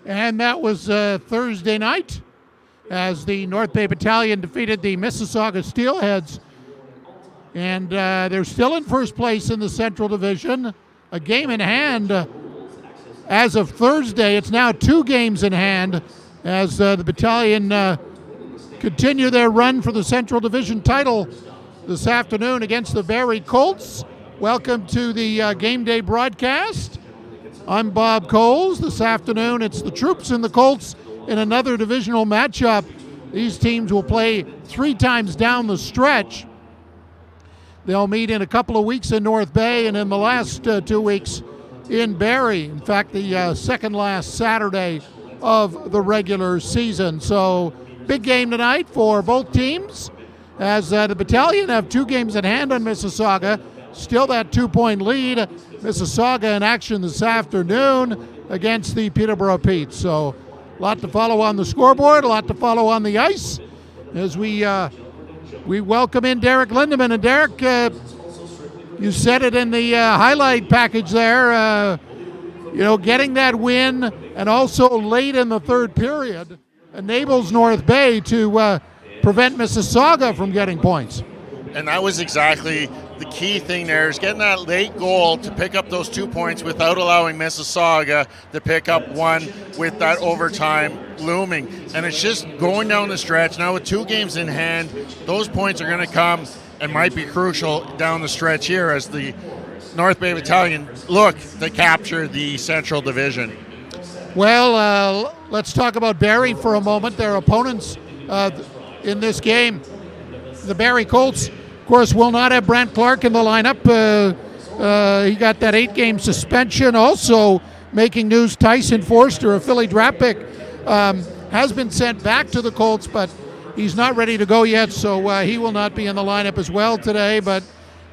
And that was Thursday night as the North Bay Battalion defeated the Mississauga Steelheads. And they're still in first place in the Central Division. A game in hand as of Thursday. It's now 2 games in hand as the Battalion continue their run for the Central Division title this afternoon against the Barrie Colts. Welcome to the game day broadcast. I'm Bob Coles. This afternoon it's the Troops and the Colts in another divisional matchup. These teams will play 3 times down the stretch. They'll meet in a couple of weeks in North Bay and in the last 2 weeks in Barrie. In fact, the second last Saturday of the regular season. So big game tonight for both teams as the Battalion have 2 games in hand on Mississauga. Still that 2-point lead. Mississauga in action this afternoon against the Peterborough Petes. So a lot to follow on the scoreboard, a lot to follow on the ice as we welcome in Derek Lindeman. And Derek, you said it in the highlight package there, getting that win and also late in the third period enables North Bay to prevent Mississauga from getting points. And that was exactly the key thing there, is getting that late goal to pick up those 2 points without allowing Mississauga to pick up one with that overtime looming. And it's just going down the stretch. Now with 2 games in hand, those points are going to come and might be crucial down the stretch here as the North Bay Battalion look to capture the Central Division. Well, let's talk about Barrie for a moment. Their opponents in this game, the Barrie Colts, of course, will not have Brant Clark in the lineup. He got that 8-game suspension. Also making news, Tyson Forster, a Philly draft pick, has been sent back to the Colts, but he's not ready to go yet, so he will not be in the lineup as well today. But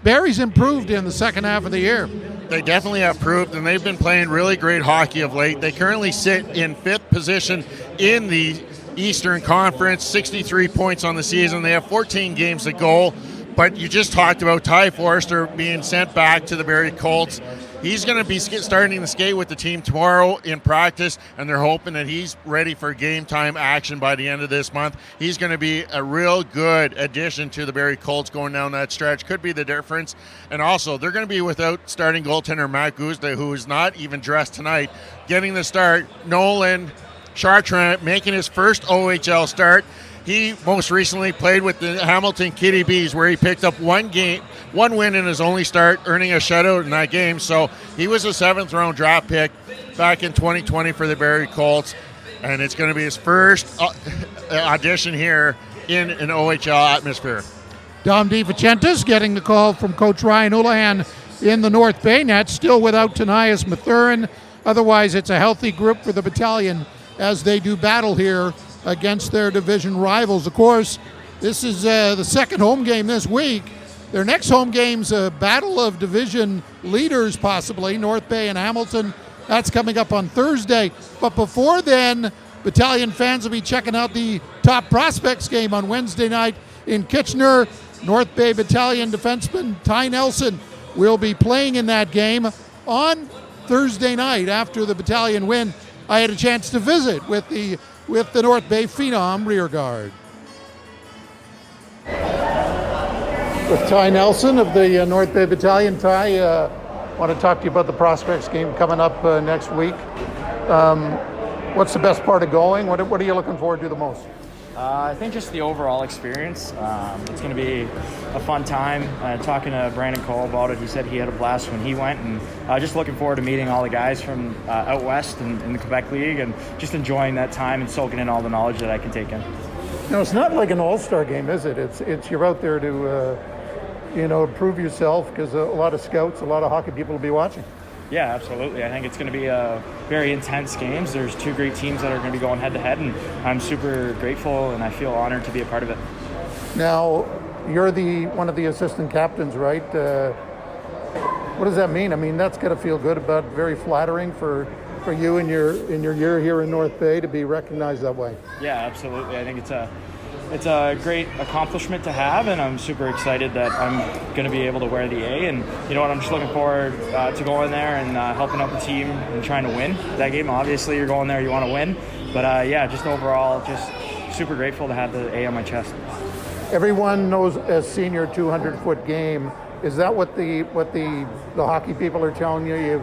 Barrie's improved in the second half of the year. They definitely have proved, and they've been playing really great hockey of late. They currently sit in 5th position in the Eastern Conference, 63 points on the season. They have 14 games to go. But you just talked about Ty Forster being sent back to the Barrie Colts. He's going to be starting to skate with the team tomorrow in practice, and they're hoping that he's ready for game time action by the end of this month. He's going to be a real good addition to the Barrie Colts going down that stretch. Could be the difference. And also, they're going to be without starting goaltender Matt Guzda, who is not even dressed tonight, getting the start. Nolan Chartrand making his first OHL start. He most recently played with the Hamilton Kitty Bees, where he picked up one win in his only start, earning a shutout in that game. So he was a 7th-round draft pick back in 2020 for the Barrie Colts, and it's going to be his first audition here in an OHL atmosphere. Dom DeVicentis getting the call from Coach Ryan Houlihan in the North Bay net, still without Tanias Mathurin. Otherwise, it's a healthy group for the Battalion as they do battle here against their division rivals. Of course, this is the second home game this week. Their next home game's a battle of division leaders, possibly, North Bay and Hamilton. That's coming up on Thursday. But before then, Battalion fans will be checking out the top prospects game on Wednesday night in Kitchener. North Bay Battalion defenseman Ty Nelson will be playing in that game on Thursday night after the Battalion win. I had a chance to visit with the North Bay Phenom rear guard. With Ty Nelson of the North Bay Battalion. Ty, I want to talk to you about the Prospects game coming up next week. What's the best part of going? What are you looking forward to the most? I think just the overall experience. It's going to be a fun time. Talking to Brandon Cole about it, he said he had a blast when he went, and just looking forward to meeting all the guys from out west in the Quebec League, and just enjoying that time and soaking in all the knowledge that I can take in. No, it's not like an all-star game, is it? It's you're out there to prove yourself, because a lot of scouts, a lot of hockey people will be watching. Yeah, absolutely. I think it's going to be a very intense games. There's 2 great teams that are going to be going head-to-head, and I'm super grateful, and I feel honored to be a part of it. Now, you're one of the assistant captains, right? What does that mean? I mean, that's got to feel good, but very flattering for you in your year here in North Bay to be recognized that way. Yeah, absolutely. I think it's a it's a great accomplishment to have, and I'm super excited that I'm going to be able to wear the A. And you know what, I'm just looking forward to going there and helping out the team and trying to win that game. Obviously, you're going there, you want to win. But yeah, just overall, just super grateful to have the A on my chest. Everyone knows a senior 200-foot game. Is that what the hockey people are telling you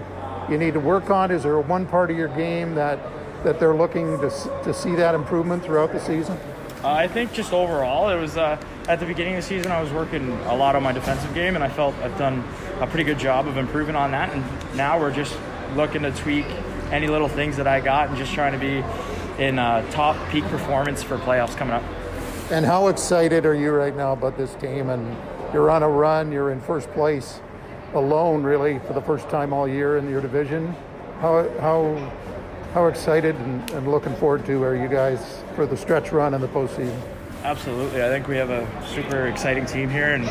need to work on? Is there one part of your game that they're looking to see that improvement throughout the season? I think just overall, it was at the beginning of the season, I was working a lot on my defensive game, and I felt I've done a pretty good job of improving on that. And now we're just looking to tweak any little things that I got and just trying to be in top peak performance for playoffs coming up. And how excited are you right now about this team? And you're on a run, you're in first place alone really for the first time all year in your division. How excited and looking forward to are you guys for the stretch run in the postseason? Absolutely. I think we have a super exciting team here, and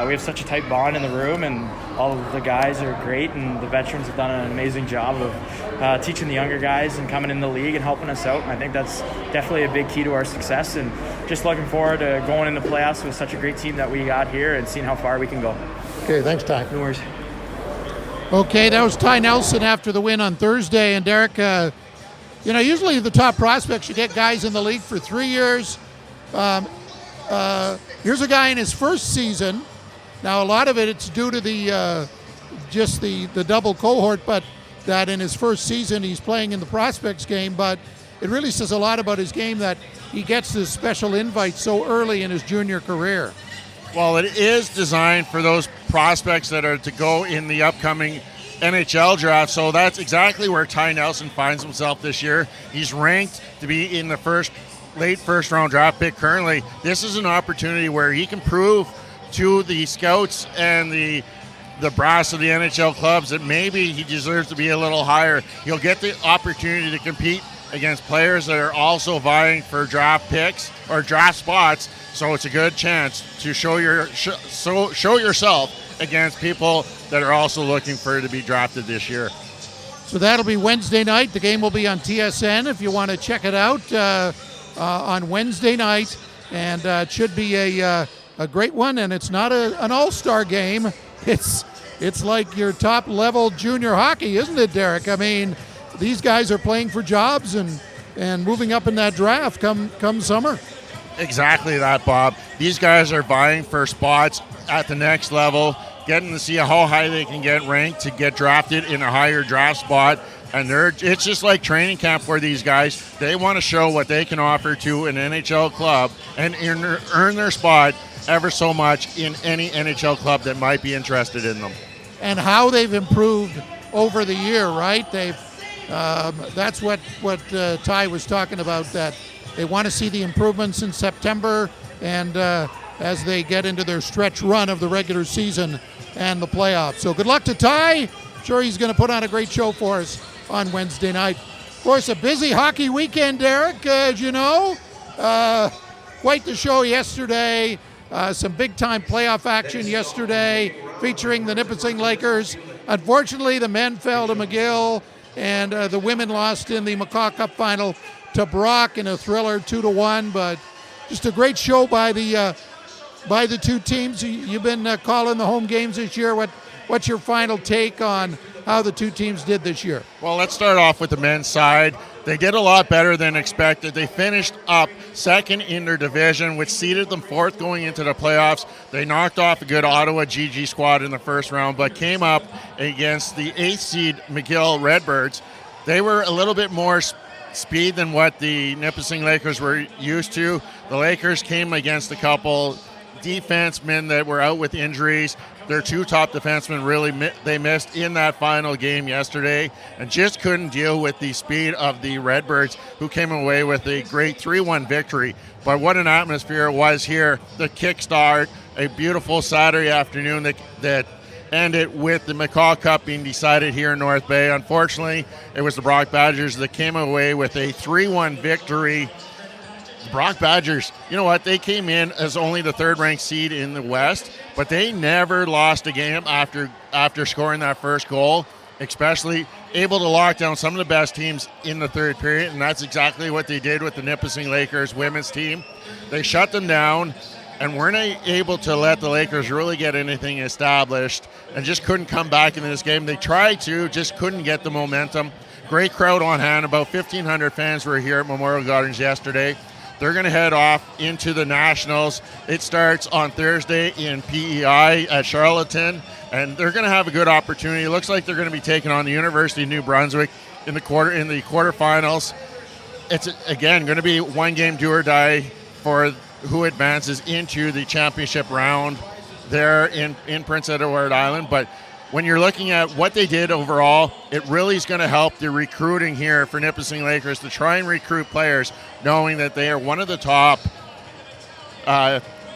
we have such a tight bond in the room, and all of the guys are great, and the veterans have done an amazing job of teaching the younger guys and coming in the league and helping us out. And I think that's definitely a big key to our success, and just looking forward to going into playoffs with such a great team that we got here and seeing how far we can go. Okay, thanks, Ty. No worries. Okay, that was Ty Nelson after the win on Thursday. And Derek, usually the top prospects, you get guys in the league for 3 years. Here's a guy in his first season. Now, a lot of it's due to the double cohort, but that in his first season he's playing in the prospects game. But it really says a lot about his game that he gets this special invite so early in his junior career. Well, it is designed for those prospects that are to go in the upcoming NHL draft, so that's exactly where Ty Nelson finds himself this year. He's ranked to be in the late first round draft pick currently. This is an opportunity where he can prove to the scouts and the brass of the NHL clubs that maybe he deserves to be a little higher. He'll get the opportunity to compete against players that are also vying for draft picks or draft spots. So it's a good chance to show yourself against people that are also looking for to be drafted this year. So that'll be Wednesday night. The game will be on TSN if you want to check it out on Wednesday night, and it should be a great one. And it's not an all-star game. It's like your top level junior hockey, isn't it, Derek? I mean, these guys are playing for jobs and moving up in that draft come summer. Exactly that, Bob. These guys are vying for spots at the next level, getting to see how high they can get ranked to get drafted in a higher draft spot. And it's just like training camp for these guys. They want to show what they can offer to an NHL club and earn their spot ever so much in any NHL club that might be interested in them. And how they've improved over the year, right? That's what Ty was talking about, that they want to see the improvements in September and as they get into their stretch run of the regular season and the playoffs. So good luck to Ty. Sure, he's going to put on a great show for us on Wednesday night. Of course, a busy hockey weekend, Derek, as you know. Quite the show yesterday. Some big-time playoff action yesterday featuring the Nipissing Lakers. Unfortunately, the men fell to McGill, and the women lost in the McCaw Cup final to Brock in a thriller 2-1. But just a great show by the two teams. You've been calling the home games this year. What's your final take on how the two teams did this year? Well, let's start off with the men's side. They did a lot better than expected. They finished up second in their division, which seeded them fourth going into the playoffs. They knocked off a good Ottawa GG squad in the first round, but came up against the 8th seed McGill Redbirds. They were a little bit more speed than what the Nipissing Lakers were used to. The Lakers came against a couple defensemen that were out with injuries. Their two top defensemen they missed in that final game yesterday and just couldn't deal with the speed of the Redbirds, who came away with a great 3-1 victory. But what an atmosphere it was here. The kickstart, a beautiful Saturday afternoon that ended with the McCaw Cup being decided here in North Bay. Unfortunately, it was the Brock Badgers that came away with a 3-1 victory. The Brock Badgers, you know what? They came in as only the third-ranked seed in the West, but they never lost a game after scoring that first goal, especially able to lock down some of the best teams in the third period, and that's exactly what they did with the Nipissing Lakers women's team. They shut them down and weren't able to let the Lakers really get anything established and just couldn't come back into this game. They tried to, just couldn't get the momentum. Great crowd on hand. About 1,500 fans were here at Memorial Gardens yesterday. They're going to head off into the Nationals. It starts on Thursday in PEI at Charlottetown, and they're going to have a good opportunity. It looks like they're going to be taking on the University of New Brunswick in the quarterfinals. It's, again, going to be one game do or die for who advances into the championship round there in Prince Edward Island. But when you're looking at what they did overall, it really is going to help the recruiting here for Nipissing Lakers to try and recruit players, knowing that they are one of the top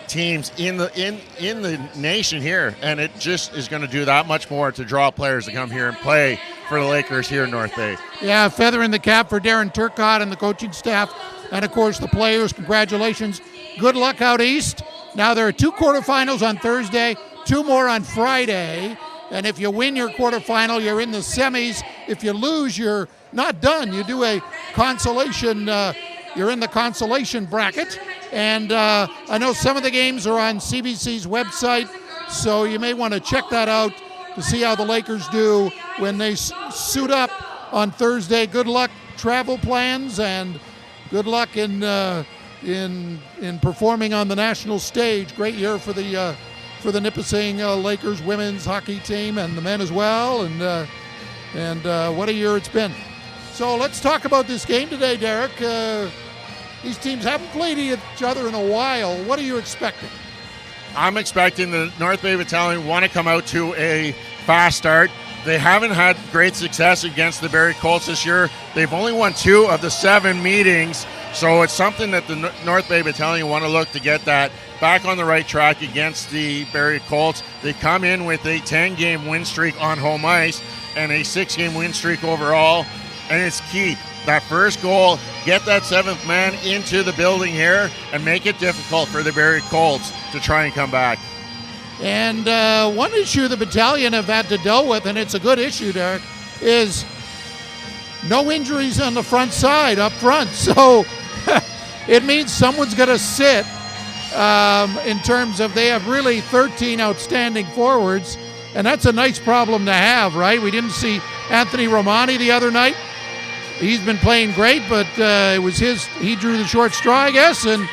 teams in the nation here, and it just is going to do that much more to draw players to come here and play for the Lakers here in North Bay. Yeah, feather in the cap for Darren Turcott and the coaching staff, and of course the players. Congratulations. Good luck out east. Now there are 2 quarterfinals on Thursday, 2 more on Friday. And if you win your quarterfinal, you're in the semis. If you lose, you're not done. You do a consolation, you're in the consolation bracket. And I know some of the games are on CBC's website, so you may want to check that out to see how the Lakers do when they suit up on Thursday. Good luck travel plans, and good luck in performing on the national stage. Great year for the Nipissing Lakers women's hockey team and the men as well, and what a year it's been. So let's talk about this game today, Derek. These teams haven't played each other in a while. What are you expecting? I'm expecting the North Bay Battalion want to come out to a fast start. They haven't had great success against the Barrie Colts this year. They've only won 2 of the 7 meetings, so it's something that the North Bay Battalion want to look to get that back on the right track against the Barrie Colts. They come in with a 10-game win streak on home ice and a 6-game win streak overall, and it's key. That first goal, get that 7th man into the building here and make it difficult for the Barrie Colts to try and come back. And one issue the Battalion have had to deal with, and it's a good issue, Derek, is no injuries on the front side, up front. So it means someone's going to sit in terms of they have really 13 outstanding forwards, and that's a nice problem to have, right? We didn't see Anthony Romani the other night. He's been playing great, but it was he drew the short straw, I guess, and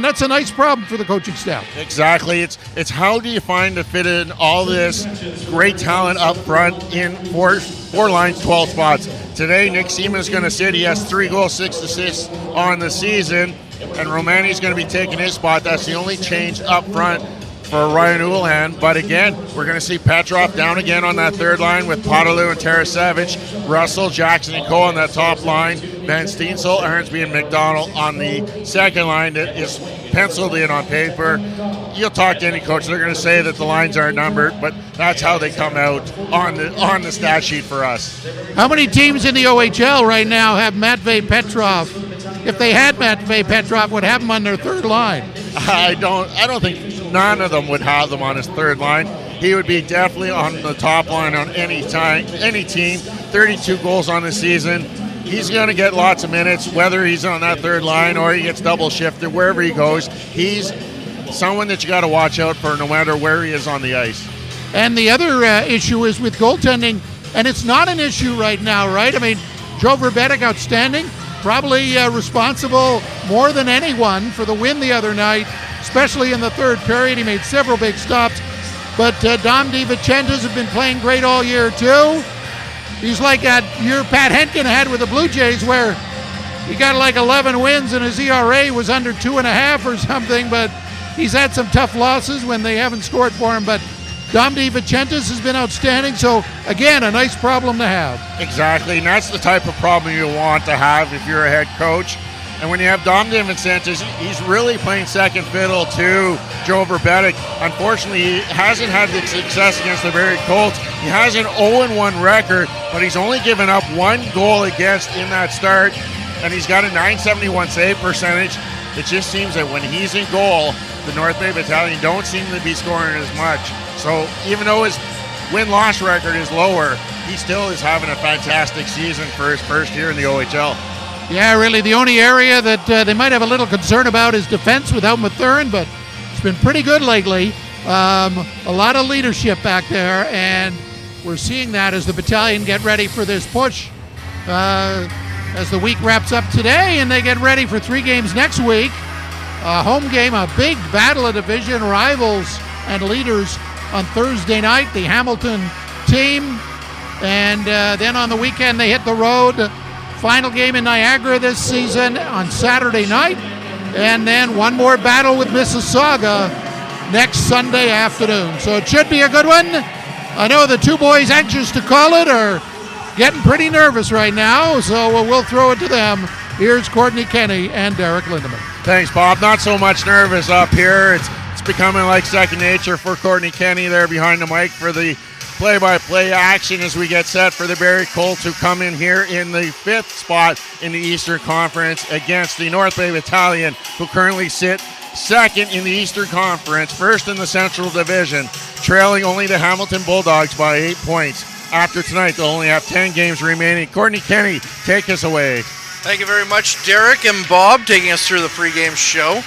that's a nice problem for the coaching staff. Exactly. It's how do you find to fit in all this great talent up front in four lines, 12 spots. Today, Nick Seaman's going to sit. He has 3 goals, 6 assists on the season, and Romani's going to be taking his spot. That's the only change up front for Ryan Ullahan. But again, we're going to see Petrov down again on that third line with Potaloo and Tarasevic, Russell, Jackson, and Cole on that top line, Ben Steensel, Arnsby, and McDonald on the second line. That is penciled in on paper. You'll talk to any coach, they're going to say that the lines aren't numbered, but that's how they come out on the stat sheet for us. How many teams in the OHL right now have Matvei Petrov? If they had Matvei Petrov, would have him on their third line? I don't think none of them would have them on his third line. He would be definitely on the top line on any team. 32 goals on the season. He's going to get lots of minutes, whether he's on that third line or he gets double shifted, wherever he goes. He's someone that you got to watch out for no matter where he is on the ice. And the other issue is with goaltending, and it's not an issue right now, right? I mean, Joe Verbetic, outstanding, probably responsible more than anyone for the win the other night, especially in the third period. He made several big stops. But Dom DiVincenzo's have been playing great all year, too. He's like that year Pat Henkin had with the Blue Jays where he got like 11 wins and his ERA was under 2.5 or something, but he's had some tough losses when they haven't scored for him. But Dom DiVincenzo's has been outstanding, so again, a nice problem to have. Exactly, and that's the type of problem you want to have if you're a head coach. And when you have Dom DiVincenzo, he's really playing second fiddle to Joe Verbetic. Unfortunately, he hasn't had the success against the Barrie Colts. He has an 0-1 record, but he's only given up 1 goal against in that start, and he's got a .971 save percentage. It just seems that when he's in goal, the North Bay Battalion don't seem to be scoring as much. So even though his win-loss record is lower, he still is having a fantastic season for his first year in the OHL. Yeah, really, the only area that they might have a little concern about is defense without Mathurin, but it's been pretty good lately. A lot of leadership back there, and we're seeing that as the Battalion get ready for this push as the week wraps up today, and they get ready for 3 games next week. A home game, a big battle of division rivals and leaders on Thursday night, the Hamilton team, and then on the weekend they hit the road. Final game in Niagara this season on Saturday night, and then one more battle with Mississauga next Sunday afternoon. So it should be a good one. I know the two boys anxious to call it are getting pretty nervous right now, so we'll throw it to them. Here's Courtney Kenny and Derek Lindemann. Thanks, Bob. Not so much nervous up here. It's becoming like second nature for Courtney Kenny there behind the mic for the play-by-play action as we get set for the Barrie Colts, who come in here in the 5th spot in the Eastern Conference against the North Bay Battalion, who currently sit second in the Eastern Conference, first in the Central Division, trailing only the Hamilton Bulldogs by 8 points. After tonight, they'll only have 10 games remaining. Courtney Kenny, take us away. Thank you very much, Derek and Bob, taking us through the pregame show.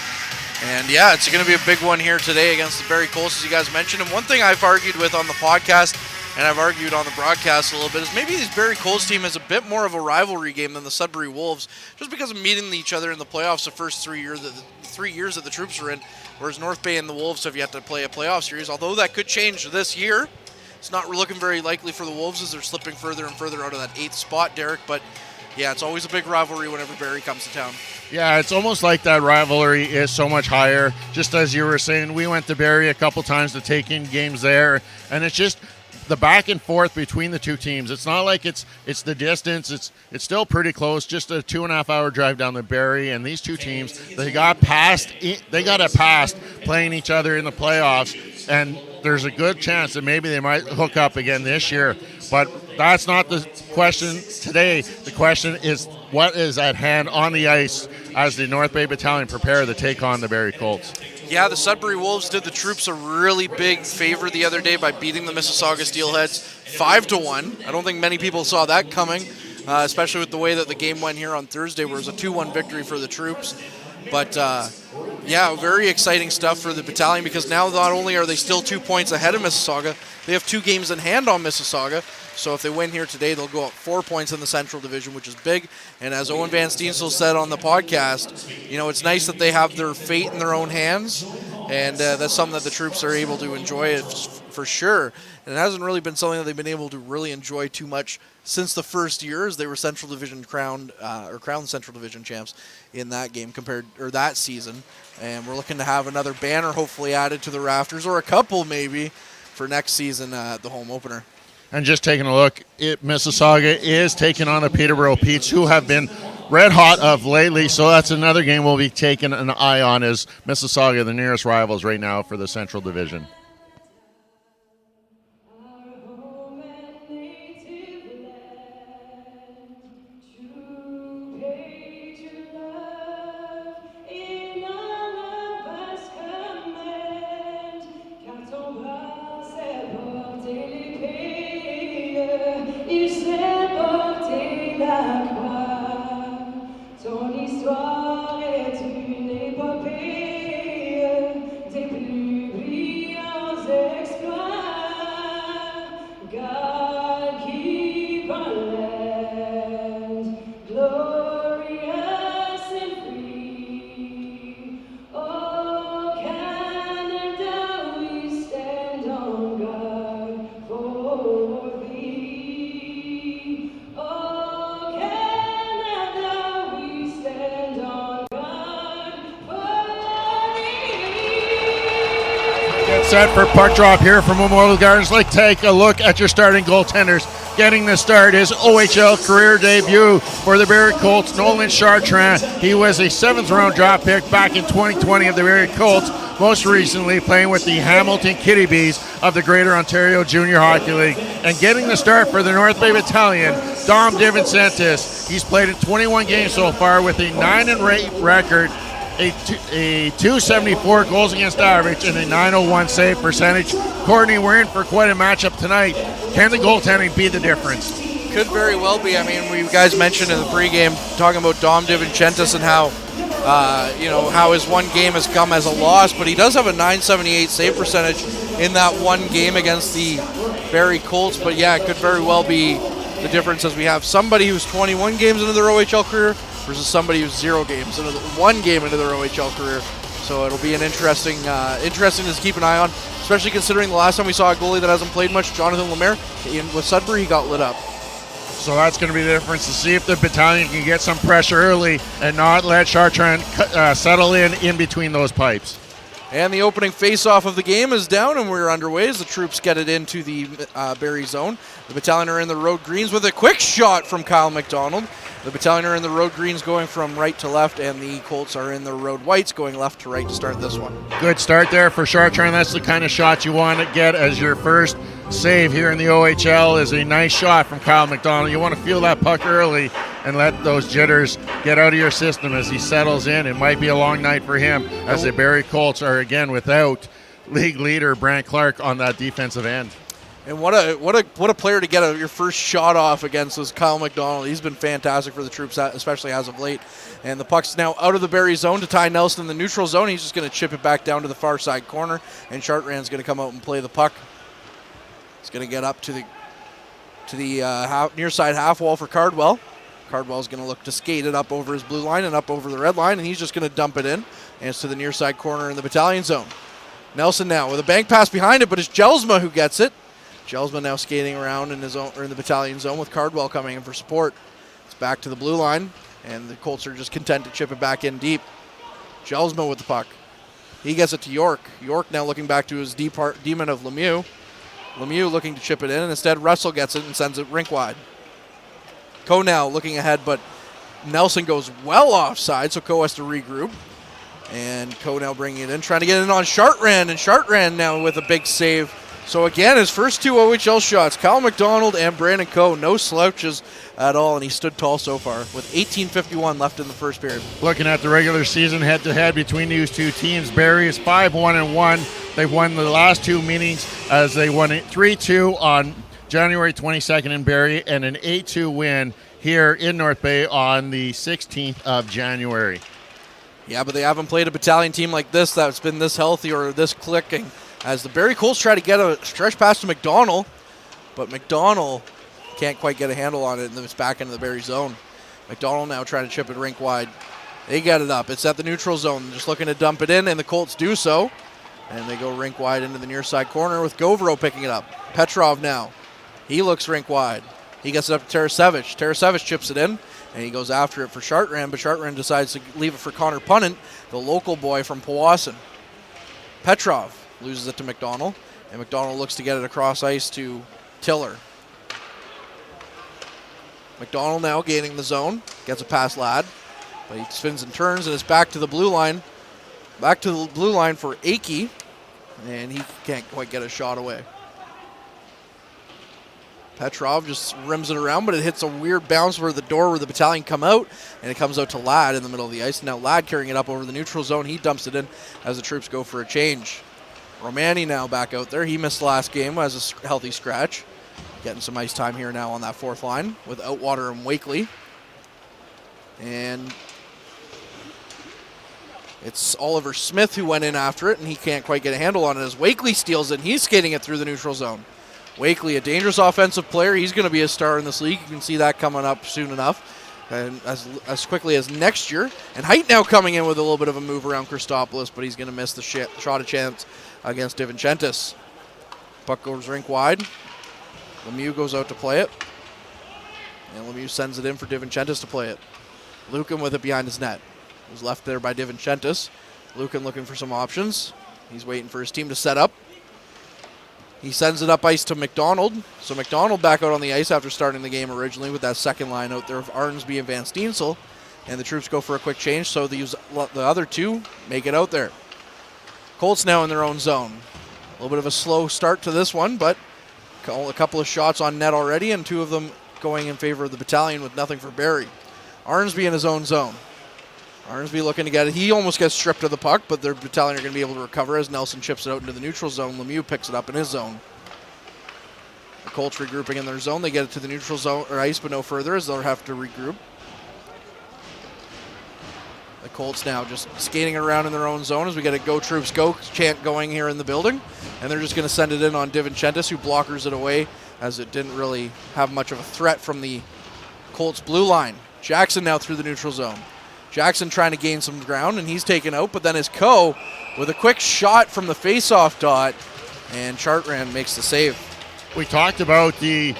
And yeah, it's going to be a big one here today against the Barrie Colts, as you guys mentioned. And one thing I've argued with on the podcast, and I've argued on the broadcast a little bit, is maybe this Barrie Colts team is a bit more of a rivalry game than the Sudbury Wolves, just because of meeting each other in the playoffs the first 3 years that the Troops were in, whereas North Bay and the Wolves have yet to play a playoff series. Although that could change this year, it's not looking very likely for the Wolves as they're slipping further and further out of that 8th spot, Derek. But yeah, it's always a big rivalry whenever Barrie comes to town. Yeah, it's almost like that rivalry is so much higher. Just as you were saying, we went to Barrie a couple times to take in games there, and it's just the back and forth between the two teams. It's not like it's the distance. It's still pretty close. Just a 2.5 hour drive down to Barrie, and these two teams, they got it past playing each other in the playoffs, and there's a good chance that maybe they might hook up again this year. But that's not the question today. The question is what is at hand on the ice as the North Bay Battalion prepare to take on the Barrie Colts. Yeah, the Sudbury Wolves did the Troops a really big favor the other day by beating the Mississauga Steelheads 5-1. I don't think many people saw that coming, especially with the way that the game went here on Thursday, where it was a 2-1 victory for the Troops. But yeah, very exciting stuff for the Battalion, because now not only are they still 2 points ahead of Mississauga, they have 2 games in hand on Mississauga. So if they win here today, they'll go up 4 points in the Central Division, which is big. And as Owen Van Steensel said on the podcast, you know, it's nice that they have their fate in their own hands, and that's something that the Troops are able to enjoy for sure. And it hasn't really been something that they've been able to really enjoy too much since the first year, as they were Central Division crowned Central Division champs in that game that season. And we're looking to have another banner hopefully added to the rafters, or a couple maybe, for next season, the home opener. And just taking a look, Mississauga is taking on the Peterborough Petes, who have been red hot of lately. So that's another game we'll be taking an eye on, as Mississauga, the nearest rivals right now for the Central Division. Set for puck drop here from Memorial Gardens. Let's take a look at your starting goaltenders. Getting the start is OHL career debut for the Barrie Colts, Nolan Chartrand. He was a 7th round draft pick back in 2020 of the Barrie Colts, most recently playing with the Hamilton Kitty Bees of the Greater Ontario Junior Hockey League. And getting the start for the North Bay Battalion, Dom DiVincentis. He's played in 21 games so far with a 9-8 record. a 274 goals against average and a 901 save percentage. Courtney, we're in for quite a matchup tonight. Can the goaltending be the difference? Could very well be. I mean, you guys mentioned in the pregame talking about Dom DiVincentis and how, how his one game has come as a loss, but he does have a 978 save percentage in that one game against the Barrie Colts. But yeah, it could very well be the difference as we have somebody who's 21 games into their OHL career versus somebody who's 0 games into one game into their OHL career. So it'll be an interesting to keep an eye on, especially considering the last time we saw a goalie that hasn't played much, Jonathan Lemaire, with Sudbury, he got lit up. So that's going to be the difference, to see if the Battalion can get some pressure early and not let Chartrand settle in between those pipes. And the opening face-off of the game is down, and we're underway as the troops get it into the Barrie zone. The Battalion are in the road greens with a quick shot from Kyle McDonald. The Battalion are in the road greens going from right to left, and the Colts are in the road whites going left to right to start this one. Good start there for Chartrand. That's the kind of shot you want to get as your first save here in the OHL, is a nice shot from Kyle McDonald. You want to feel that puck early and let those jitters get out of your system as he settles in. It might be a long night for him as the Barrie Colts are again without league leader Brant Clark on that defensive end. And what a player to get your first shot off against is Kyle McDonald. He's been fantastic for the troops, especially as of late. And the puck's now out of the Barrie zone to Ty Nelson in the neutral zone. He's just going to chip it back down to the far side corner, and Chartrand's going to come out and play the puck. He's going to get up to the near side half wall for Cardwell. Cardwell's going to look to skate it up over his blue line and up over the red line, and he's just going to dump it in. And it's to the near side corner in the Battalion zone. Nelson now with a bank pass behind it, but it's Jelsma who gets it. Jelsma now skating around in the Battalion zone with Cardwell coming in for support. It's back to the blue line, and the Colts are just content to chip it back in deep. Jelsma with the puck. He gets it to York. York now looking back to his demon of Lemieux. Lemieux looking to chip it in, and instead Russell gets it and sends it rink wide. Coe now looking ahead, but Nelson goes well offside, so Coe has to regroup. And Coe now bringing it in, trying to get it in on Chartrand, and Chartrand now with a big save. So again, his first 2 OHL shots, Kyle McDonald and Brandon Coe, no slouches at all, and he stood tall so far with 18:51 left in the first period. Looking at the regular season head-to-head between these two teams, Barrie is 5-1-1. They've won the last 2 meetings as they won it 3-2 on January 22nd in Barrie and an 8-2 win here in North Bay on the 16th of January. Yeah, but they haven't played a Battalion team like this that's been this healthy or this clicking. As the Barrie Colts try to get a stretch pass to McDonald, but McDonald can't quite get a handle on it, and then it's back into the Barrie zone. McDonald now trying to chip it rink wide. They get it up. It's at the neutral zone, just looking to dump it in, and the Colts do so. And they go rink wide into the near side corner with Govero picking it up. Petrov now. He looks rink wide. He gets it up to Tarasevich. Tarasevich chips it in, and he goes after it for Chartrand, but Chartrand decides to leave it for Connor Punnett, the local boy from Powassan. Petrov loses it to McDonald, and McDonald looks to get it across ice to Tiller. McDonald now gaining the zone, gets a pass Ladd, but he spins and turns, and it's back to the blue line. Back to the blue line for Akey, and he can't quite get a shot away. Petrov just rims it around, but it hits a weird bounce where the door where the Battalion come out, and it comes out to Ladd in the middle of the ice. Now Ladd carrying it up over the neutral zone. He dumps it in as the troops go for a change. Romani now back out there. He missed last game as a healthy scratch. Getting some ice time here now on that 4th line with Outwater and Wakely. And it's Oliver Smith who went in after it, and he can't quite get a handle on it as Wakely steals it, and he's skating it through the neutral zone. Wakely, a dangerous offensive player. He's going to be a star in this league. You can see that coming up soon enough, and as quickly as next year. And Height now coming in with a little bit of a move around Christopoulos, but he's going to miss the shot a chance against DiVincentis. Puck goes rink wide. Lemieux goes out to play it, and Lemieux sends it in for DiVincentis to play it. Lucan with it behind his net. It was left there by DiVincentis. Lucan looking for some options. He's waiting for his team to set up. He sends it up ice to McDonald. So McDonald back out on the ice after starting the game originally with that second line out there of Arnsby and Van Steensel. And the troops go for a quick change, so the other 2 make it out there. Colts now in their own zone. A little bit of a slow start to this one, but a couple of shots on net already, and 2 of them going in favor of the Battalion with nothing for Barrie. Arnsby in his own zone. Arnsby looking to get it. He almost gets stripped of the puck, but their Battalion are going to be able to recover as Nelson chips it out into the neutral zone. Lemieux picks it up in his zone. The Colts regrouping in their zone. They get it to the neutral zone or ice, but no further as they'll have to regroup. The Colts now just skating around in their own zone as we get a "Go Troops Go" chant going here in the building. And they're just going to send it in on DiVincentis, who blockers it away as it didn't really have much of a threat from the Colts blue line. Jackson now through the neutral zone. Jackson trying to gain some ground, and he's taken out, but then his with a quick shot from the face-off dot, and Chartrand makes the save. We talked about the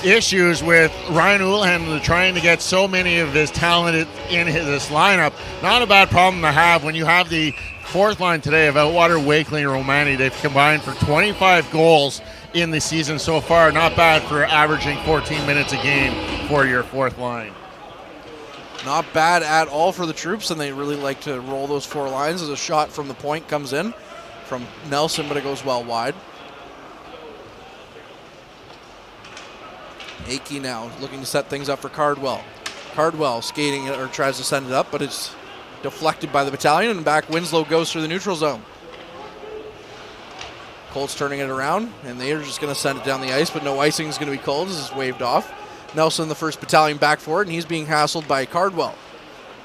issues with Ryan Uhlhandler trying to get so many of his talent in this lineup. Not a bad problem to have when you have the fourth line today of Outwater, Wakely, and Romani. They've combined for 25 goals in the season so far. Not bad for averaging 14 minutes a game for your fourth line. Not bad at all for the Troops, and they really like to roll those four lines as a shot from the point comes in from Nelson, but it goes well wide. Akey now looking to set things up for Cardwell. Cardwell skating it, or tries to send it up, but it's deflected by the Battalion, and back Winslow goes through the neutral zone. Colts turning it around, and they are just going to send it down the ice, but no icing is going to be called as it's waved off. Nelson, the first Battalion, back for it, and he's being hassled by Cardwell.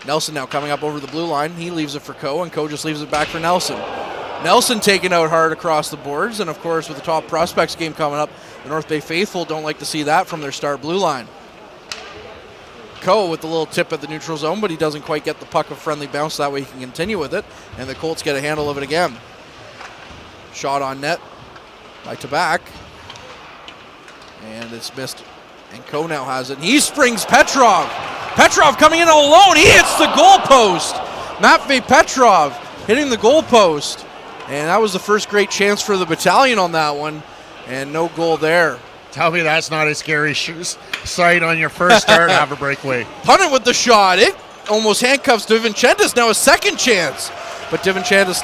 Nelson now coming up over the blue line. He leaves it for Coe, and Coe just leaves it back for Nelson. Nelson taken out hard across the boards, and of course with the top prospects game coming up, the North Bay faithful don't like to see that from their star blue line. Coe with the little tip at the neutral zone, but he doesn't quite get the puck a friendly bounce, that way he can continue with it, and the Colts get a handle of it again. Shot on net by Tabak, and it's missed, and Coe now has it, and he springs Petrov. Petrov coming in all alone, he hits the goalpost. Matvey Petrov hitting the goalpost, and that was the first great chance for the Battalion on that one, and no goal there. Tell me that's not a scary sight on your first start and have a breakaway. Punnett with the shot. It almost handcuffs DiVincentis. Now a second chance, but DiVincentis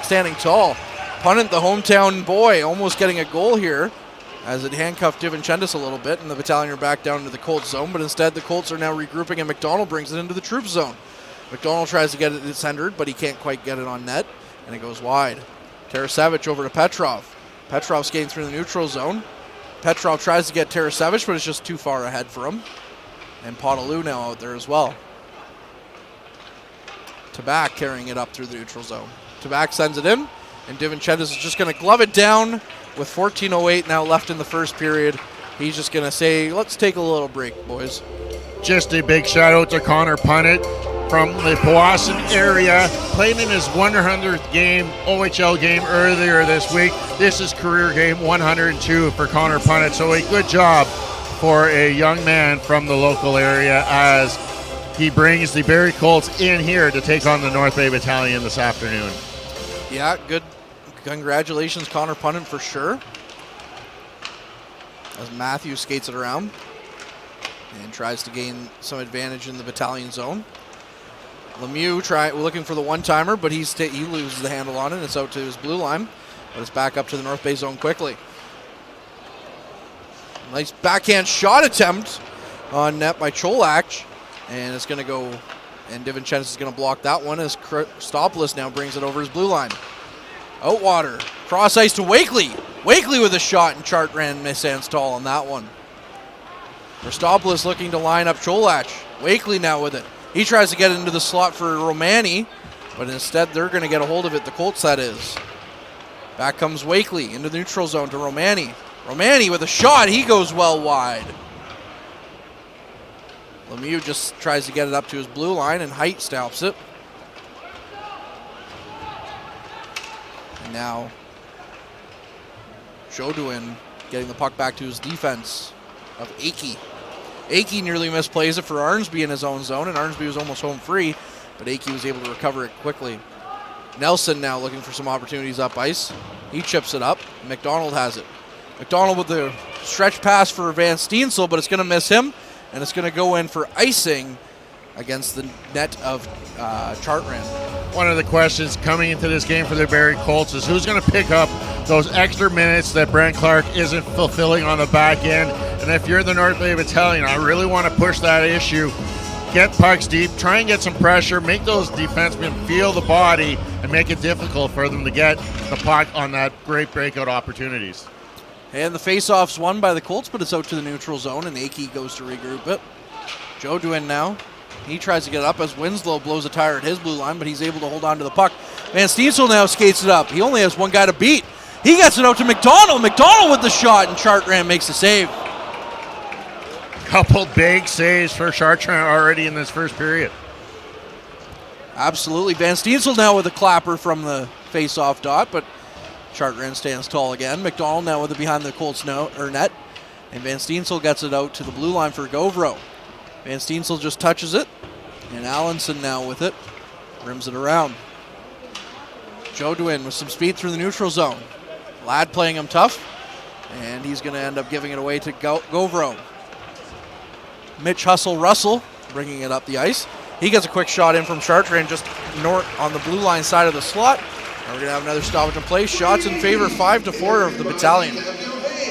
standing tall. Punnett, the hometown boy, almost getting a goal here as it handcuffed DiVincentis a little bit, and the Battalion are back down into the Colts zone, but instead the Colts are now regrouping, and McDonald brings it into the Troops zone. McDonald tries to get it centered, but he can't quite get it on net, and it goes wide. Tarasevich over to Petrov. Petrov skating through the neutral zone. Petrov tries to get Tarasevich, but it's just too far ahead for him. And Podolou now out there as well. Tabak carrying it up through the neutral zone. Tabak sends it in, and DiVincentis is just going to glove it down with 14:08 now left in the first period. He's just going to say, let's take a little break, boys. Just a big shout out to Connor Punnett from the Powassan area. Played in his 100th game, OHL game earlier this week. This is career game 102 for Connor Punnett. So a good job for a young man from the local area as he brings the Barrie Colts in here to take on the North Bay Battalion this afternoon. Yeah, good. Congratulations, Connor Punnett, for sure. As Matthews skates it around and tries to gain some advantage in the Battalion zone. Lemieux looking for the one-timer, but he loses the handle on it. It's out to his blue line, but it's back up to the North Bay zone quickly. Nice backhand shot attempt on net by Cholak, and it's going to go, and DiVincentis is going to block that one as Christopoulos now brings it over his blue line. Outwater, cross ice to Wakely. Wakely with a shot, and Chartrand mishands tall on that one. Christopoulos looking to line up Cholak. Wakely now with it. He tries to get into the slot for Romani, but instead they're going to get a hold of it, the Colts that is. Back comes Wakely into the neutral zone to Romani. Romani with a shot, he goes well wide. Lemieux just tries to get it up to his blue line, and Height stops it. And now Jodoin getting the puck back to his defense of Akey. Akey nearly misplays it for Arnsby in his own zone, and Arnsby was almost home free, but Akey was able to recover it quickly. Nelson now looking for some opportunities up ice. He chips it up. McDonald has it. McDonald with the stretch pass for Van Steensel, but it's going to miss him, and it's going to go in for icing against the net of Chartrand. One of the questions coming into this game for the Barrie Colts is who's going to pick up those extra minutes that Brent Clark isn't fulfilling on the back end. And if you're the North Bay Battalion, I really want to push that issue get pucks deep, try and get some pressure, make those defensemen feel the body, and make it difficult for them to get the puck on that great breakout opportunities. And the faceoff's won by the Colts, but it's out to the neutral zone, and Akey goes to regroup it. Joe Duin now. He tries to get it up as Winslow blows a tire at his blue line, but he's able to hold on to the puck. Van Steensel now skates it up. He only has one guy to beat. He gets it out to McDonald. McDonald with the shot, and Chartrand makes the save. Couple big saves for Chartrand already in this first period. Absolutely. Van Steensel now with a clapper from the face-off dot, but Chartrand stands tall again. McDonald now with it behind the Colts net, and Van Steensel gets it out to the blue line for Govro. Van Steensel just touches it, and Allenson now with it, rims it around. Joe Duin with some speed through the neutral zone. Ladd playing him tough, and he's going to end up giving it away to Govro. Mitch Russell bringing it up the ice. He gets a quick shot in from Chartrand just north on the blue line side of the slot. And we're going to have another stoppage in play. Shots in favor 5-4 of the Battalion.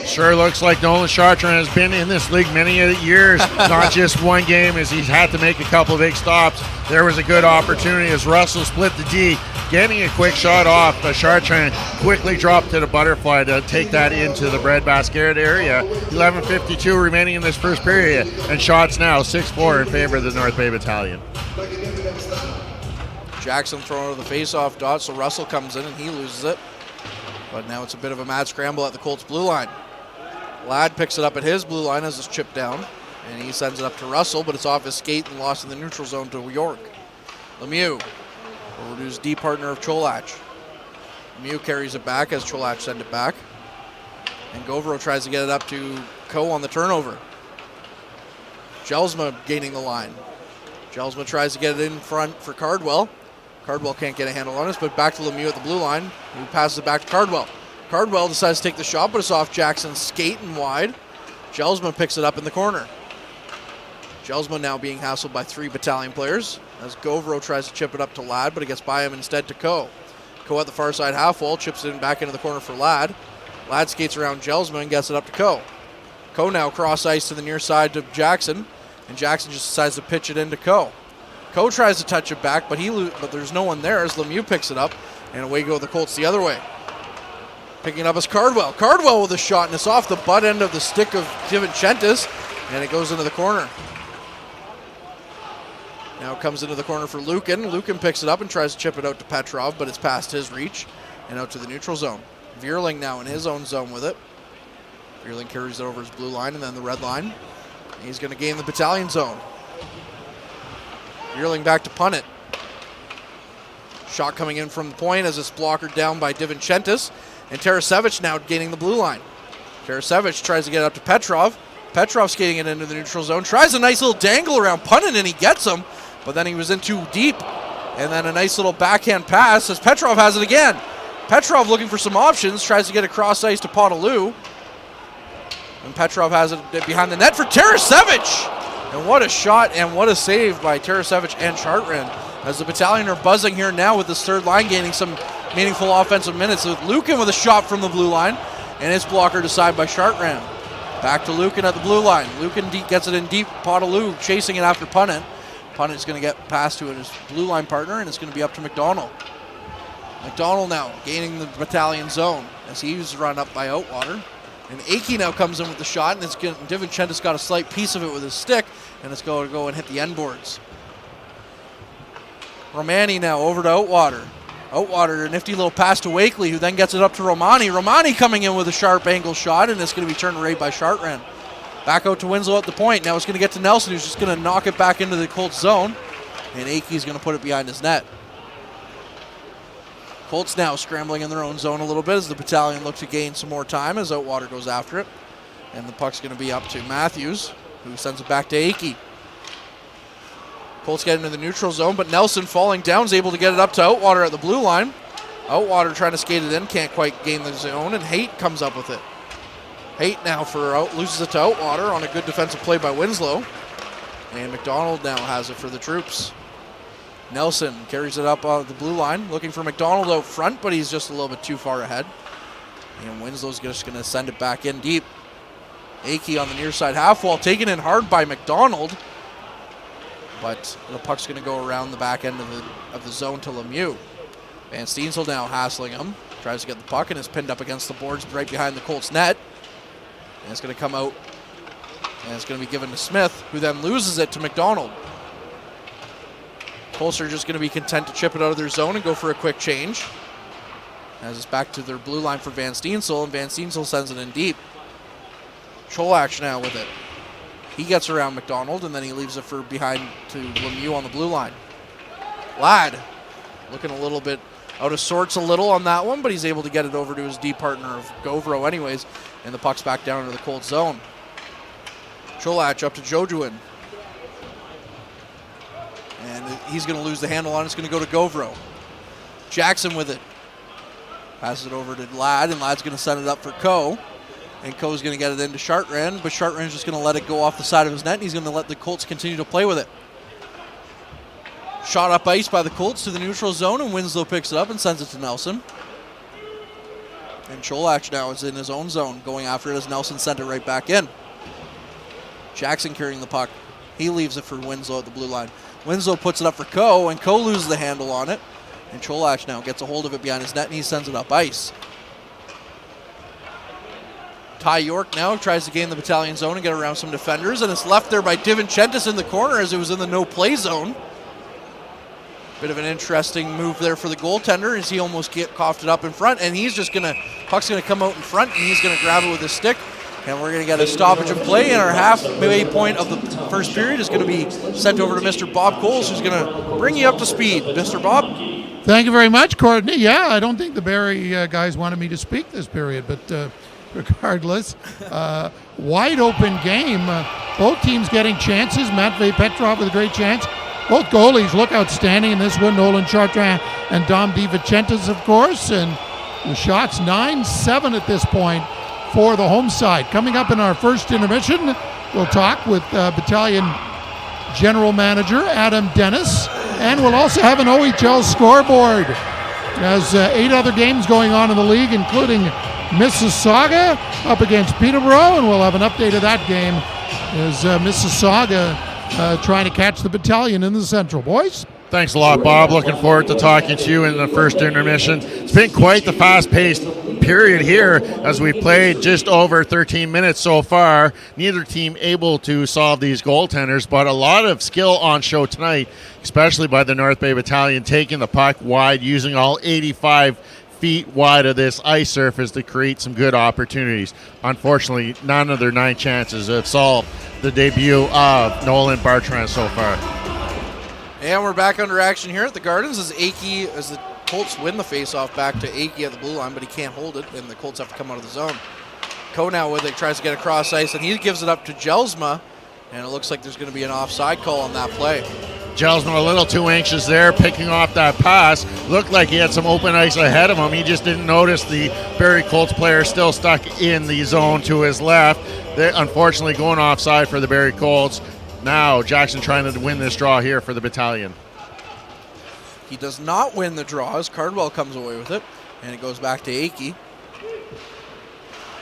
Sure looks like Nolan Chartrand has been in this league many years, not just one game, as he's had to make a couple of big stops. There was a good opportunity as Russell split the D, getting a quick shot off, but Chartrand quickly dropped to the butterfly to take that into the breadbasket area. 11:52 remaining in this first period, and shots now 6-4 in favor of the North Bay Battalion. Jackson throwing over the face-off dot, so Russell comes in and he loses it. But now it's a bit of a mad scramble at the Colts blue line. Ladd picks it up at his blue line as it's chipped down, and he sends it up to Russell, but it's off his skate and lost in the neutral zone to York. Lemieux, Purdue's D partner of Cholach. Lemieux carries it back as Cholach sends it back, and Govro tries to get it up to Coe on the turnover. Jelsma gaining the line. Jelsma tries to get it in front for Cardwell. Cardwell can't get a handle on us, but back to Lemieux at the blue line, who passes it back to Cardwell. Cardwell decides to take the shot, but it's off Jackson's skate and wide. Jelsma picks it up in the corner. Jelsma now being hassled by 3 Battalion players as Govro tries to chip it up to Ladd, but it gets by him instead to Coe. Coe at the far side half wall, chips it in back into the corner for Ladd. Ladd skates around Jelsma and gets it up to Coe. Coe now cross ice to the near side to Jackson, and Jackson just decides to pitch it into Coe. Coe tries to touch it back, but there's no one there as Lemieux picks it up, and away go the Colts the other way. Picking it up is Cardwell. Cardwell with a shot, and it's off the butt end of the stick of DiVincentis, and it goes into the corner. Now it comes into the corner for Lukin. Lukin picks it up and tries to chip it out to Petrov, but it's past his reach and out to the neutral zone. Vierling now in his own zone with it. Vierling carries it over his blue line and then the red line. He's going to gain the Battalion zone. Vierling back to punt it. Shot coming in from the point as it's blockered down by DiVincentis. And Tarasevic now gaining the blue line. Tarasevic tries to get it up to Petrov. Petrov skating it into the neutral zone. Tries a nice little dangle around punting, and he gets him. But then he was in too deep. And then a nice little backhand pass as Petrov has it again. Petrov looking for some options. Tries to get across ice to Podolou. And Petrov has it behind the net for Tarasevic. And what a shot and what a save by Tarasevic and Chartrand. As the Battalion are buzzing here now with this third line gaining some meaningful offensive minutes. With Lukin with a shot from the blue line, and it's blockered aside by Chartrand. Back to Lukin at the blue line. Lukin gets it in deep. Podolou chasing it after Punnett. Punnett's going to get past to his blue line partner, and it's going to be up to McDonald. McDonald now gaining the Battalion zone as he's run up by Outwater. And Akey now comes in with the shot, and DiVincentis got a slight piece of it with his stick, and it's going to go and hit the end boards. Romani now over to Outwater. Outwater, a nifty little pass to Wakely, who then gets it up to Romani. Romani coming in with a sharp angle shot, and it's going to be turned right by Chartrand. Back out to Winslow at the point. Now it's going to get to Nelson, who's just going to knock it back into the Colts zone, and Akey's going to put it behind his net. Colts now scrambling in their own zone a little bit as the Battalion looks to gain some more time as Outwater goes after it. And the puck's going to be up to Matthews, who sends it back to Akey. Colts get into the neutral zone, but Nelson falling down is able to get it up to Outwater at the blue line. Outwater trying to skate it in, can't quite gain the zone, and Haight comes up with it. Haight now loses it to Outwater on a good defensive play by Winslow. And McDonald now has it for the troops. Nelson carries it up the blue line, looking for McDonald out front, but he's just a little bit too far ahead. And Winslow's just going to send it back in deep. Akey on the near side half wall, taken in hard by McDonald. but the puck's going to go around the back end of the zone to Lemieux. Van Steensel now hassling him. Tries to get the puck and is pinned up against the boards right behind the Colts net. And it's going to come out, and it's going to be given to Smith, who then loses it to McDonald. Colts are just going to be content to chip it out of their zone and go for a quick change. As it's back to their blue line for Van Steensel, and Van Steensel sends it in deep. Cholak now with it. He gets around McDonald, and then he leaves it for behind to Lemieux on the blue line. Ladd looking a little bit out of sorts on that one, but he's able to get it over to his D partner of Govro anyways, and the puck's back down into the Colts zone. Cholak up to Jojuin. And he's going to lose the handle on it. It's going to go to Govro. Jackson with it. Passes it over to Ladd, and Ladd's going to send it up for Coe. And Coe's going to get it into Chartrand, but Chartrand's just going to let it go off the side of his net, and he's going to let the Colts continue to play with it. Shot up ice by the Colts to the neutral zone, and Winslow picks it up and sends it to Nelson. And Cholak now is in his own zone, going after it as Nelson sent it right back in. Jackson carrying the puck. He leaves it for Winslow at the blue line. Winslow puts it up for Coe, and Coe loses the handle on it. And Cholak now gets a hold of it behind his net, and he sends it up ice. Ty York now tries to gain the Battalion zone and get around some defenders, and it's left there by Divinchentis in the corner as it was in the no-play zone. Bit of an interesting move there for the goaltender as he almost coughed it up in front, and he's just puck's gonna come out in front, and he's gonna grab it with his stick, and we're gonna get a stoppage of play, and our halfway point of the first period is gonna be sent over to Mr. Bob Coles, who's gonna bring you up to speed. Mr. Bob? Thank you very much, Courtney. Yeah, I don't think the Barrie guys wanted me to speak this period, but regardless, wide open game. Both teams getting chances. Matvey Petrov with a great chance. Both goalies look outstanding in this one. Nolan Chartrand and Dom DiVincentis, of course. And the shots 9-7 at this point for the home side. Coming up in our first intermission, we'll talk with Battalion General Manager Adam Dennis. And we'll also have an OHL scoreboard. There's 8 other games going on in the league, including Mississauga up against Peterborough, and we'll have an update of that game as Mississauga trying to catch the Battalion in the Central. Boys? Thanks a lot, Bob. Looking forward to talking to you in the first intermission. It's been quite the fast-paced period here as we played just over 13 minutes so far. Neither team able to solve these goaltenders, but a lot of skill on show tonight, especially by the North Bay Battalion, taking the puck wide, using all 85 feet wide of this ice surface to create some good opportunities. Unfortunately, none of their 9 chances have solved the debut of Nolan Bartrand so far. And we're back under action here at the Gardens as the Colts win the faceoff back to Akey at the blue line, but he can't hold it, and the Colts have to come out of the zone. Coe now with it, tries to get across ice, and he gives it up to Jelsma, and it looks like there's going to be an offside call on that play. Jelsma a little too anxious there, picking off that pass. Looked like he had some open ice ahead of him. He just didn't notice the Barrie Colts player still stuck in the zone to his left. They're unfortunately going offside for the Barrie Colts. Now Jackson trying to win this draw here for the Battalion. He does not win the draw as Cardwell comes away with it, and it goes back to Akey.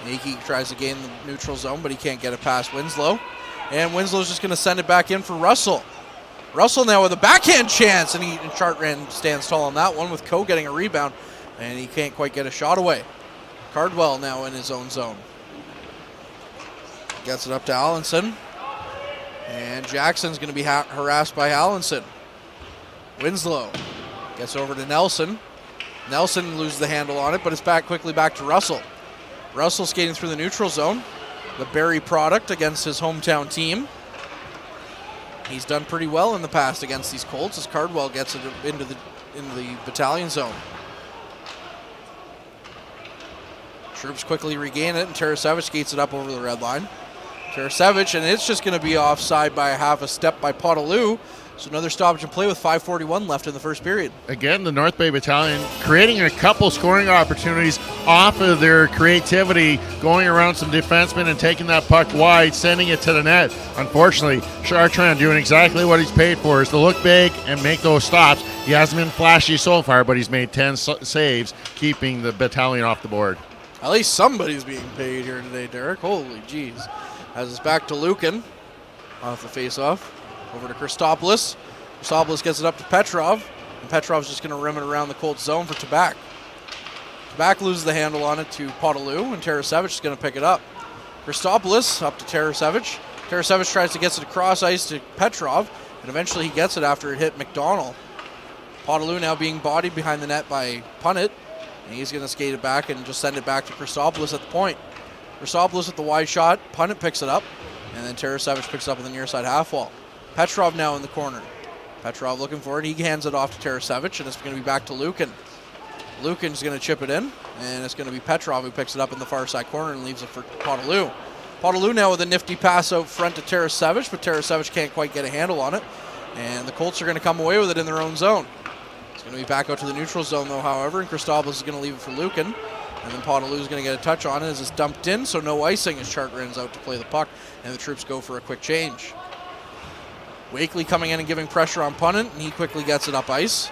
Akey tries to gain the neutral zone, but he can't get it past Winslow. And Winslow's just going to send it back in for Russell. Russell now with a backhand chance, and Chartrand stands tall on that one with Coe getting a rebound, and he can't quite get a shot away. Cardwell now in his own zone. Gets it up to Allenson. And Jackson's going to be harassed by Allenson. Winslow gets over to Nelson. Nelson loses the handle on it, but it's quickly back to Russell. Russell skating through the neutral zone. The Barrie product against his hometown team. He's done pretty well in the past against these Colts as Cardwell gets it into the Battalion zone. Troops quickly regain it, and Tarasevic skates it up over the red line. Tarasevic, and it's just going to be offside by half a step by Potaloo. So another stoppage in play with 5:41 left in the first period. Again, the North Bay Battalion creating a couple scoring opportunities off of their creativity, going around some defensemen and taking that puck wide, sending it to the net. Unfortunately, Chartrand doing exactly what he's paid for, is to look big and make those stops. He hasn't been flashy so far, but he's made 10 saves, keeping the Battalion off the board. At least somebody's being paid here today, Derek. Holy jeez. As it's back to Lucan off the faceoff. Over to Christopoulos. Christopoulos gets it up to Petrov. And Petrov's just going to rim it around the Colts zone for Tabak. Tabak loses the handle on it to Podolou, and Tarasevic is going to pick it up. Christopoulos up to Tarasevic. Tarasevic tries to get it across ice to Petrov, and eventually he gets it after it hit McDonald. Podolou now being bodied behind the net by Punnett, and he's going to skate it back and just send it back to Christopoulos at the point. Christopoulos with the wide shot. Punnett picks it up, and then Tarasevic picks it up on the near side half wall. Petrov now in the corner. Petrov looking for it. He hands it off to Tarasevic, and it's going to be back to Lukin. Lukin's going to chip it in, and it's going to be Petrov who picks it up in the far side corner and leaves it for Podolou. Podolou now with a nifty pass out front to Tarasevic, but Tarasevic can't quite get a handle on it, and the Colts are going to come away with it in their own zone. It's going to be back out to the neutral zone, though, however, and Christopoulos is going to leave it for Lukin, and then Podolou is going to get a touch on it as it's dumped in, so no icing as Chart runs out to play the puck, and the Troops go for a quick change. Wakely coming in and giving pressure on Punnett, and he quickly gets it up ice.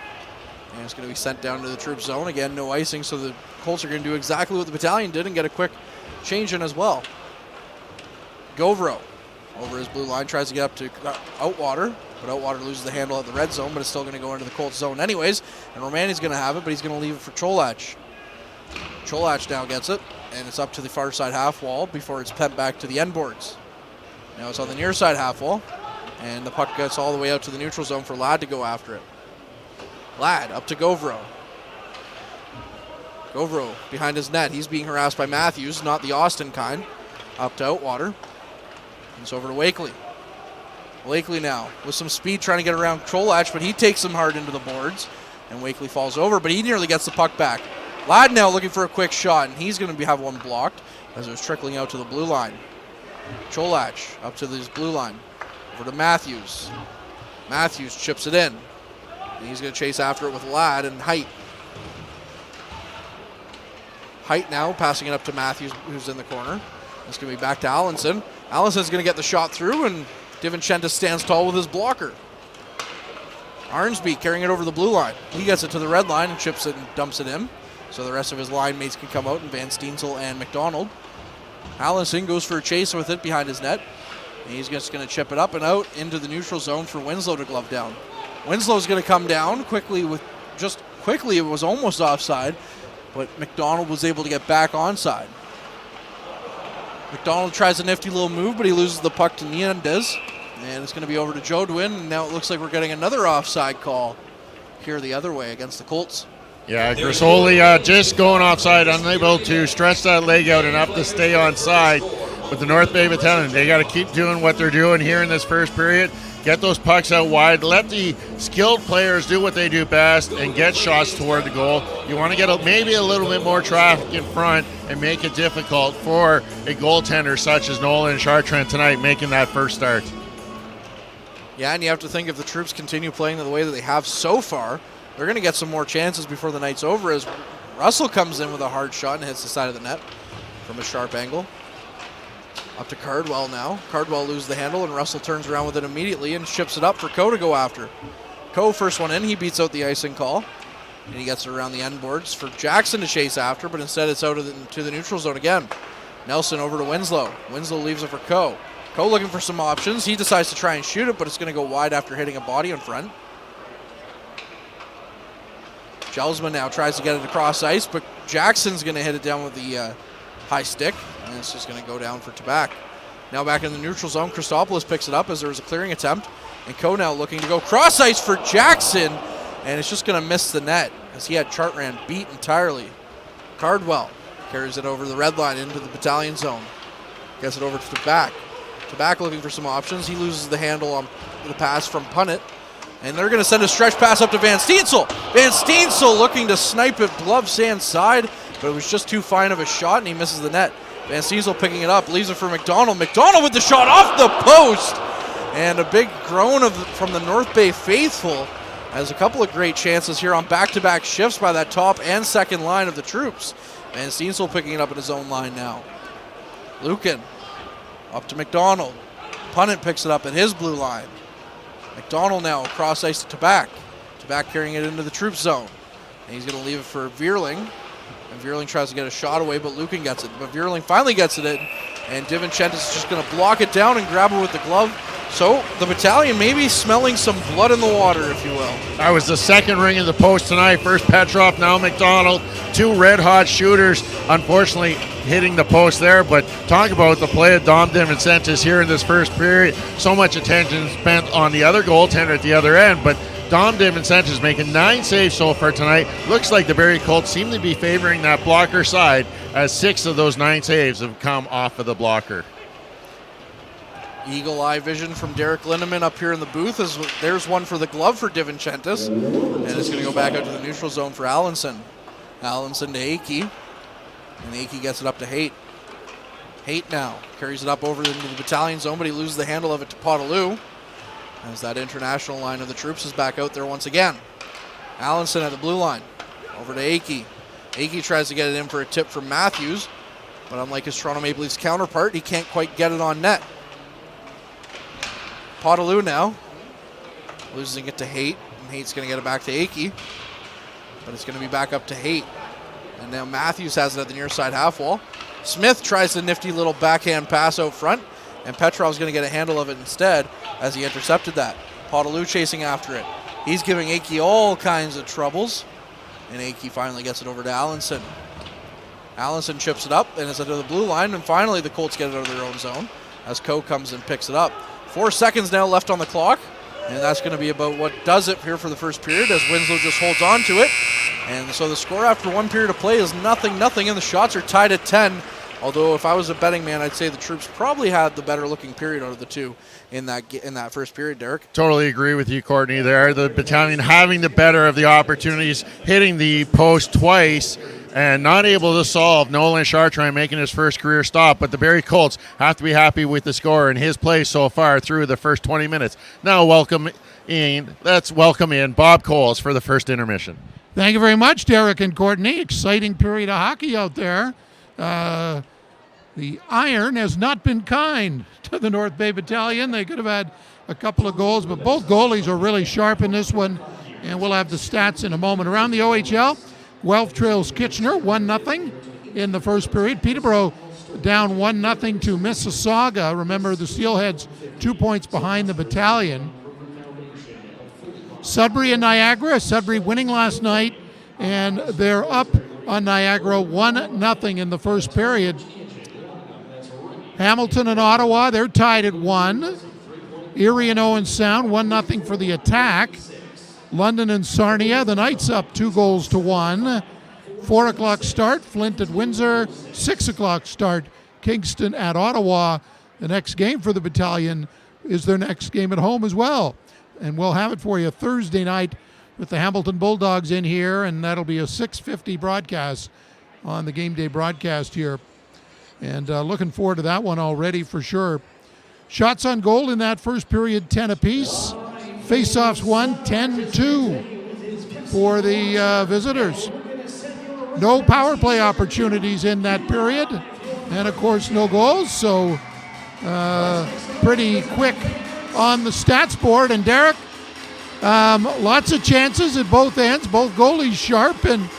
And it's going to be sent down to the Troop zone. Again, no icing, so the Colts are going to do exactly what the Battalion did and get a quick change in as well. Govro over his blue line, tries to get up to Outwater, but Outwater loses the handle at the red zone, but it's still going to go into the Colts zone anyways. And Romani's going to have it, but he's going to leave it for Cholach. Cholach now gets it, and it's up to the far side half wall before it's pent back to the end boards. Now it's on the near side half wall, and the puck gets all the way out to the neutral zone for Ladd to go after it. Ladd up to Govro. Govro behind his net. He's being harassed by Matthews, not the Austin kind. Up to Outwater. It's over to Wakely. Wakely now with some speed trying to get around Cholach, but he takes him hard into the boards. And Wakely falls over, but he nearly gets the puck back. Ladd now looking for a quick shot, and he's going to have one blocked as it was trickling out to the blue line. Cholach up to this blue line. Over to Matthews. Matthews chips it in. And he's going to chase after it with Ladd and Height. Height now passing it up to Matthews, who's in the corner. It's going to be back to Allenson. Allenson's going to get the shot through, and Divinchentis stands tall with his blocker. Arnsby carrying it over the blue line. He gets it to the red line and chips it and dumps it in. So the rest of his line mates can come out, and Van Steensel and McDonald. Allenson goes for a chase with it behind his net. And he's just going to chip it up and out into the neutral zone for Winslow to glove down. Winslow's going to come down quickly it was almost offside, but McDonald was able to get back onside. McDonald tries a nifty little move, but he loses the puck to Niendez, and it's going to be over to Jodwin, and now it looks like we're getting another offside call here the other way against the Colts. Yeah, Grisoli just going offside, unable to stretch that leg out enough to stay on side. With the North Bay Battalion, they got to keep doing what they're doing here in this first period. Get those pucks out wide. Let the skilled players do what they do best and get shots toward the goal. You want to get maybe a little bit more traffic in front and make it difficult for a goaltender such as Nolan Chartrand tonight making that first start. Yeah, and you have to think if the Troops continue playing the way that they have so far, they're going to get some more chances before the night's over as Russell comes in with a hard shot and hits the side of the net from a sharp angle. Up to Cardwell now. Cardwell loses the handle, and Russell turns around with it immediately and ships it up for Coe to go after. Coe, first one in, he beats out the icing call, and he gets it around the end boards for Jackson to chase after, but instead it's out to the neutral zone again. Nelson over to Winslow. Winslow leaves it for Coe. Coe looking for some options. He decides to try and shoot it, but it's going to go wide after hitting a body in front. Gelsman now tries to get it across ice, but Jackson's going to hit it down with the high stick, and it's just going to go down for Tabak. Now back in the neutral zone, Christopoulos picks it up as there was a clearing attempt, and Coe now looking to go cross ice for Jackson, and it's just going to miss the net as he had Chartrand beat entirely. Cardwell carries it over the red line into the Battalion zone. Gets it over to Tabak. Tabak looking for some options. He loses the handle on the pass from Punnett, and they're going to send a stretch pass up to Van Steensel. Van Steensel looking to snipe it glove sand side, but it was just too fine of a shot, and he misses the net. Van Steensel picking it up, leaves it for McDonald. McDonald with the shot off the post, and a big groan from the North Bay faithful as a couple of great chances here on back-to-back shifts by that top and second line of the Troops. Van Steensel picking it up in his own line now. Lukin up to McDonald. Punnett picks it up at his blue line. McDonald now across ice to Tabak. Tabak carrying it into the Troop zone. And he's going to leave it for Vierling. And Vierling tries to get a shot away, but Lukin gets it. But Vierling finally gets it in, and Divinchentis is just going to block it down and grab it with the glove So the Battalion maybe smelling some blood in the water, if you will. That was the second ring of the post tonight. First Petrov, now McDonald. Two red-hot shooters, unfortunately hitting the post there. But talk about the play of Dom DiVincentis here in this first period. So much attention spent on the other goaltender at the other end. But Dom DiVincentis making 9 saves so far tonight. Looks like the Barrie Colts seem to be favoring that blocker side, as 6 of those 9 saves have come off of the blocker. Eagle eye vision from Derek Lindemann up here in the booth. There's one for the glove for DiVincentis. And it's going to go back out to the neutral zone for Allenson. Allenson to Akey. And Akey gets it up to Haight. Haight now carries it up over into the Battalion zone, but he loses the handle of it to Potaloo. As that international line of the troops is back out there once again. Allenson at the blue line. Over to Akey. Akey tries to get it in for a tip from Matthews. But unlike his Toronto Maple Leafs counterpart, he can't quite get it on net. Potaloo now, losing it to Haight, and Haight's going to get it back to Akey, but it's going to be back up to Haight. And now Matthews has it at the near side half wall. Smith tries the nifty little backhand pass out front, and Petrov's going to get a handle of it instead as he intercepted that. Potaloo chasing after it. He's giving Akey all kinds of troubles, and Akey finally gets it over to Allenson. Allenson chips it up, and it's under the blue line, and finally the Colts get it out of their own zone as Coe comes and picks it up. 4 seconds now left on the clock, and that's going to be about what does it here for the first period as Winslow just holds on to it. And so the score after 1 period of play is 0-0, and the shots are tied at 10. Although if I was a betting man, I'd say the troops probably had the better looking period out of the two in that first period, Derek. Totally agree with you, Courtney, there. The Battalion having the better of the opportunities, hitting the post twice, and not able to solve. Nolan Chartrand making his first career stop, but the Barrie Colts have to be happy with the score and his play so far through the first 20 minutes. Now let's welcome in Bob Coles for the first intermission. Thank you very much, Derek and Courtney. Exciting period of hockey out there. The iron has not been kind to the North Bay Battalion. They could have had a couple of goals, but both goalies are really sharp in this one, and we'll have the stats in a moment. Around the OHL, Guelph trails Kitchener 1-0 in the first period. Peterborough down 1-0 to Mississauga. Remember, the Steelheads 2 points behind the Battalion. Sudbury and Niagara. Sudbury winning last night, and they're up on Niagara 1-0 in the first period. Hamilton and Ottawa, they're tied at 1. Erie and Owen Sound 1-0 for the Attack. London and Sarnia, the Knights up 2-1. 4 o'clock start, Flint at Windsor. 6 o'clock start, Kingston at Ottawa. The next game for the Battalion is their next game at home as well. And we'll have it for you Thursday night with the Hamilton Bulldogs in here, and that'll be a 6:50 broadcast on the game day broadcast here. And looking forward to that one already for sure. Shots on goal in that first period, 10 apiece. Face-offs won 10-2 for the visitors. No power play opportunities in that period. And, of course, no goals. So pretty quick on the stats board. And, Derek, lots of chances at both ends. Both goalies sharp. And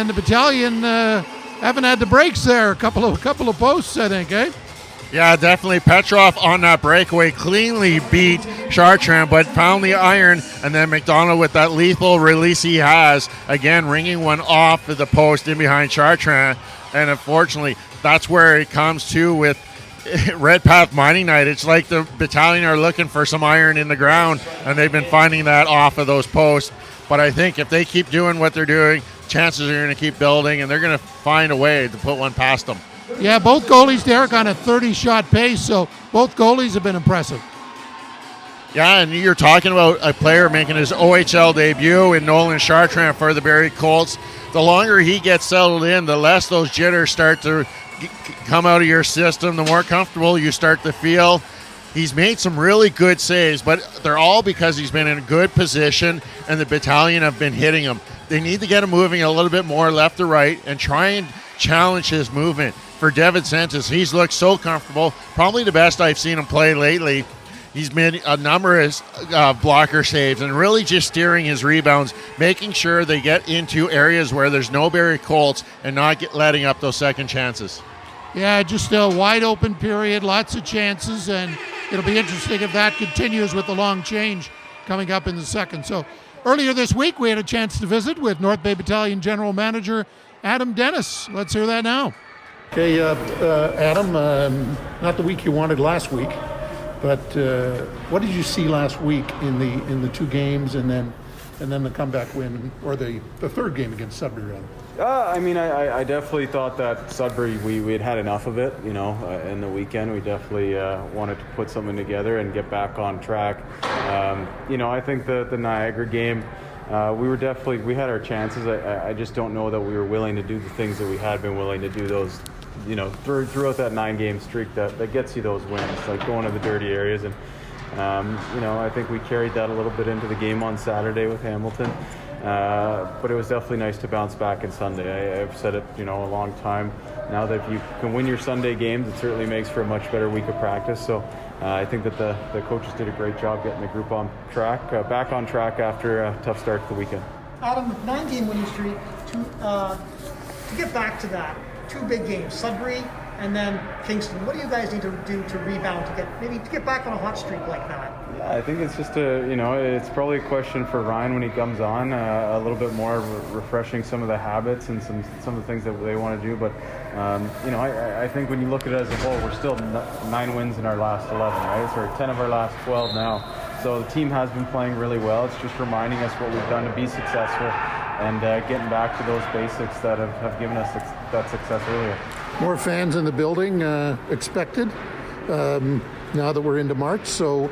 the Battalion haven't had the breaks there. A couple of posts, I think, eh? Yeah, definitely. Petrov on that breakaway cleanly beat Chartrand, but found the iron, and then McDonald with that lethal release he has, again ringing one off of the post in behind Chartrand, and unfortunately that's where it comes to with Redpath Mining Night. It's like the Battalion are looking for some iron in the ground, and they've been finding that off of those posts. But I think if they keep doing what they're doing, chances are going to keep building, and they're going to find a way to put one past them. Yeah, both goalies, Derek, on a 30-shot pace, so both goalies have been impressive. Yeah, and you're talking about a player making his OHL debut in Nolan Chartrand for the Barrie Colts. The longer he gets settled in, the less those jitters start to come out of your system, the more comfortable you start to feel. He's made some really good saves, but they're all because he's been in a good position, and the Battalion have been hitting him. They need to get him moving a little bit more left to right and try and challenge his movement. For DiVincentis, he's looked so comfortable, probably the best I've seen him play lately. He's made a number of blocker saves and really just steering his rebounds, making sure they get into areas where there's no Barrie Colts and not letting up those second chances. Yeah, just a wide open period, lots of chances, and it'll be interesting if that continues with the long change coming up in the second. So earlier this week, we had a chance to visit with North Bay Battalion General Manager Adam Dennis. Let's hear that now. Okay, Adam, not the week you wanted last week, but what did you see last week in the two games and then the comeback win, or the third game against Sudbury? I definitely thought that Sudbury, we had enough of it, in the weekend. We definitely wanted to put something together and get back on track. I think the Niagara game, we had our chances. I just don't know that we were willing to do the things that we had been willing to do those, throughout that 9-game streak that gets you those wins, like going to the dirty areas. And, I think we carried that a little bit into the game on Saturday with Hamilton. But it was definitely nice to bounce back in Sunday. I've said it, a long time now, that if you can win your Sunday games, it certainly makes for a much better week of practice. So I think that the coaches did a great job getting the group on track, back on track after a tough start to the weekend. Adam, 9-game winning streak, to get back to that, 2 big games, Sudbury and then Kingston. What do you guys need to do to rebound, to get back on a hot streak like that? Yeah, I think it's just it's probably a question for Ryan when he comes on, a little bit more refreshing some of the habits and some of the things that they want to do. But, I think when you look at it as a whole, we're still 9 wins in our last 11, right? So we're 10 of our last 12 now. So the team has been playing really well. It's just reminding us what we've done to be successful and getting back to those basics that have given us that success earlier. More fans in the building expected now that we're into March. So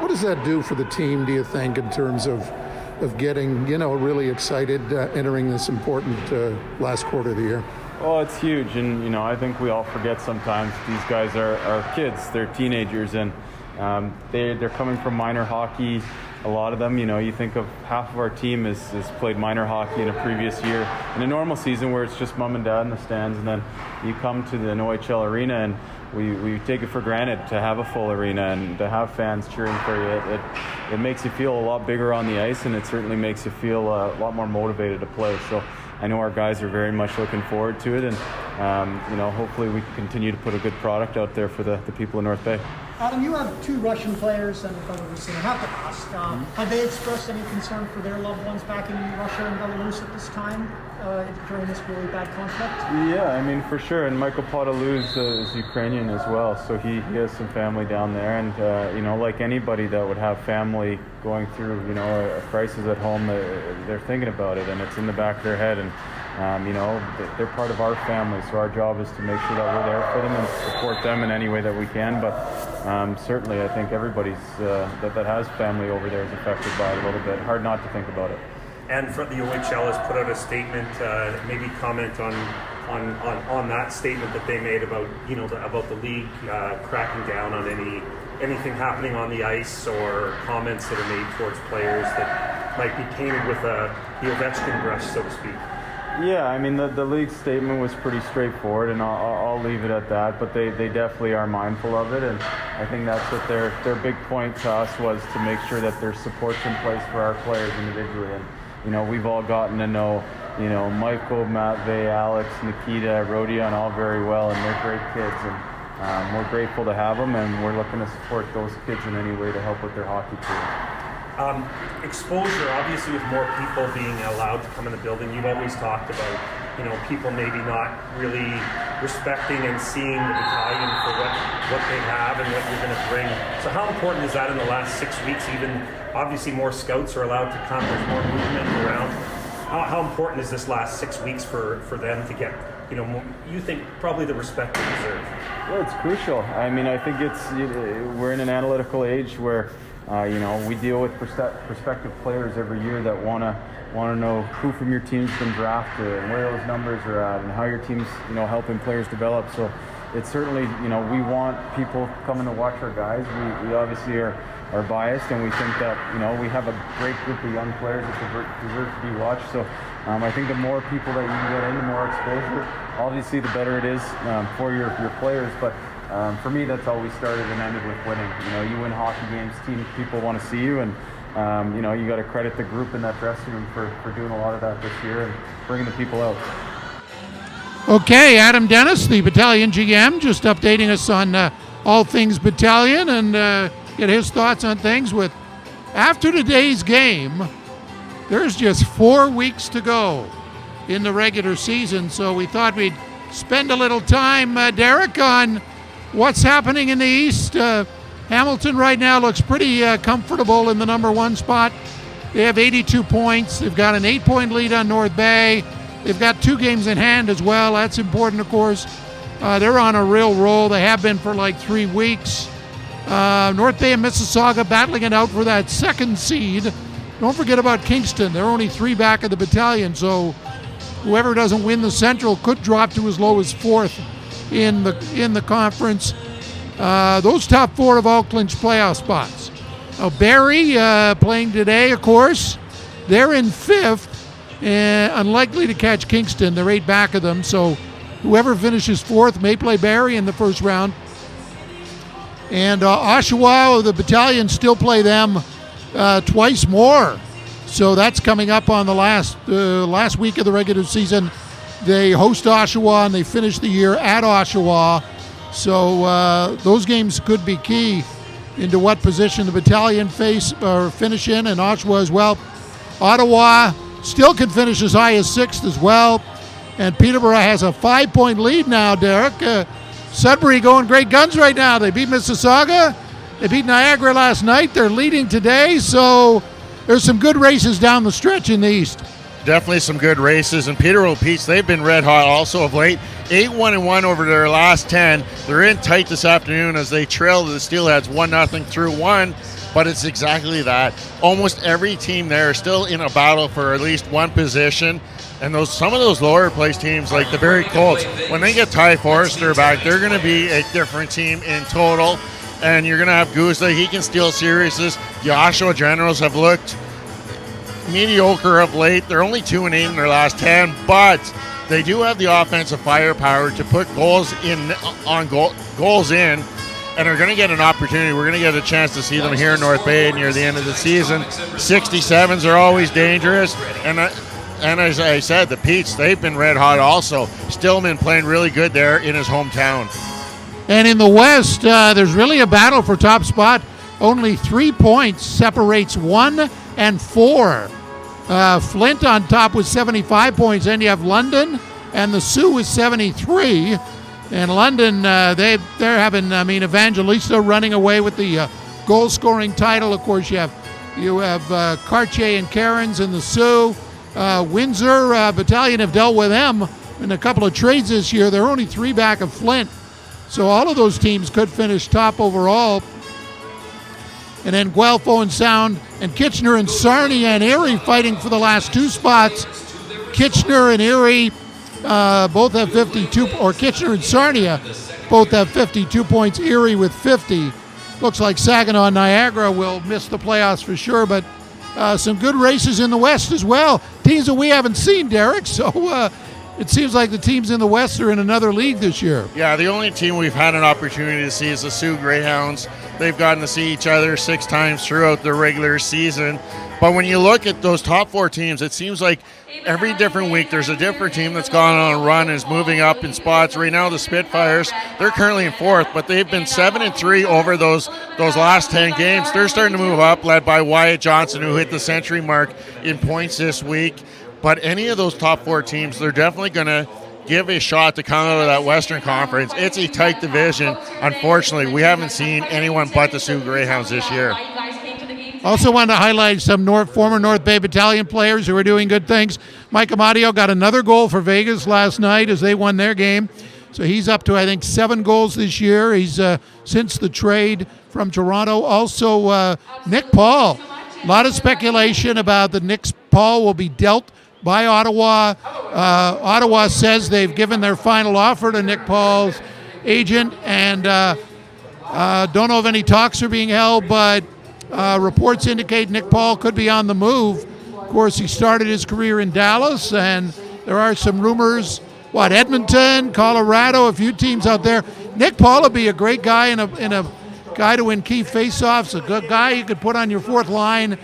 what does that do for the team, do you think, in terms of getting, really excited entering this important last quarter of the year? Oh, it's huge. And, I think we all forget sometimes these guys are kids. They're teenagers, and they're coming from minor hockey. A lot of them, you think of half of our team has played minor hockey in a previous year. In a normal season where it's just mom and dad in the stands, and then you come to the OHL arena and we take it for granted to have a full arena and to have fans cheering for you. It makes you feel a lot bigger on the ice, and it certainly makes you feel a lot more motivated to play. So I know our guys are very much looking forward to it, and hopefully we can continue to put a good product out there for the people in North Bay. Adam, you have 2 Russian players and have the past. Have they expressed any concern for their loved ones back in Russia and Belarus at this time during this really bad conflict? Yeah, for sure. And Michael Podoluz is Ukrainian as well, so he has some family down there. And, like anybody that would have family going through, a crisis at home, they're thinking about it, and it's in the back of their head. And they're part of our family, so our job is to make sure that we're there for them and support them in any way that we can. But certainly, I think everybody's that has family over there is affected by it a little bit. Hard not to think about it. And for the OHL has put out a statement, maybe comment on that statement that they made about about the league cracking down on anything happening on the ice or comments that are made towards players that might be painted with the Ovechkin brush, so to speak. Yeah, the league statement was pretty straightforward, and I'll leave it at that. But they definitely are mindful of it, and I think that's what their big point to us was, to make sure that there's supports in place for our players individually. And we've all gotten to know Michael, Matvey, Alex, Nikita, Rodion all very well, and they're great kids, and we're grateful to have them, and we're looking to support those kids in any way to help with their hockey career. Exposure, obviously, with more people being allowed to come in the building. You've always talked about, people maybe not really respecting and seeing the battalion for what they have and what you're going to bring. So how important is that in the last 6 weeks? Even obviously more scouts are allowed to come. There's more movement around. How important is this last 6 weeks for them to get, you think probably the respect they deserve? Well, it's crucial. I think we're in an analytical age where we deal with prospective players every year that want to know who from your team's been drafted and where those numbers are at and how your team's helping players develop. So it's certainly we want people coming to watch our guys. We obviously are biased, and we think that we have a great group of young players that deserve to be watched. So I think the more people that you can get in, the more exposure. Obviously, the better it is for your players, but. For me, that's always started and ended with winning. You win hockey games, people want to see you, and you got to credit the group in that dressing room for doing a lot of that this year and bringing the people out. Okay, Adam Dennis, the Battalion GM, just updating us on all things Battalion and get his thoughts on things. After today's game, there's just 4 weeks to go in the regular season, so we thought we'd spend a little time, Derek, on what's happening in the East. Hamilton right now looks pretty comfortable in the number 1 spot. They have 82 points. They've got an 8-point lead on North Bay. They've got 2 games in hand as well. That's important, of course. They're on a real roll. They have been for like 3 weeks. North Bay and Mississauga battling it out for that 2nd seed. Don't forget about Kingston. They're only 3 back of the Battalion, so whoever doesn't win the Central could drop to as low as 4th in the conference. Those top 4 have all clinched playoff spots. Now Barrie playing today, of course. They're in 5th, unlikely to catch Kingston. They're 8 back of them, so whoever finishes 4th may play Barrie in the first round. And Oshawa, the Battalion, still play them twice more. So that's coming up on the last week of the regular season. They host Oshawa and they finish the year at Oshawa. So those games could be key into what position the Battalion face or finish in, and Oshawa as well. Ottawa still can finish as high as 6th as well. And Peterborough has a 5-point lead now, Derek. Sudbury going great guns right now. They beat Mississauga. They beat Niagara last night. They're leading today. So there's some good races down the stretch in the East. Definitely some good races. And Peterborough Pete's, they've been red hot also of late. 8-1-1 over their last 10. They're in tight this afternoon as they trail the Steelheads 1-0 through 1. But it's exactly that. Almost every team there is still in a battle for at least one position. And some of those lower place teams like the Barrie Colts, when they get Ty Forrester back, they're going to be a different team in total. And you're going to have Guzda. He can steal series. The Oshawa Generals have looked mediocre of late. They're only 2-8 in their last 10, but they do have the offensive firepower to put goals in, and are going to get an opportunity. We're going to get a chance to see them here in North Bay near the end of the season. 67s are always dangerous, and as I said, the Petes, they've been red hot also. Stillman playing really good there in his hometown. And in the West, there's really a battle for top spot. Only 3 points separates 1 and 4. Flint on top with 75 points. Then you have London and the Sioux with 73. And London, they're having, Evangelista running away with the goal-scoring title. Of course, you have Cartier and Cairns and the Sioux. Windsor Battalion have dealt with them in a couple of trades this year. They're only 3 back of Flint. So all of those teams could finish top overall. And then Guelph, Owen Sound, and Kitchener and Sarnia and Erie fighting for the last 2 spots. Kitchener and Erie both have 52, or Kitchener and Sarnia both have 52 points. Erie with 50. Looks like Saginaw and Niagara will miss the playoffs for sure, but some good races in the West as well. Teams that we haven't seen, Derek, so it seems like the teams in the West are in another league this year. Yeah, the only team we've had an opportunity to see is the Sioux Greyhounds. They've gotten to see each other 6 times throughout the regular season. But when you look at those top 4 teams, it seems like every different week there's a different team that's gone on a run and is moving up in spots. Right now, the Spitfires, they're currently in 4th, but they've been 7-3 over those last 10 games. They're starting to move up, led by Wyatt Johnson, who hit the century mark in points this week. But any of those top 4 teams, they're definitely going to give a shot to come out of that Western Conference. It's a tight division. Unfortunately, we haven't seen anyone but the Sioux Greyhounds this year. Also wanted to highlight some former North Bay Battalion players who are doing good things. Mike Amadio got another goal for Vegas last night as they won their game. So he's up to, I think, 7 goals this year. He's since the trade from Toronto. Also, Nick Paul. A lot of speculation about the Nick Paul will be dealt by Ottawa. Ottawa says they've given their final offer to Nick Paul's agent, and don't know if any talks are being held, but reports indicate Nick Paul could be on the move. Of course, he started his career in Dallas, and there are some rumors, Edmonton, Colorado, a few teams out there. Nick Paul would be a great guy and a guy to win key faceoffs, a good guy you could put on your 4th line.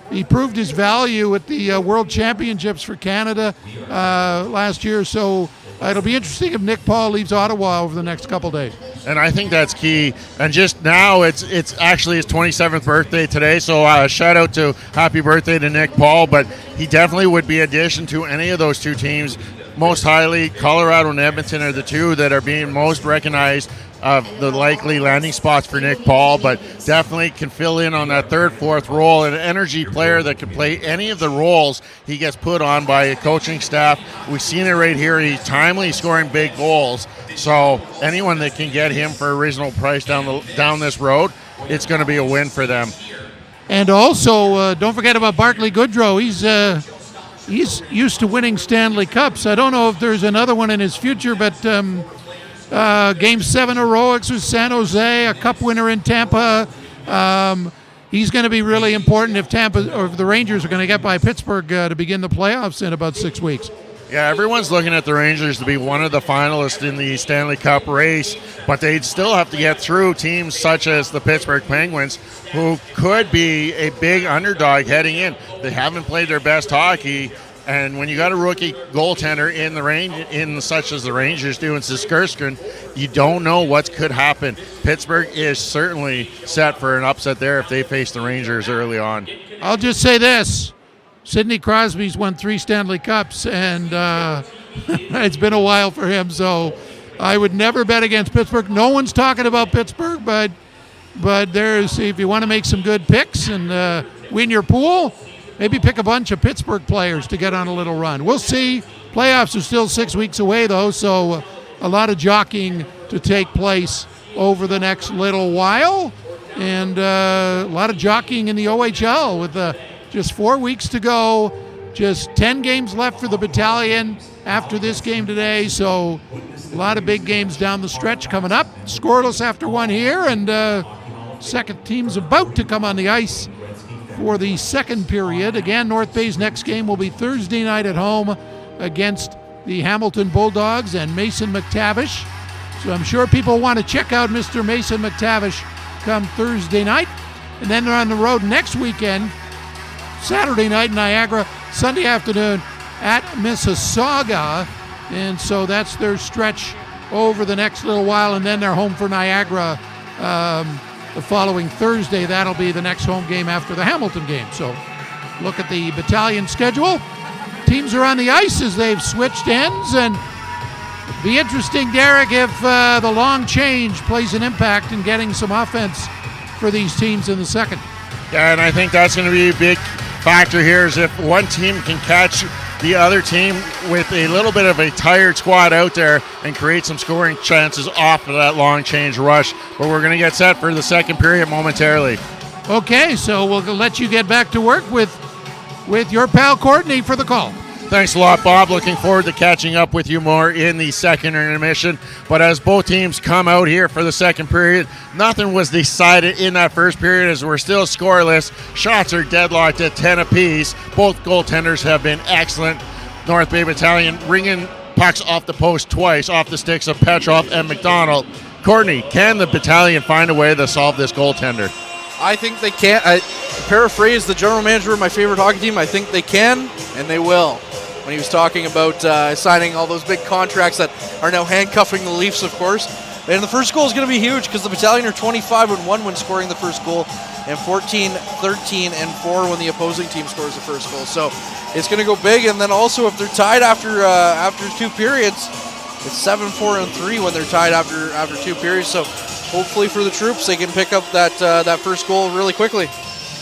He proved his value at the World Championships for Canada last year, so it'll be interesting if Nick Paul leaves Ottawa over the next couple days. And I think that's key. And just now, it's actually his 27th birthday today, so shout out to happy birthday to Nick Paul. But he definitely would be addition to any of those two teams. Most highly, Colorado and Edmonton are the two that are being most recognized of the likely landing spots for Nick Paul, but definitely can fill in on that third, fourth role, an energy player that can play any of the roles he gets put on by a coaching staff. We've seen it right here. He's timely scoring big goals. So anyone that can get him for a reasonable price down this road, it's going to be a win for them. And also, don't forget about Barclay Goodrow. He's used to winning Stanley Cups. I don't know if there's another one in his future, but Game 7 heroics with San Jose, a Cup winner in Tampa. He's going to be really important if Tampa or if the Rangers are going to get by Pittsburgh to begin the playoffs in about 6 weeks. Yeah, everyone's looking at the Rangers to be one of the finalists in the Stanley Cup race, but they'd still have to get through teams such as the Pittsburgh Penguins, who could be a big underdog heading in. They haven't played their best hockey, and when you got a rookie goaltender in such as the Rangers do in Siskerskind, you don't know what could happen. Pittsburgh is certainly set for an upset there if they face the Rangers early on. I'll just say this. Sidney Crosby's won 3 Stanley Cups, and it's been a while for him, so I would never bet against Pittsburgh. No one's talking about Pittsburgh, but there's, if you want to make some good picks and win your pool, maybe pick a bunch of Pittsburgh players to get on a little run. We'll see. Playoffs are still 6 weeks away, though, so a lot of jockeying to take place over the next little while, and a lot of jockeying in the OHL with just 4 weeks to go, just 10 games left for the Battalion after this game today, so a lot of big games down the stretch coming up. Scoreless after one here, and second team's about to come on the ice for the second period. Again, North Bay's next game will be Thursday night at home against the Hamilton Bulldogs and Mason McTavish. So I'm sure people want to check out Mr. Mason McTavish come Thursday night. And then they're on the road next weekend, Saturday night in Niagara, Sunday afternoon at Mississauga. And so that's their stretch over the next little while. And then they're home for Niagara the following Thursday. That'll be the next home game after the Hamilton game. So look at the Battalion schedule. Teams are on the ice as they've switched ends, and it'll be interesting, Derek, if the long change plays an impact in getting some offense for these teams in the second. Yeah, and I think that's going to be a big factor here, is if one team can catch the other team with a little bit of a tired squad out there and create some scoring chances off of that long change rush. But we're going to get set for the second period momentarily. Okay, so we'll let you get back to work with your pal Courtney for the call. Thanks a lot, Bob. Looking forward to catching up with you more in the second intermission. But as both teams come out here for the second period, nothing was decided in that first period as we're still scoreless. Shots are deadlocked at 10 apiece. Both goaltenders have been excellent. North Bay Battalion ringing pucks off the post twice, off the sticks of Petrov and McDonald. Courtney, can the Battalion find a way to solve this goaltender? I think they can. I paraphrase the general manager of my favorite hockey team. I think they can, and they will. When he was talking about signing all those big contracts that are now handcuffing the Leafs, of course. And the first goal is going to be huge because the Battalion are 25-1 when scoring the first goal, and 14-13-4 when the opposing team scores the first goal. So it's going to go big. And then also, if they're tied after 2 periods, it's 7-4-3 when they're tied after 2 periods. So hopefully for the troops, they can pick up that first goal really quickly.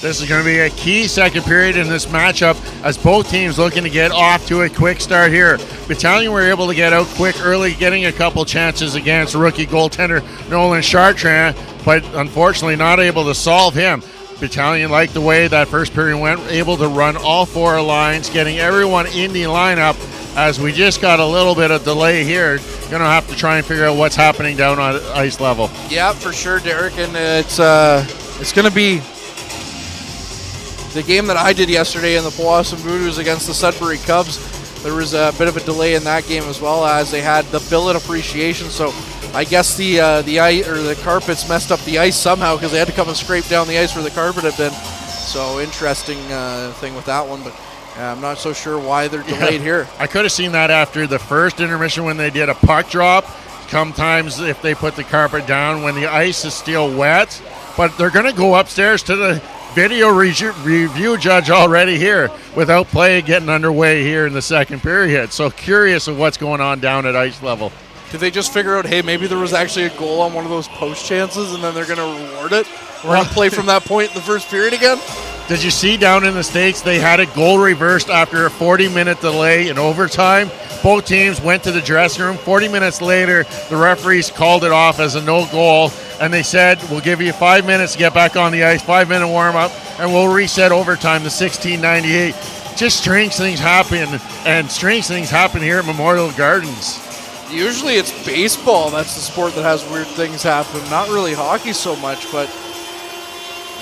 This is going to be a key second period in this matchup as both teams looking to get off to a quick start here. Battalion were able to get out quick early, getting a couple chances against rookie goaltender Nolan Chartrand, but unfortunately not able to solve him. Battalion liked the way that first period went, able to run all 4 lines, getting everyone in the lineup. As we just got a little bit of delay here, going to have to try and figure out what's happening down on ice level. Yeah, for sure, Derek, and it's going to be the game that I did yesterday in the Powassan Voodoos against the Sudbury Cubs. There was a bit of a delay in that game as well, as they had the billet appreciation. So I guess the ice or the carpets messed up the ice somehow because they had to come and scrape down the ice where the carpet had been. So interesting thing with that one. But Yeah, I'm not so sure why they're delayed here. I could have seen that after the first intermission when they did a puck drop. Sometimes if they put the carpet down when the ice is still wet. But they're going to go upstairs to the video review judge already here without play getting underway here in the second period. So curious of what's going on down at ice level. Did they just figure out, hey, maybe there was actually a goal on one of those post chances and then they're going to reward it? We're going to play from that point in the first period again? Did you see down in the States they had a goal reversed after a 40-minute delay in overtime? Both teams went to the dressing room. 40 minutes later, the referees called it off as a no goal, and they said, we'll give you 5 minutes to get back on the ice, 5-minute warm-up, and we'll reset overtime to 16:98. Just strange things happen, and strange things happen here at Memorial Gardens. Usually it's baseball. That's the sport that has weird things happen. Not really hockey so much, but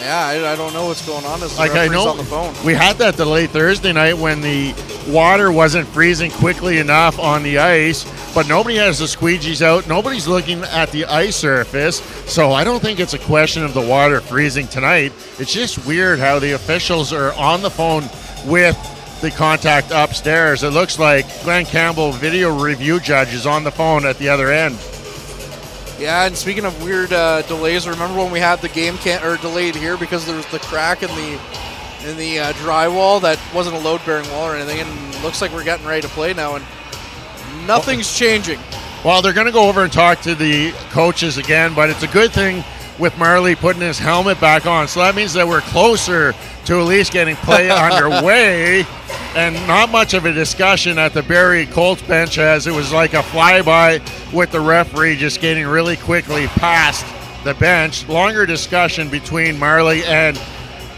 yeah, I don't know what's going on as the referee's on the phone. We had that delay Thursday night when the water wasn't freezing quickly enough on the ice, but nobody has the squeegees out. Nobody's looking at the ice surface, so I don't think it's a question of the water freezing tonight. It's just weird how the officials are on the phone with the contact upstairs. It looks like Glenn Campbell, video review judge, is on the phone at the other end. Yeah, and speaking of weird delays, remember when we had the game delayed here because there was the crack in the drywall that wasn't a load-bearing wall or anything, and it looks like we're getting ready to play now, and nothing's changing. Well, they're going to go over and talk to the coaches again, but it's a good thing with Marley putting his helmet back on, so that means that we're closer to at least getting play underway. And not much of a discussion at the Barrie Colts bench, as it was like a flyby with the referee just getting really quickly past the bench. Longer discussion between Marley and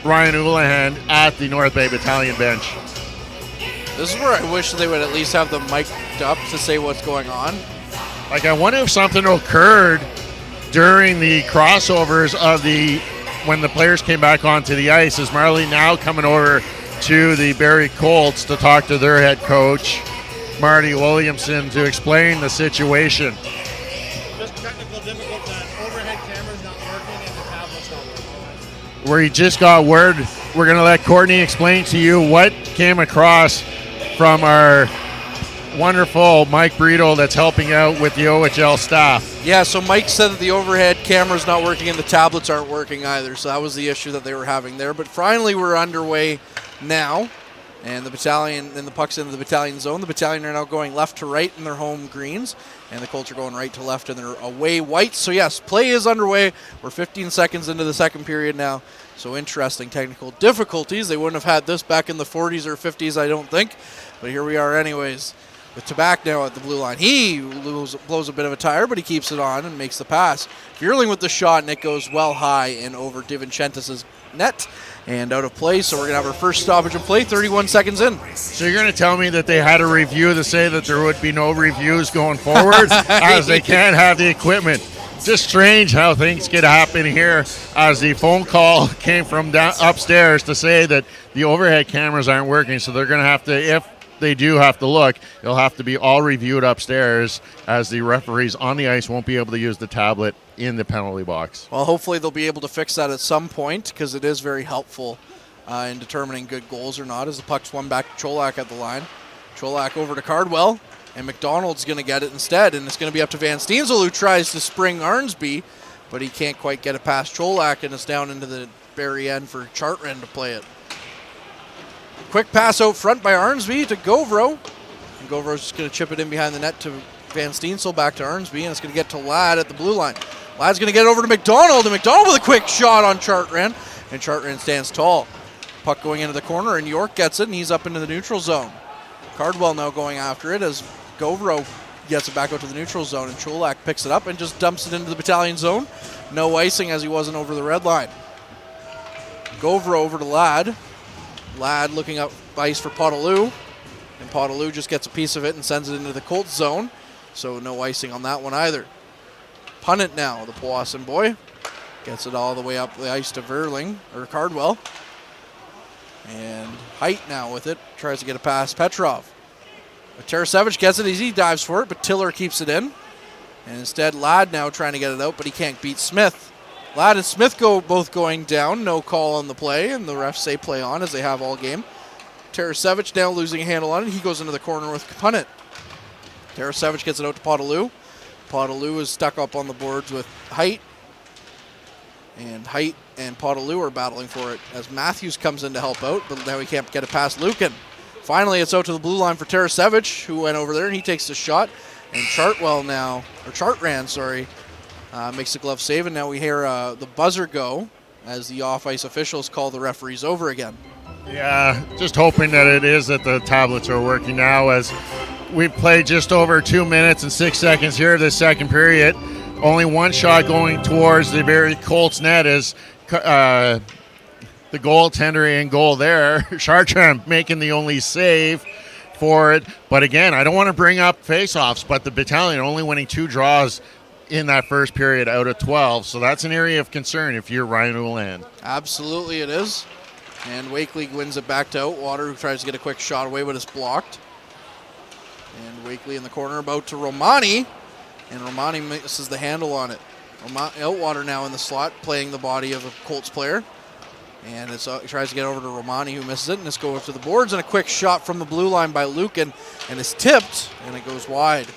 Ryan Houlihan at the North Bay Battalion bench. This is where I wish they would at least have them mic'd up to say what's going on. Like, I wonder if something occurred during the crossovers of when the players came back onto the ice. Is Marley now coming over to the Barrie Colts to talk to their head coach, Marty Williamson, to explain the situation? Just technical difficulty that overhead camera's not working and the tablet's not working. Where you just got word, we're going to let Courtney explain to you what came across from our wonderful Mike Brito that's helping out with the OHL staff. Yeah, so Mike said that the overhead camera's not working and the tablets aren't working either, so that was the issue that they were having there. But finally we're underway now, and the battalion and the puck's into the battalion zone. The battalion are now going left to right in their home greens, and the Colts are going right to left in their away whites. So yes, play is underway. We're 15 seconds into the second period now. So interesting technical difficulties. They wouldn't have had this back in the 40s or 50s, I don't think. But here we are anyways. With Tabak now at the blue line. He blows a bit of a tire, but he keeps it on and makes the pass. Fierling with the shot, and it goes well high and over DiVincentis' net and out of play. So we're going to have our first stoppage of play, 31 seconds in. So you're going to tell me that they had a review to say that there would be no reviews going forward as they can't have the equipment. Just strange how things could happen here, as the phone call came from upstairs to say that the overhead cameras aren't working. So they're going to have to, if they do have to look, it'll have to be all reviewed upstairs, as the referees on the ice won't be able to use the tablet in the penalty box. Well, hopefully they'll be able to fix that at some point, because it is very helpful in determining good goals or not, as the puck's won back to Cholak at the line. Cholak over to Cardwell, and McDonald's going to get it instead, and it's going to be up to Van Steensel, who tries to spring Arnsby, but he can't quite get it past Cholak, and it's down into the Barrie end for Chartrand to play it. Quick pass out front by Arnsby to Govro. And Govro's just going to chip it in behind the net to Van Steensel, back to Arnsby, and it's going to get to Ladd at the blue line. Ladd's going to get it over to McDonald, and McDonald with a quick shot on Chartrand, and Chartrand stands tall. Puck going into the corner, and York gets it, and he's up into the neutral zone. Cardwell now going after it as Govro gets it back out to the neutral zone, and Cholak picks it up and just dumps it into the battalion zone. No icing, as he wasn't over the red line. Govro over to Ladd. Ladd looking up ice for Potaloo, and Potaloo just gets a piece of it and sends it into the Colts zone, so no icing on that one either. Punnett now, the Powassan boy, gets it all the way up the ice to Cardwell, and Height now with it, tries to get a pass Petrov. But Tarasevic gets it as he dives for it, but Tiller keeps it in, and instead Ladd now trying to get it out, but he can't beat Smith. Ladd and Smith both going down. No call on the play, and the refs say play on, as they have all game. Tarasevich now losing a handle on it. He goes into the corner with Punnett. Tarasevich gets it out to Podolou. Podolou is stuck up on the boards with Height. And Height and Podolou are battling for it as Matthews comes in to help out, but now he can't get it past Lucan. Finally, it's out to the blue line for Tarasevich, who went over there, and he takes the shot. And Chartran, makes the glove save, and now we hear the buzzer go as the off-ice officials call the referees over again. Yeah, just hoping that it is that the tablets are working now, as we've played just over 2 minutes and 6 seconds here of this second period. Only one shot going towards the Barrie Colts net is the goaltender in goal there. Chartran making the only save for it. But again, I don't want to bring up face-offs, but the Battalion only winning 2 draws in that first period out of 12. So that's an area of concern if you're Ryan Uland. Absolutely it is. And Wakely wins it back to Outwater, who tries to get a quick shot away, but it's blocked. And Wakely in the corner about to Romani. And Romani misses the handle on it. Outwater now in the slot, playing the body of a Colts player. And he tries to get over to Romani, who misses it. And it's goes to the boards, and a quick shot from the blue line by Lucan. And it's tipped, and it goes wide.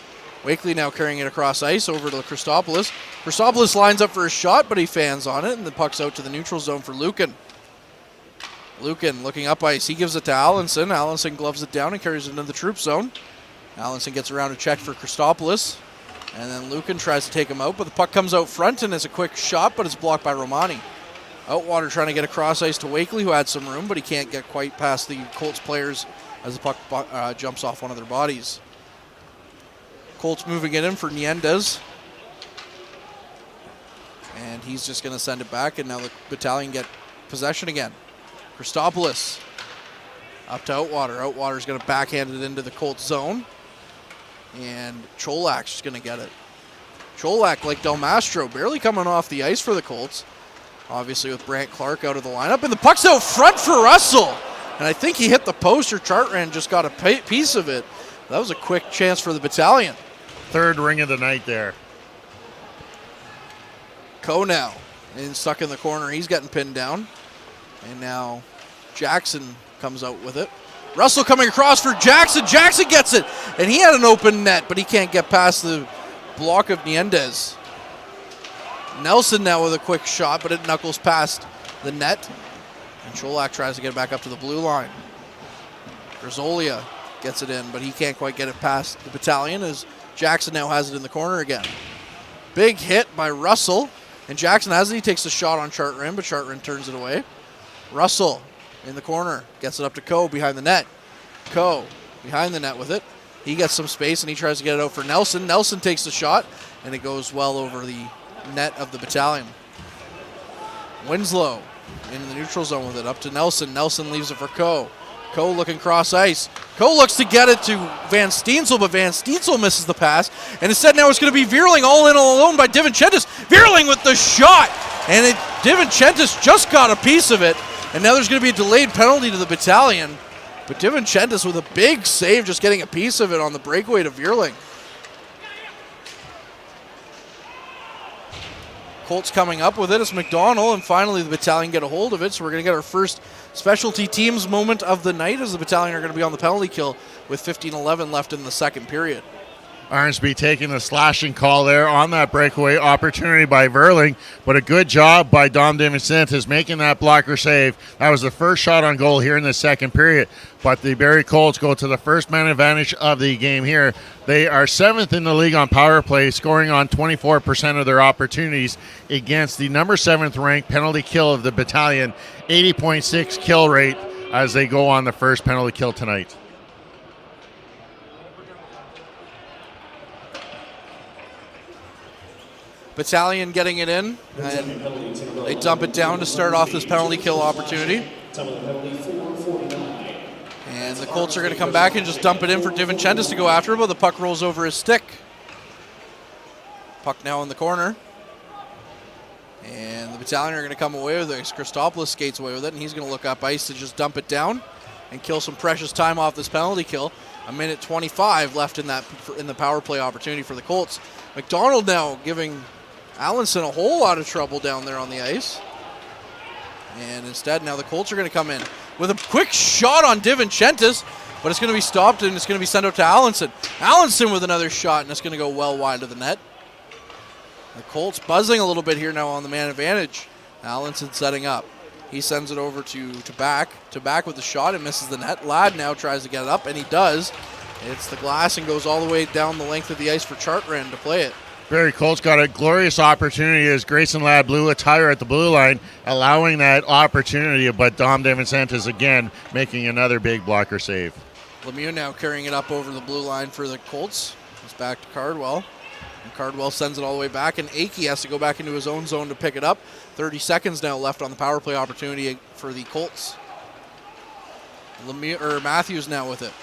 Wakely now carrying it across ice over to Christopoulos. Christopoulos lines up for a shot, but he fans on it, and the puck's out to the neutral zone for Lucan. Lucan looking up ice. He gives it to Allenson. Allenson gloves it down and carries it into the troop zone. Allenson gets around to check for Christopoulos. And then Lucan tries to take him out, but the puck comes out front, and it's a quick shot, but it's blocked by Romani. Outwater trying to get across ice to Wakely, who had some room, but he can't get quite past the Colts players as the puck jumps off one of their bodies. Colts moving it in for Niendez. And he's just going to send it back, and now the Battalion get possession again. Christopoulos up to Outwater. Outwater's going to backhand it into the Colts zone. And Cholak's just going to get it. Cholak, like Del Mastro, barely coming off the ice for the Colts. Obviously with Brant Clark out of the lineup. And the puck's out front for Russell. And I think he hit the post, or Chartran just got a piece of it. That was a quick chance for the Battalion. Third ring of the night there. Coe now and stuck in the corner. He's getting pinned down. And now Jackson comes out with it. Russell coming across for Jackson. Jackson gets it. And he had an open net, but he can't get past the block of Niendez. Nelson now with a quick shot, but it knuckles past the net. And Cholak tries to get it back up to the blue line. Grisolia gets it in, but he can't quite get it past the Battalion as Jackson now has it in the corner again. Big hit by Russell. And Jackson has it. He takes the shot on Chartran, but Chartran turns it away. Russell in the corner gets it up to Coe behind the net. Coe behind the net with it. He gets some space, and he tries to get it out for Nelson. Nelson takes the shot, and it goes well over the net of the Battalion. Winslow in the neutral zone with it, up to Nelson. Nelson leaves it for Coe. Coe looking cross ice. Coe looks to get it to Van Steensel, but Van Steensel misses the pass. And instead now it's going to be Vierling all in all alone by Divinchentis. Vierling with the shot. And Divinchentis just got a piece of it. And now there's going to be a delayed penalty to the Battalion. But Divinchentis with a big save, just getting a piece of it on the breakaway to Vierling. Colts coming up with it. It's McDonald, and finally the Battalion get a hold of it. So we're going to get our first specialty teams moment of the night as the Battalion are going to be on the penalty kill with 15-11 left in the second period. Arnsby taking the slashing call there on that breakaway opportunity by Verling, but a good job by Dom DeVincentis making that blocker save. That was the first shot on goal here in the second period, but the Barrie Colts go to the first man advantage of the game here. They are 7th in the league on power play, scoring on 24% of their opportunities against the number 7th ranked penalty kill of the Battalion, 80.6 kill rate as they go on the first penalty kill tonight. Battalion getting it in, and they dump it down to start off this penalty kill opportunity. And the Colts are going to come back and just dump it in for Divinchentis to go after it, but the puck rolls over his stick. Puck now in the corner. And the Battalion are going to come away with it. Christopoulos skates away with it, and he's going to look up ice to just dump it down and kill some precious time off this penalty kill. 1:25 left in the power play opportunity for the Colts. McDonald now giving Allenson a whole lot of trouble down there on the ice. And instead now the Colts are going to come in. with a quick shot on DiVincentis, but it's going to be stopped and it's going to be sent out to Allenson. Allenson with another shot, and it's going to go well wide of the net. The Colts buzzing a little bit here now on the man advantage. Allenson setting up. He sends it over to back with the shot and misses the net. Ladd now tries to get it up, and he does. It's the glass and goes all the way down the length of the ice for Chartrand to play it. Barrie Colts got a glorious opportunity as Grayson Ladd blew a tire at the blue line, allowing that opportunity, but Dom DiVincentis again making another big blocker save. Lemieux now carrying it up over the blue line for the Colts. It's back to Cardwell. And Cardwell sends it all the way back, and Akey has to go back into his own zone to pick it up. 30 seconds now left on the power play opportunity for the Colts. Matthews now with it.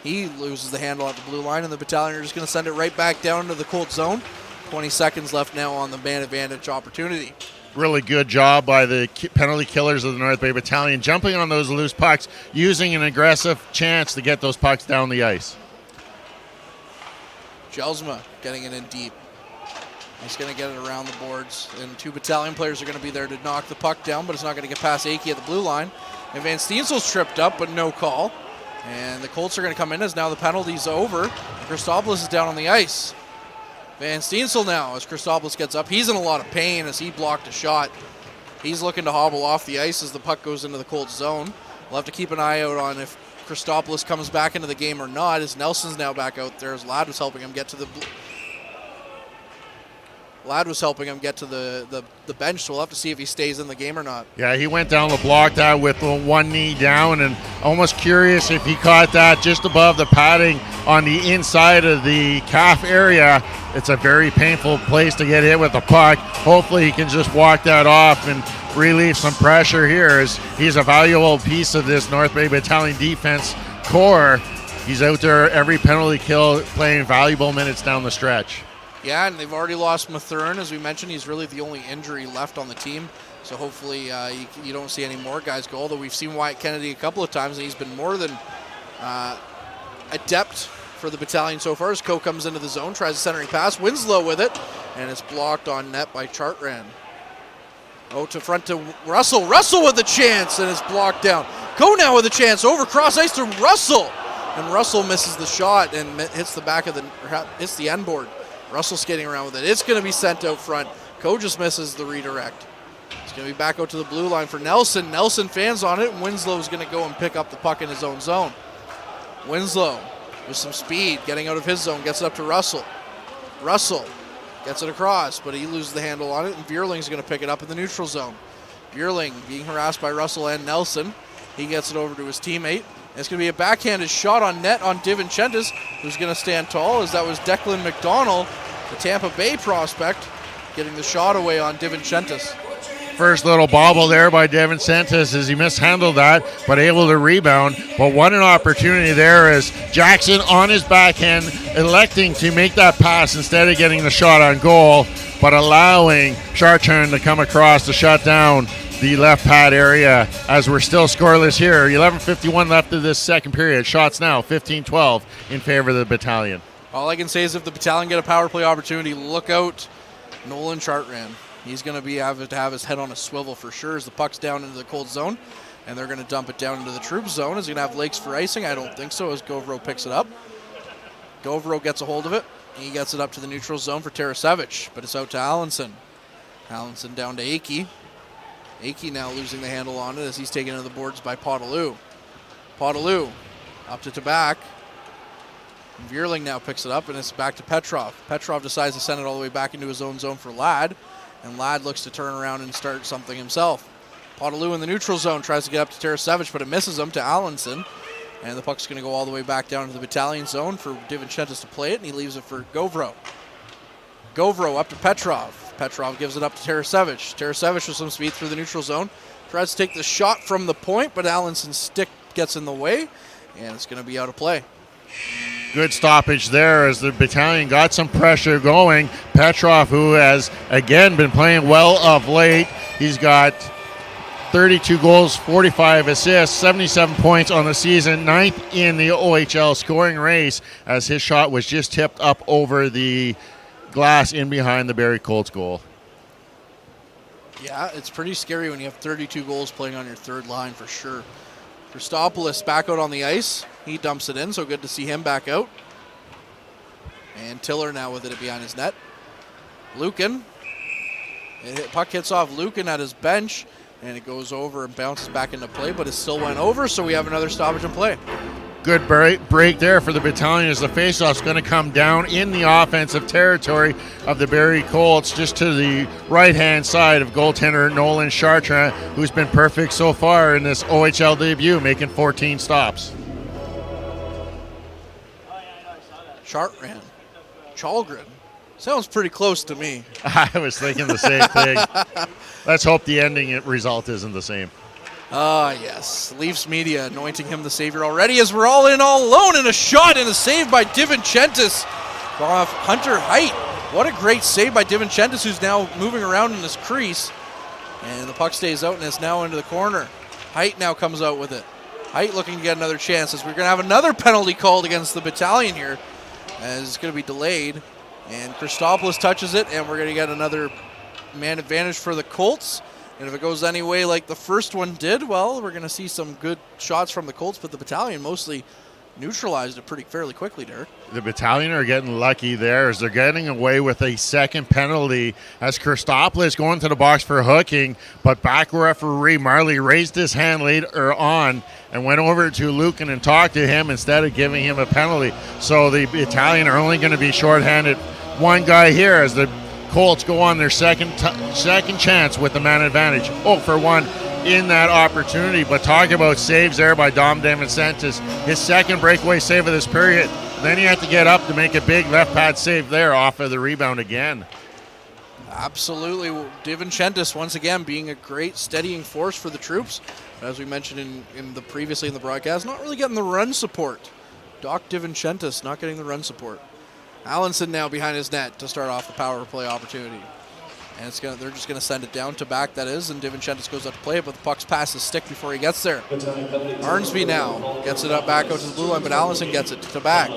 He loses the handle at the blue line, and the Battalion are just going to send it right back down to the Colts zone. 20 seconds left now on the man advantage opportunity. Really good job by the penalty killers of the North Bay Battalion, jumping on those loose pucks, using an aggressive chance to get those pucks down the ice. Jelsma getting it in deep. He's going to get it around the boards, and 2 Battalion players are going to be there to knock the puck down, but it's not going to get past Akey at the blue line. And Van Steensel's tripped up, but no call. And the Colts are going to come in as now the penalty's over. Christopoulos is down on the ice. Van Steensel now as Christopoulos gets up. He's in a lot of pain as he blocked a shot. He's looking to hobble off the ice as the puck goes into the Colts zone. We'll have to keep an eye out on if Christopoulos comes back into the game or not, as Nelson's now back out there as Ladd was helping him get to the bench, so we'll have to see if he stays in the game or not. Yeah, he went down the block that with one knee down, and almost curious if he caught that just above the padding on the inside of the calf area. It's a very painful place to get hit with the puck. Hopefully he can just walk that off and relieve some pressure here, as he's a valuable piece of this North Bay Battalion defense core. He's out there every penalty kill, playing valuable minutes down the stretch. Yeah, and they've already lost Mathern. As we mentioned, he's really the only injury left on the team. So hopefully you don't see any more guys go, although we've seen Wyatt Kennedy a couple of times, and he's been more than adept for the Battalion so far. As Coe comes into the zone, tries a centering pass. Winslow with it, and it's blocked on net by Chartrand. Oh, to front to Russell. Russell with a chance, and it's blocked down. Coe now with a chance. Over cross ice to Russell. And Russell misses the shot and hits the end board. Russell skating around with it. It's going to be sent out front. Coe just misses the redirect. It's going to be back out to the blue line for Nelson. Nelson fans on it, and Winslow's going to go and pick up the puck in his own zone. Winslow with some speed, getting out of his zone, gets it up to Russell. Russell gets it across, but he loses the handle on it, and Bierling's going to pick it up in the neutral zone. Bierling being harassed by Russell and Nelson. He gets it over to his teammate. It's going to be a backhanded shot on net on DiVincentis, who's going to stand tall, as that was Declan McDonald, the Tampa Bay prospect, getting the shot away on DiVincentis. First little bobble there by DiVincentis as he mishandled that, but able to rebound. But what an opportunity there is Jackson on his backhand, electing to make that pass instead of getting the shot on goal, but allowing Chartrand to come across to shut down the left pad area, as we're still scoreless here. 11:51 left of this second period. Shots now 15-12 in favor of the Battalion. All I can say is if the Battalion get a power play opportunity, look out Nolan Chartrand. He's going to have his head on a swivel for sure as the puck's down into the cold zone, and they're going to dump it down into the troop zone. Is he going to have legs for icing? I don't think so, as Govro picks it up. Govro gets a hold of it. He gets it up to the neutral zone for Tarasevic, but it's out to Allenson. Allenson down to Akey. Akey now losing the handle on it as he's taken to the boards by Podolou. Podolou up to Tabak. Vierling now picks it up, and it's back to Petrov. Petrov decides to send it all the way back into his own zone for Ladd, and Ladd looks to turn around and start something himself. Podolou in the neutral zone tries to get up to Tarasevic, but it misses him to Allenson, and the puck's going to go all the way back down to the Battalion zone for DiVincentis to play it, and he leaves it for Govro. Govro up to Petrov. Petrov gives it up to Tarasevic. Tarasevic with some speed through the neutral zone. Tries to take the shot from the point, but Allenson's stick gets in the way, and it's going to be out of play. Good stoppage there as the Battalion got some pressure going. Petrov, who has again been playing well of late, he's got 32 goals, 45 assists, 77 points on the season, 9th in the OHL scoring race, as his shot was just tipped up over the glass in behind the Barrie Colts goal. Yeah, it's pretty scary when you have 32 goals playing on your third line for sure. Christopoulos back out on the ice. He dumps it in, so good to see him back out. And Tiller now with it behind his net. Lucan. Puck hits off Lucan at his bench, and it goes over and bounces back into play, but it still went over, so we have another stoppage in play. Good break there for the Battalion as the faceoff's going to come down in the offensive territory of the Barrie Colts, just to the right-hand side of goaltender Nolan Chartrand, who's been perfect so far in this OHL debut, making 14 stops. Chartrand. Chalgren. Sounds pretty close to me. I was thinking the same thing. Let's hope the ending result isn't the same. Yes. Leafs media anointing him the savior already as we're all in all alone, and a shot and a save by DiVincentis off Hunter Height. What a great save by DiVincentis, who's now moving around in his crease. And the puck stays out and is now into the corner. Height now comes out with it. Height looking to get another chance as we're going to have another penalty called against the Battalion here, as it's going to be delayed. And Christopoulos touches it, and we're going to get another man advantage for the Colts. And if it goes any way like the first one did, well, we're going to see some good shots from the Colts, but the Battalion mostly neutralized it fairly quickly, Derek. The Battalion are getting lucky there as they're getting away with a second penalty as Christopoulos going to the box for hooking, but back referee Marley raised his hand later on and went over to Lucan and talked to him instead of giving him a penalty. So the Battalion are only going to be shorthanded one guy here as the Colts go on their second chance with the man advantage. 0-for-1 in that opportunity, but talk about saves there by Dom DiVincentis. His second breakaway save of this period. Then he had to get up to make a big left pad save there off of the rebound again. Absolutely. DiVincentis once again being a great steadying force for the troops. As we mentioned previously in the broadcast, not really getting the run support. Doc DiVincentis not getting the run support. Allenson now behind his net to start off the power play opportunity. And they're just going to send it down to back, that is, and DiVincentis goes out to play it, but the puck's past his stick before he gets there. Arnsby now gets it up back out to the blue line, but Allenson gets it to back.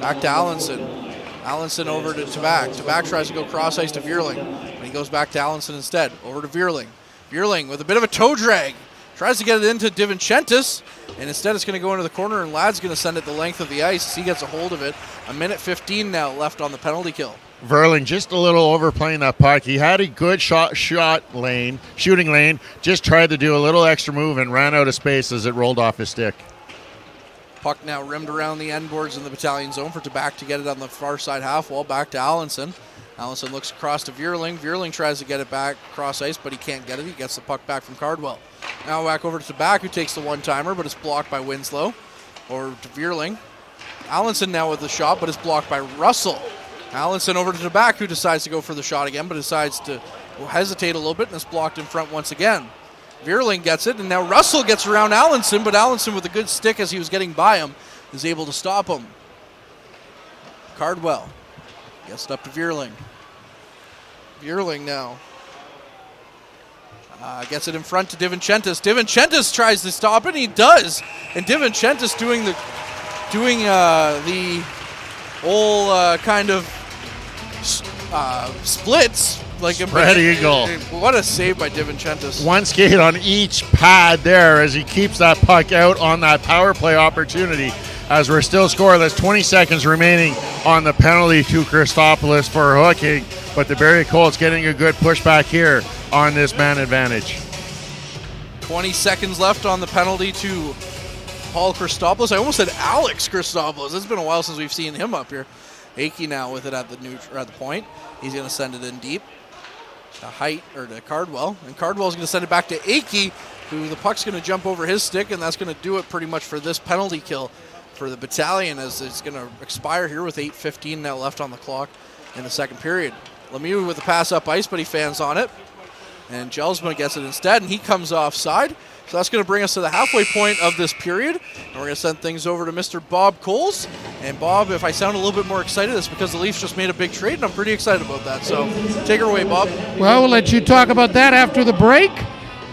Back to Allenson. Allenson over to back. Back tries to go cross ice to Vierling, but he goes back to Allenson instead. Over to Vierling. Vierling with a bit of a toe drag. Tries to get it into DiVincentis, and instead it's going to go into the corner, and Ladd's going to send it the length of the ice as he gets a hold of it. 1:15 now left on the penalty kill. Verling just a little overplaying that puck. He had a good shooting lane, just tried to do a little extra move and ran out of space as it rolled off his stick. Puck now rimmed around the end boards in the Battalion zone for Tabak to get it on the far side half wall, back to Allenson. Allenson looks across to Vierling. Vierling tries to get it back across ice, but he can't get it. He gets the puck back from Cardwell. Now back over to Tabak, who takes the one-timer, but it's blocked by Winslow. Over to Vierling. Allenson now with the shot, but it's blocked by Russell. Allenson over to Tabak, who decides to go for the shot again, but decides to hesitate a little bit, and it's blocked in front once again. Vierling gets it, and now Russell gets around Allenson, but Allenson with a good stick as he was getting by him is able to stop him. Cardwell gets it up to Vierling. Vierling now gets it in front to DiVincentis. DiVincentis tries to stop it, and he does. And DiVincentis doing the whole kind of splits. Like Spread eagle. What a save by DiVincentis. One skate on each pad there as he keeps that puck out on that power play opportunity. As we're still scoreless, 20 seconds remaining on the penalty to Christopoulos for hooking. But the Barrie Colts getting a good pushback here on this man advantage. 20 seconds left on the penalty to Paul Christopoulos. I almost said Alex Christopoulos. It's been a while since we've seen him up here. Akey now with it at the point. He's going to send it in deep to Height or to Cardwell, and Cardwell's going to send it back to Akey, who the puck's going to jump over his stick, and that's going to do it pretty much for this penalty kill for the Battalion, as it's going to expire here with 8:15 now left on the clock in the second period. Lemieux with the pass up ice, but he fans on it, and Gelsma gets it instead, and he comes offside. So that's going to bring us to the halfway point of this period. And we're going to send things over to Mr. Bob Coles. And Bob, if I sound a little bit more excited, it's because the Leafs just made a big trade, and I'm pretty excited about that. So take her away, Bob. Well, we'll let you talk about that after the break.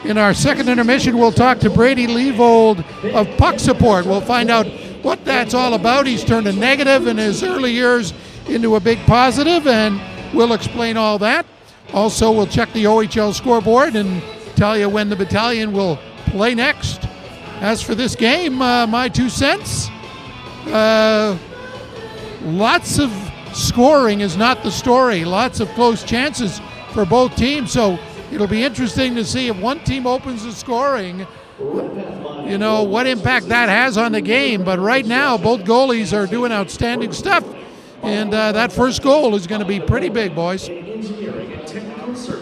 In our second intermission, we'll talk to Brady Leavold of Puck Support. We'll find out what that's all about. He's turned a negative in his early years into a big positive, and we'll explain all that. Also, we'll check the OHL scoreboard and tell you when the Battalion will play next. As for this game, my 2 cents, lots of scoring is not the story. Lots of close chances for both teams. So it'll be interesting to see if one team opens the scoring, what impact that has on the game. But right now, both goalies are doing outstanding stuff. And that first goal is going to be pretty big, boys.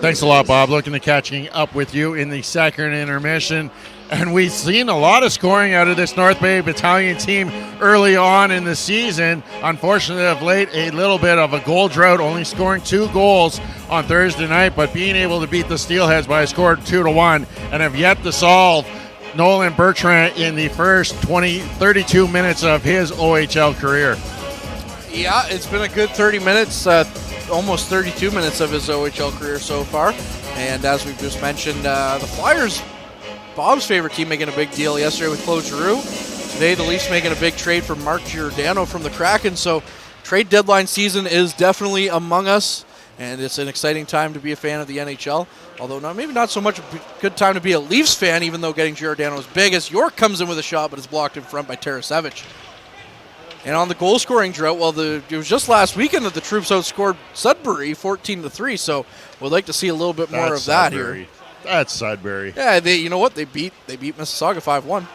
Thanks a lot, Bob. Looking to catching up with you in the second intermission. And we've seen a lot of scoring out of this North Bay Battalion team early on in the season. Unfortunately, of late, a little bit of a goal drought, only scoring 2 goals on Thursday night, but being able to beat the Steelheads by a score of 2-1, and have yet to solve Nolan Bertrand in the first 32 minutes of his OHL career. Yeah, it's been a good 30 minutes, almost 32 minutes of his OHL career so far. And as we've just mentioned, the Flyers, Bob's favorite team, making a big deal yesterday with Claude Giroux. Today, the Leafs making a big trade for Mark Giordano from the Kraken. So, trade deadline season is definitely among us, and it's an exciting time to be a fan of the NHL. Although maybe not so much a good time to be a Leafs fan, even though getting Giordano is big, as York comes in with a shot, but it's blocked in front by Tarasevic. And on the goal-scoring drought, it was just last weekend that the Troops outscored Sudbury 14-3. So, we'd like to see a little bit more of that here. That's Sudbury. Yeah, you know what? They beat Mississauga 5-1.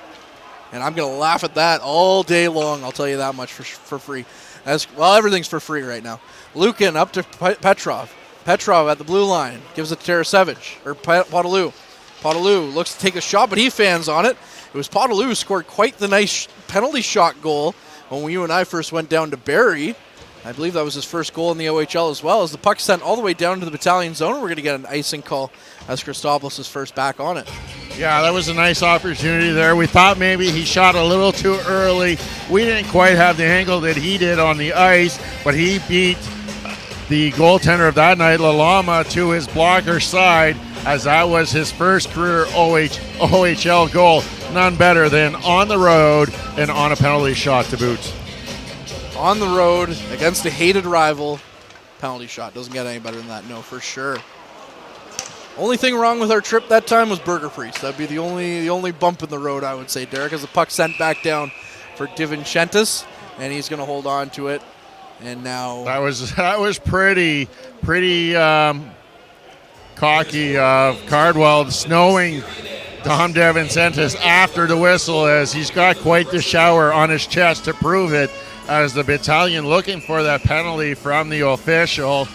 And I'm going to laugh at that all day long. I'll tell you that much for free. Everything's for free right now. Lukin up to Petrov. Petrov at the blue line. Gives it to Tarasevic. Or Podolou. Podolou looks to take a shot, but he fans on it. It was Podolou who scored quite the nice penalty shot goal when you and I first went down to Barrie. I believe that was his first goal in the OHL as well. As the puck sent all the way down to the Battalion zone, we're going to get an icing call as Christopoulos is first back on it. Yeah, that was a nice opportunity there. We thought maybe he shot a little too early. We didn't quite have the angle that he did on the ice, but he beat the goaltender of that night, Lalama, to his blocker side, as that was his first career OHL goal. None better than on the road and on a penalty shot to boot. On the road against a hated rival, penalty shot. Doesn't get any better than that, no, for sure. Only thing wrong with our trip that time was Burger Priest. That'd be the only bump in the road, I would say, Derek, as the puck sent back down for DiVincentis, and he's going to hold on to it. And now that was pretty cocky of Cardwell, snowing Dom DiVincentis after the whistle, as he's got quite the shower on his chest to prove it, as the Battalion looking for that penalty from the official,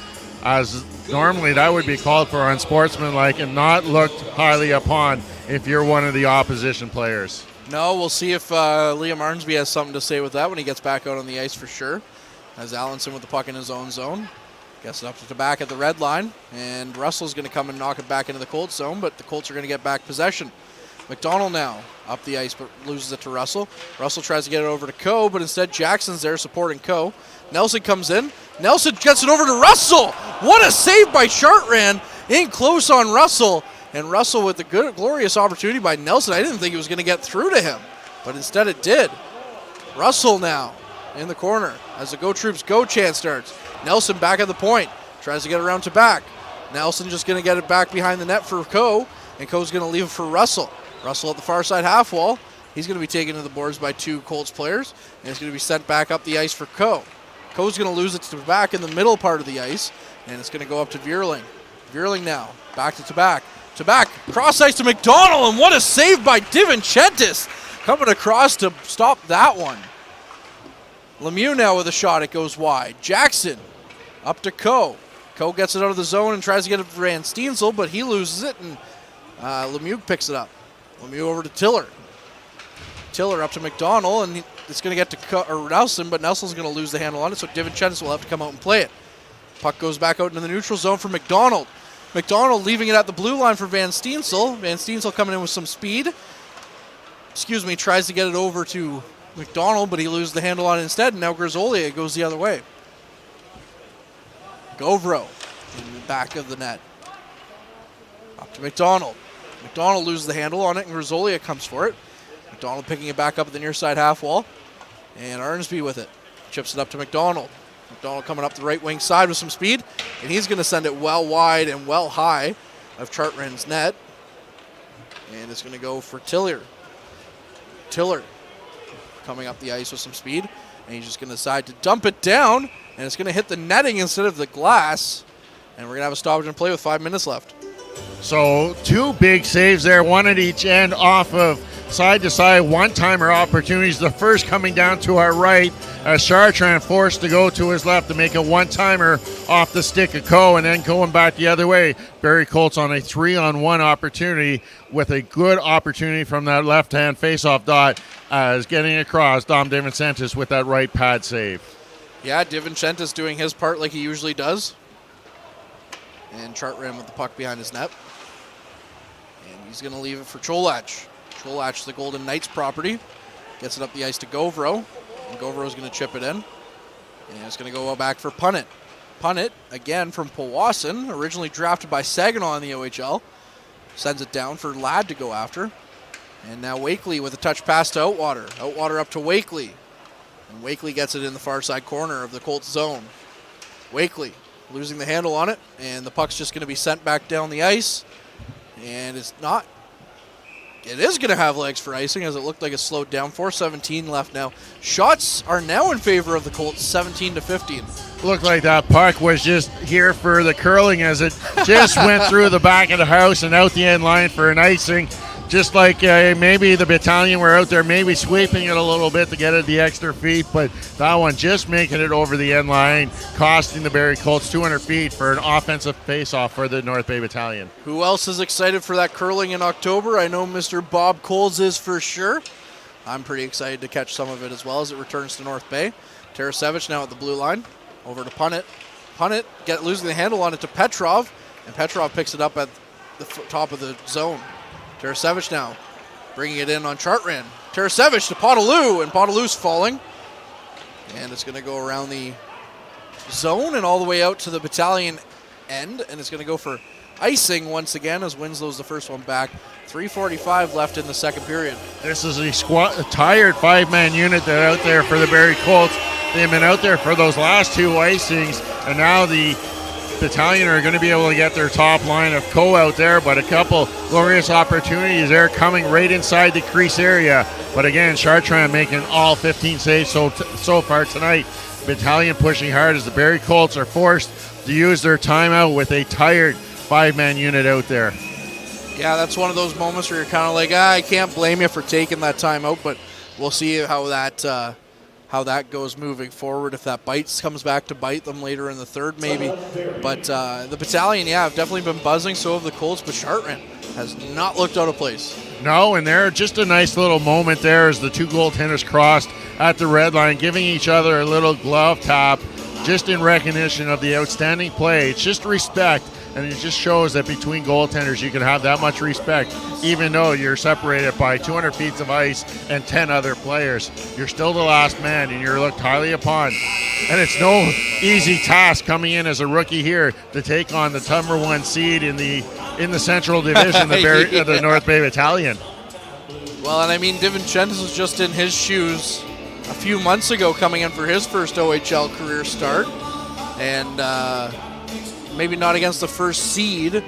as normally that would be called for unsportsmanlike and not looked highly upon if you're one of the opposition players. No, we'll see if Liam Arnsby has something to say with that when he gets back out on the ice for sure. As Allenson with the puck in his own zone. Gets it up to the back at the red line, and Russell's going to come and knock it back into the Colts zone, but the Colts are going to get back possession. McDonald now up the ice, but loses it to Russell. Russell tries to get it over to Coe, but instead Jackson's there supporting Coe. Nelson comes in. Nelson gets it over to Russell. What a save by Chartrand, in close on Russell. And Russell with the good, glorious opportunity by Nelson. I didn't think it was going to get through to him, but instead it did. Russell now in the corner as the Go Troops Go chant starts. Nelson back at the point. Tries to get around to back. Nelson just going to get it back behind the net for Coe, and Coe's going to leave it for Russell. Russell at the far side half wall. He's going to be taken to the boards by 2 Colts players, and it's going to be sent back up the ice for Coe. Coe's going to lose it to back in the middle part of the ice, and it's going to go up to Vierling. Vierling now, back to Tabac. Tabac, cross ice to McDonald, and what a save by DiVincentis, coming across to stop that one. Lemieux now with a shot, it goes wide. Jackson up to Coe. Coe gets it out of the zone and tries to get it for Van Steensel, but he loses it, and Lemieux picks it up. Lemieux over to Tiller. Tiller up to McDonald, and it's going to get to Nelson, but Nelson's going to lose the handle on it, so DiVincentis will have to come out and play it. Puck goes back out into the neutral zone for McDonald. McDonald leaving it at the blue line for Van Steensel. Van Steensel coming in with some speed. Tries to get it over to McDonald, but he loses the handle on it instead, and now Grisoli goes the other way. Govro in the back of the net. Up to McDonald. McDonald loses the handle on it, and Grisoli comes for it. McDonald picking it back up at the near side half wall, and Arnsby with it. Chips it up to McDonald. McDonald coming up the right wing side with some speed, and he's going to send it well wide and well high of Chartrand's net. And it's going to go for Tiller. Tiller coming up the ice with some speed, and he's just going to decide to dump it down, and it's going to hit the netting instead of the glass, and we're going to have a stoppage in play with 5 minutes left. So 2 big saves there, one at each end off of side-to-side one-timer opportunities. The first coming down to our right as Chartrand forced to go to his left to make a one-timer off the stick of Coe, and then going back the other way. Barrie Colts on a 3-on-1 opportunity with a good opportunity from that left-hand face-off dot as getting across Dom DeVincentis with that right pad save. Yeah, DeVincentis doing his part like he usually does. And Chartrand with the puck behind his net. And he's going to leave it for Cholach. Cholach, the Golden Knights property. Gets it up the ice to Govro. And Govro's going to chip it in. And it's going to go back for Punnett. Punnett, again from Powassan, originally drafted by Saginaw in the OHL. Sends it down for Ladd to go after. And now Wakely with a touch pass to Outwater. Outwater up to Wakely. And Wakely gets it in the far side corner of the Colts zone. Wakely losing the handle on it, and the puck's just going to be sent back down the ice. And it's not. It is going to have legs for icing, as it looked like it slowed down. 4:17 left now. Shots are now in favor of the Colts, 17-15. Looked like that puck was just here for the curling as it just went through the back of the house and out the end line for an icing. Just like maybe the Battalion were out there maybe sweeping it a little bit to get it the extra feet, but that one just making it over the end line, costing the Barrie Colts 200 feet for an offensive face-off for the North Bay Battalion. Who else is excited for that curling in October? I know Mr. Bob Coles is for sure. I'm pretty excited to catch some of it as well as it returns to North Bay. Tarasevich now at the blue line. Over to Punnett. Punnett losing the handle on it to Petrov, and Petrov picks it up at the top of the zone. Tarasevich now bringing it in on Chartrand. Tarasevich to Podolou, and Podolou's falling. And it's going to go around the zone and all the way out to the Battalion end, and it's going to go for icing once again as Winslow's the first one back. 3:45 left in the second period. This is a tired 5-man unit that out there for the Barrie Colts. They've been out there for those last 2 icings, and now the Battalion are going to be able to get their top line of Coe out there, but a couple glorious opportunities there coming right inside the crease area. But again, Chartrand making all 15 saves so far tonight. Battalion pushing hard as the Barrie Colts are forced to use their timeout with a tired 5-man unit out there. Yeah, that's one of those moments where you're kind of like, I can't blame you for taking that timeout, but we'll see how that goes moving forward. If that comes back to bite them later in the third, maybe. But the Battalion, have definitely been buzzing. So have the Colts, but Chartrand has not looked out of place. No, and there just a nice little moment there as the 2 goaltenders crossed at the red line, giving each other a little glove tap just in recognition of the outstanding play. It's just respect, and it just shows that between goaltenders you can have that much respect, even though you're separated by 200 feet of ice and 10 other players. You're still the last man, and you're looked highly upon. And it's no easy task coming in as a rookie here to take on the number 1 seed in the Central Division, the North Bay Battalion. Well, and I mean, DeVincentis was just in his shoes a few months ago coming in for his first OHL career start. And maybe not against the first seed,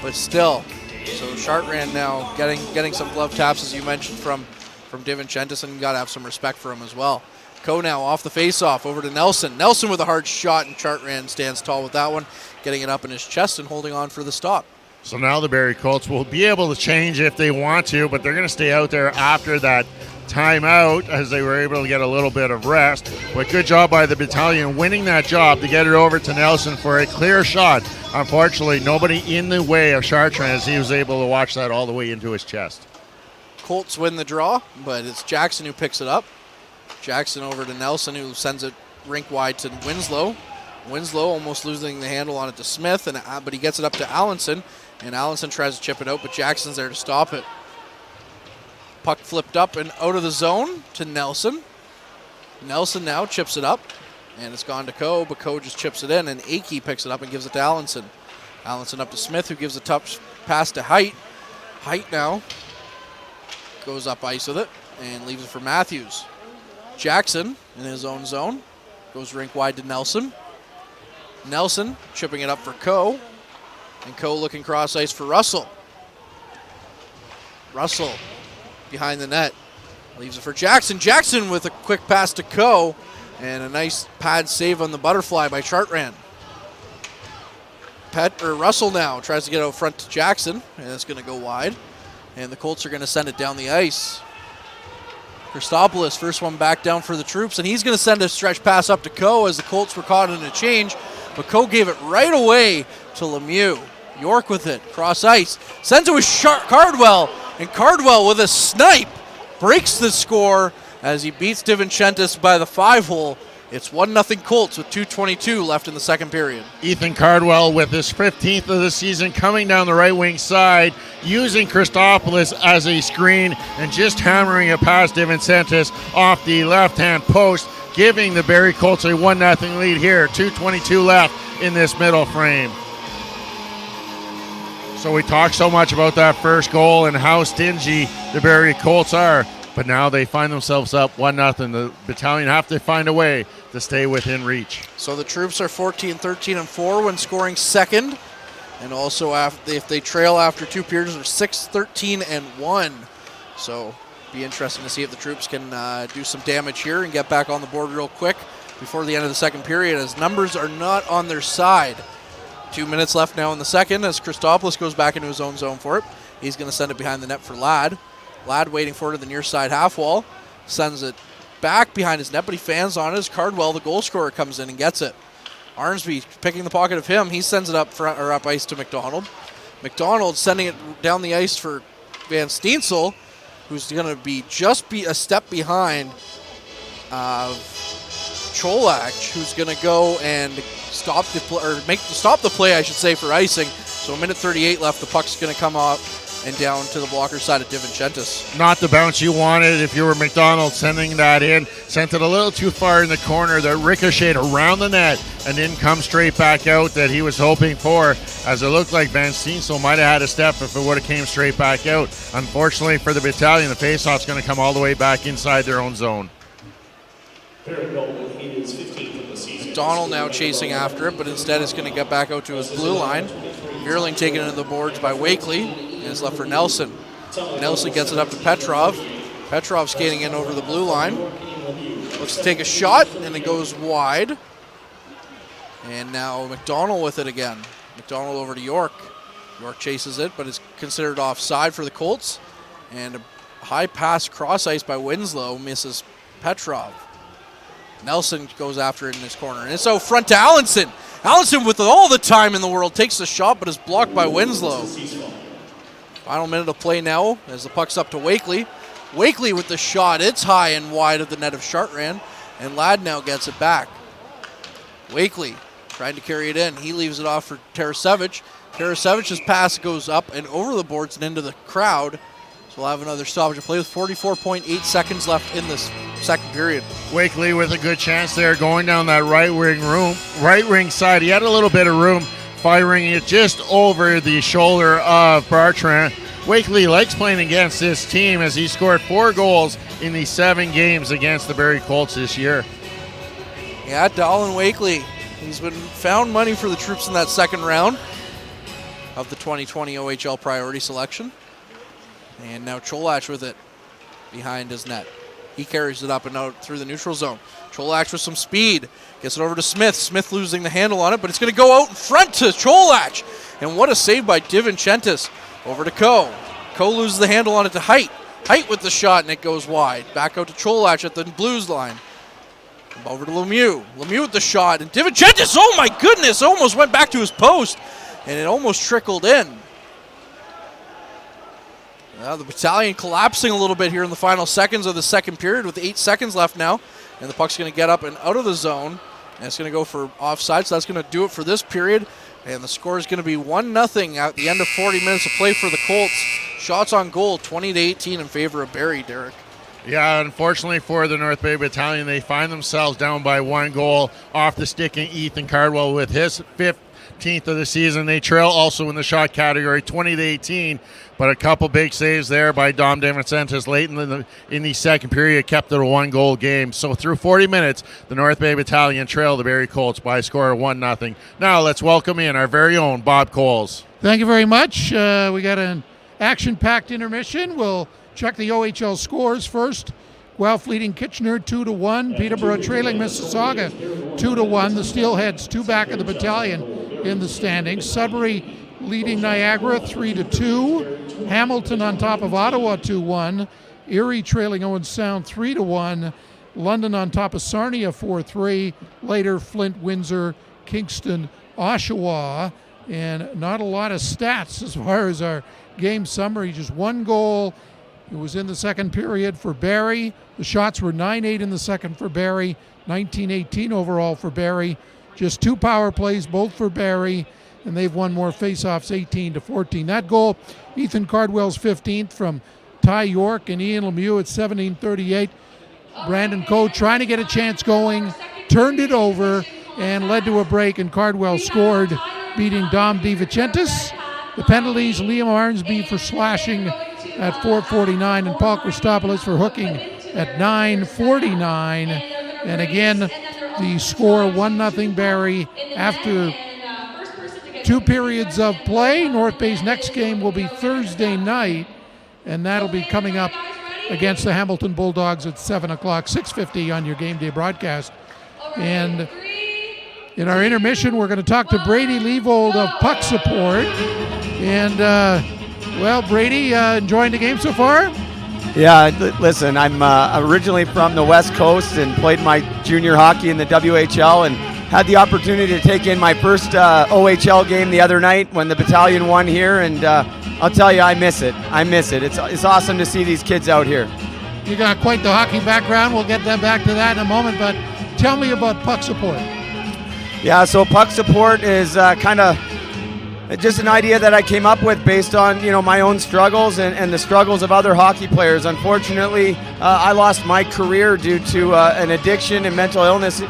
but still. So Chartrand now getting some glove taps, as you mentioned, from DeVincentis, and you got to have some respect for him as well. Coe now off the face-off over to Nelson. Nelson with a hard shot, and Chartrand stands tall with that one, getting it up in his chest and holding on for the stop. So now the Barrie Colts will be able to change if they want to, but they're going to stay out there after that timeout as they were able to get a little bit of rest. But good job by the Battalion winning that job to get it over to Nelson for a clear shot. Unfortunately, nobody in the way of Chartrand as he was able to watch that all the way into his chest. Colts win the draw, but it's Jackson who picks it up. Jackson over to Nelson, who sends it rink wide to Winslow. Winslow almost losing the handle on it to Smith, but he gets it up to Allenson, and Allenson tries to chip it out, but Jackson's there to stop it. Puck flipped up and out of the zone to Nelson. Nelson now chips it up, and it's gone to Coe, but Coe just chips it in, and Akey picks it up and gives it to Allenson. Allenson up to Smith, who gives a tough pass to Height. Height now goes up ice with it and leaves it for Matthews. Jackson in his own zone goes rink wide to Nelson. Nelson chipping it up for Coe, and Coe looking cross ice for Russell. Russell behind the net. Leaves it for Jackson. Jackson with a quick pass to Coe, and a nice pad save on the butterfly by Chartrand. Russell now tries to get out front to Jackson, and it's going to go wide. And the Colts are going to send it down the ice. Christopoulos, first one back down for the Troops, and he's going to send a stretch pass up to Coe as the Colts were caught in a change. But Coe gave it right away to Lemieux. York with it, cross ice. Sends it with Cardwell, and Cardwell with a snipe breaks the score as he beats DiVincentis by the 5-hole. It's 1-0 Colts with 2:22 left in the second period. Ethan Cardwell with his 15th of the season coming down the right wing side, using Christopoulos as a screen and just hammering it past DiVincentis off the left-hand post, giving the Barrie Colts a 1-0 lead here. 2:22 left in this middle frame. So we talked so much about that first goal and how stingy the Barrie Colts are, but now they find themselves up 1-0. The Battalion have to find a way to stay within reach. So the Troops are 14-13-4 when scoring second, and also if they trail after 2 periods, they're 6-13-1. So be interesting to see if the Troops can do some damage here and get back on the board real quick before the end of the second period, as numbers are not on their side. 2 minutes left now in the second as Christopoulos goes back into his own zone for it. He's going to send it behind the net for Ladd. Ladd waiting for it at the near side half wall. Sends it back behind his net, but he fans on it as Cardwell, the goal scorer, comes in and gets it. Armsby picking the pocket of him. He sends it up front or up ice to McDonald. McDonald sending it down the ice for Van Steensel, who's going to be a step behind Cholak, who's going to go and stop the play, I should say, for icing. So a minute 38 left. The puck's going to come up and down to the blocker side of DiVincentis. Not the bounce you wanted if you were McDonald sending that in. Sent it a little too far in the corner that ricocheted around the net and didn't come straight back out that he was hoping for, as it looked like Van Steensel might have had a step if it would have came straight back out. Unfortunately for the Battalion, the faceoff's going to come all the way back inside their own zone. Donald now chasing after it, but instead it's going to get back out to his blue line. Veerling taken into the boards by Wakely, and it's left for Nelson. Nelson gets it up to Petrov. Petrov skating in over the blue line. Looks to take a shot, and it goes wide. And now McDonald with it again. McDonald over to York. York chases it, but it's considered offside for the Colts. And a high pass cross ice by Winslow misses Petrov. Nelson goes after it in his corner. And it's out front to Allenson. Allenson with all the time in the world takes the shot, but is blocked by Winslow. Final minute of play now as the puck's up to Wakely. Wakely with the shot. It's high and wide of the net of Chartrand. And Ladd now gets it back. Wakely trying to carry it in. He leaves it off for Tarasevic. Tarasevic's pass goes up and over the boards and into the crowd. So we'll have another stoppage of play with 44.8 seconds left in this second period. Wakely with a good chance there going down that right wing side. He had a little bit of room, firing it just over the shoulder of Bertrand. Wakely likes playing against this team as he scored 4 goals in the 7 games against the Barrie Colts this year. Yeah, Dallin Wakely. He's been found money for the Troops in that second round of the 2020 OHL priority selection. And now Cholak with it behind his net. He carries it up and out through the neutral zone. Cholak with some speed. Gets it over to Smith. Smith losing the handle on it, but it's going to go out in front to Cholak. And what a save by DiVincentis. Over to Coe. Coe loses the handle on it to Height. Height with the shot, and it goes wide. Back out to Cholak at the Blues line. Over to Lemieux. Lemieux with the shot, and DiVincentis, oh my goodness, almost went back to his post, and it almost trickled in. The Battalion collapsing a little bit here in the final seconds of the second period with 8 seconds left now. And the puck's going to get up and out of the zone. And it's going to go for offside, so that's going to do it for this period. And the score is going to be 1-0 at the end of 40 minutes of play for the Colts. Shots on goal, 20-18 in favor of Barrie, Derek. Yeah, unfortunately for the North Bay Battalion, they find themselves down by 1 goal off the stick in Ethan Cardwell with his 15th of the season. They trail also in the shot category, 20-18. But a couple big saves there by Dom DiVincentis late in the second period kept it a 1-goal game. So through 40 minutes, the North Bay Battalion trailed the Barrie Colts by a score of 1-0. Now let's welcome in our very own Bob Coles. Thank you very much. We got an action-packed intermission. We'll check the OHL scores first. Guelph leading Kitchener 2-1. Peterborough trailing Mississauga 2-1. The Steelheads 2 back of the Battalion in the standings. Sudbury leading Niagara 3-2. Hamilton on top of Ottawa 2-1. Erie trailing Owen Sound 3-1. London on top of Sarnia 4-3. Later Flint, Windsor, Kingston, Oshawa. And not a lot of stats as far as our game summary. Just one goal. It was in the second period for Barrie. The shots were 9-8 in the second for Barrie, 19-18 overall for Barrie. Just 2 power plays, both for Barrie, and they've won more faceoffs, 18-14. That goal, Ethan Cardwell's 15th from Ty York and Ian Lemieux at 17:38. Brandon Coe trying to get a chance going, turned it over, and led to a break, and Cardwell scored, beating Dom DiVicentis. The penalties, Liam Arnsby for slashing at 4:49 and Paul Christopoulos for hooking at 9:49. And again, the score 1-0 Barrie after 2 periods of play. North Bay's next game will be Thursday night, and that'll be coming up against the Hamilton Bulldogs at 7 o'clock, 6:50 on your game day broadcast. And in our intermission, we're going to talk to Brady Leavold of Puck Support. And, well, Brady, enjoying the game so far? Yeah, listen, I'm originally from the West Coast and played my junior hockey in the WHL and had the opportunity to take in my first OHL game the other night when the Battalion won here, and I'll tell you, I miss it. It's awesome to see these kids out here. You got quite the hockey background. We'll get them back to that in a moment, but tell me about Puck Support. Yeah, so Puck Support is kind of just an idea that I came up with based on, my own struggles and the struggles of other hockey players. Unfortunately, I lost my career due to an addiction and mental illness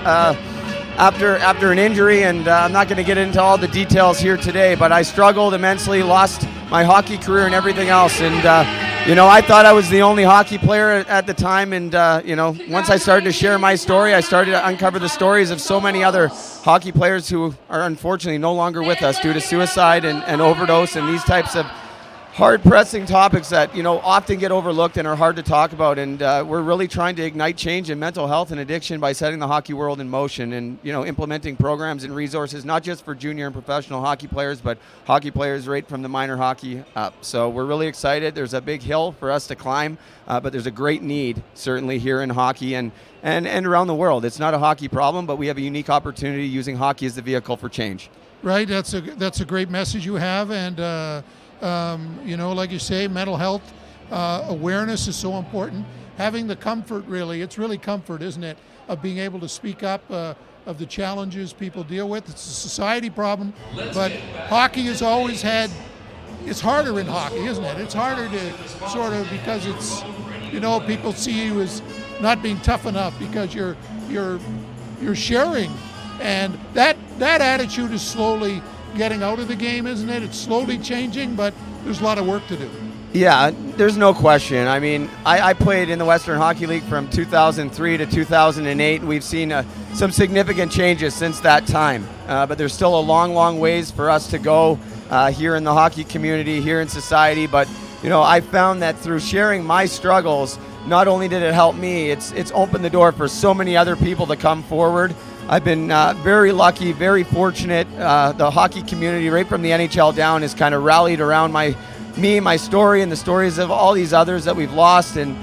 after an injury, and I'm not going to get into all the details here today, but I struggled immensely, lost my hockey career and everything else, and I thought I was the only hockey player at the time, and once I started to share my story, I started to uncover the stories of so many other hockey players who are unfortunately no longer with us due to suicide and overdose and these types of hard-pressing topics that often get overlooked and are hard to talk about, and we're really trying to ignite change in mental health and addiction by setting the hockey world in motion and implementing programs and resources not just for junior and professional hockey players, but hockey players right from the minor hockey up. So we're really excited. There's a big hill for us to climb, but there's a great need certainly here in hockey and around the world. It's not a hockey problem, but we have a unique opportunity using hockey as the vehicle for change. Right, that's a great message you have, and like you say, mental health awareness is so important. Having the comfort, it's really comfort, isn't it, of being able to speak up of the challenges people deal with. It's a society problem, but hockey has always had, it's harder in hockey, isn't it? It's harder to sort of, because it's, people see you as not being tough enough because you're sharing, and that attitude is slowly getting out of the game, isn't it? It's slowly changing, but there's a lot of work to do. Yeah, there's no question. I mean, I played in the Western Hockey League from 2003 to 2008. We've seen some significant changes since that time, but there's still a long ways for us to go here in the hockey community, here in society. But, I found that through sharing my struggles, not only did it help me, it's opened the door for so many other people to come forward. I've been very lucky, very fortunate. The hockey community, right from the NHL down, has kind of rallied around my story, and the stories of all these others that we've lost. And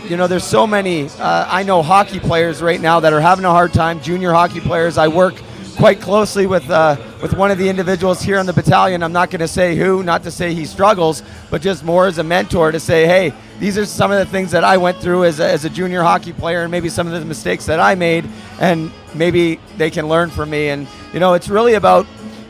there's so many. I know hockey players right now that are having a hard time. Junior hockey players. I work quite closely with one of the individuals here on the Battalion. I'm not going to say who, not to say he struggles, but just more as a mentor to say, hey, these are some of the things that I went through as a junior hockey player, and maybe some of the mistakes that I made, and maybe they can learn from me. And it's really about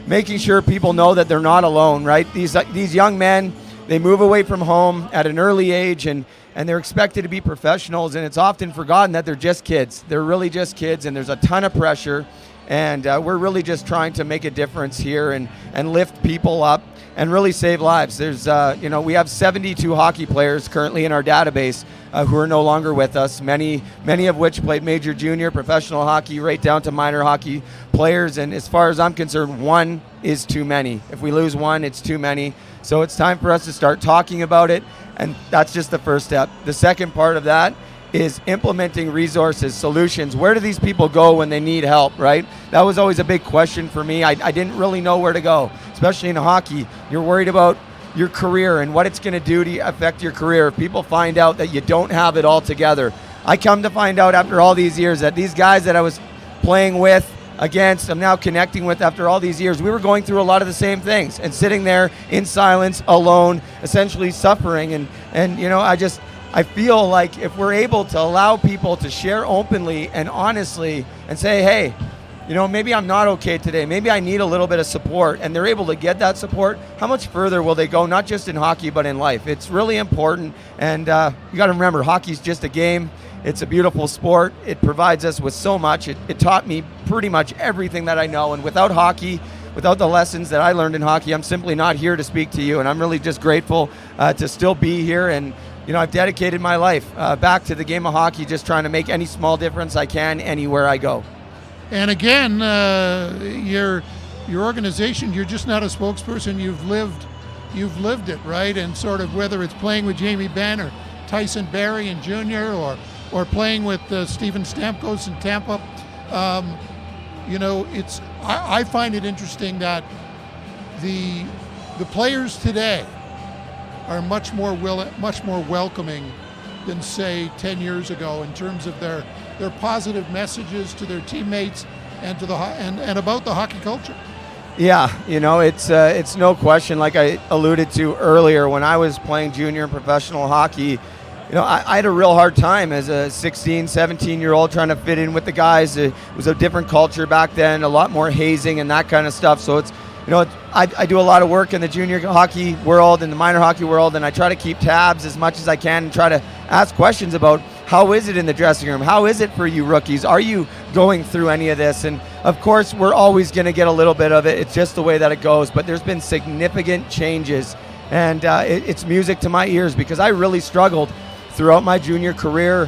making sure people know that they're not alone, right? These young men, they move away from home at an early age, and they're expected to be professionals, and it's often forgotten that they're just kids. They're really just kids, and there's a ton of pressure. And we're really just trying to make a difference here and lift people up and really save lives. There's, we have 72 hockey players currently in our database who are no longer with us, many of which played major, junior, professional hockey, right down to minor hockey players. And as far as I'm concerned, one is too many. If we lose one, it's too many. So it's time for us to start talking about it, and that's just the first step. The second part of that is implementing resources, solutions. Where do these people go when they need help, right? That was always a big question for me. I didn't really know where to go, especially in hockey. You're worried about your career and what it's going to do to affect your career. If people find out that you don't have it all together. I come to find out after all these years that these guys that I was playing with, against, I'm now connecting with after all these years, we were going through a lot of the same things and sitting there in silence, alone, essentially suffering. And I feel like if we're able to allow people to share openly and honestly and say, hey, maybe I'm not okay today. Maybe I need a little bit of support, and they're able to get that support, how much further will they go, not just in hockey, but in life? It's really important. And you got to remember, hockey's just a game. It's a beautiful sport. It provides us with so much. It taught me pretty much everything that I know. And without hockey, without the lessons that I learned in hockey, I'm simply not here to speak to you. And I'm really just grateful to still be here. And I've dedicated my life back to the game of hockey, just trying to make any small difference I can anywhere I go. And again, your organization, you're just not a spokesperson. You've lived it, right? And sort of whether it's playing with Jamie Benn or Tyson Barrie and Jr. or playing with Steven Stamkos in Tampa, I find it interesting that the players today are much more welcoming than, say, 10 years ago in terms of their positive messages to their teammates and to and about the hockey culture. Yeah, it's no question. Like I alluded to earlier, when I was playing junior and professional hockey, I had a real hard time as a 16, 17-year-old trying to fit in with the guys. It was a different culture back then, a lot more hazing and that kind of stuff. So it's, I do a lot of work in the junior hockey world and the minor hockey world, and I try to keep tabs as much as I can and try to ask questions about how is it in the dressing room? How is it for you rookies? Are you going through any of this? And of course, we're always going to get a little bit of it. It's just the way that it goes. But there's been significant changes, and it's music to my ears because I really struggled throughout my junior career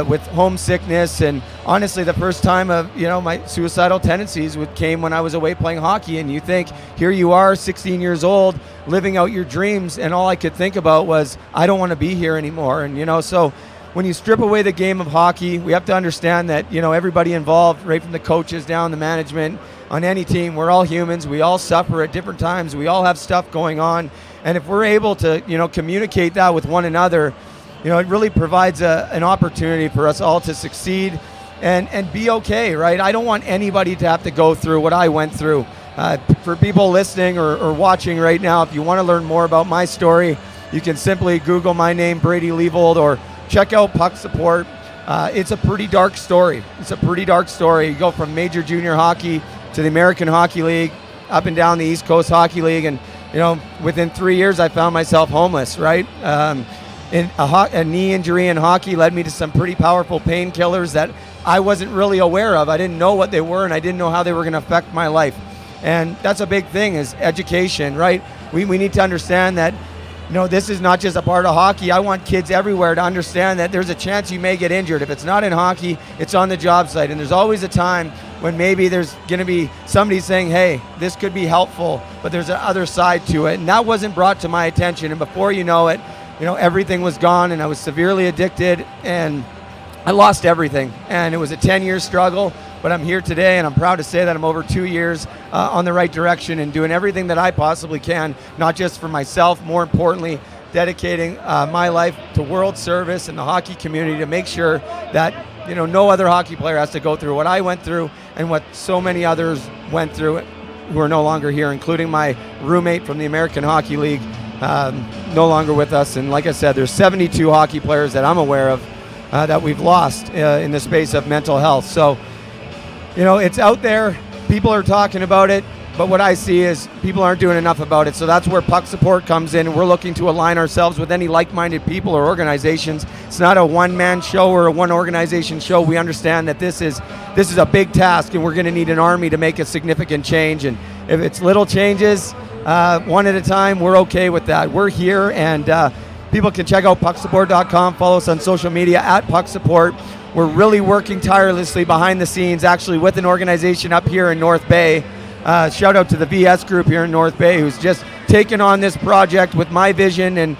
with homesickness, and honestly the first time of my suicidal tendencies came when I was away playing hockey. And you think, here you are 16 years old living out your dreams, and all I could think about was I don't want to be here anymore. And so when you strip away the game of hockey, we have to understand that everybody involved, right from the coaches down the management on any team, we're all humans. We all suffer at different times. We all have stuff going on, and if we're able to communicate that with one another, it really provides an opportunity for us all to succeed and be okay, right? I don't want anybody to have to go through what I went through. For people listening or watching right now, if you want to learn more about my story, you can simply Google my name, Brady Leavold, or check out Puck Support. It's a pretty dark story. You go from major junior hockey to the American Hockey League, up and down the East Coast Hockey League, and within 3 years I found myself homeless, right? A knee injury in hockey led me to some pretty powerful painkillers that I wasn't really aware of. I didn't know what they were, and I didn't know how they were going to affect my life. And that's a big thing, is education, right? We need to understand that this is not just a part of hockey. I want kids everywhere to understand that there's a chance you may get injured. If it's not in hockey, it's on the job site. And there's always a time when maybe there's going to be somebody saying, hey, this could be helpful, but there's an other side to it. And that wasn't brought to my attention. And before you know it, everything was gone, and I was severely addicted, and I lost everything. And it was a 10-year struggle, but I'm here today, and I'm proud to say that I'm over 2 years on the right direction and doing everything that I possibly can, not just for myself, more importantly, dedicating my life to world service and the hockey community to make sure that no other hockey player has to go through what I went through and what so many others went through who are no longer here, including my roommate from the American Hockey League, no longer with us. And like I said, there's 72 hockey players that I'm aware of that we've lost in the space of mental health. So, it's out there. People are talking about it, But what I see is people aren't doing enough about it. So that's where Puck Support comes in. We're looking to align ourselves with any like-minded people or organizations. It's not a one-man show or a one-organization show. We understand that this is a big task, and we're going to need an army to make a significant change. And if it's little changes, one at a time, we're okay with that. We're here, and people can check out pucksupport.com. Follow us on social media at Puck Support. We're really working tirelessly behind the scenes, actually, with an organization up here in North Bay. Shout out to the VS group here in North Bay, who's just taken on this project with my vision, and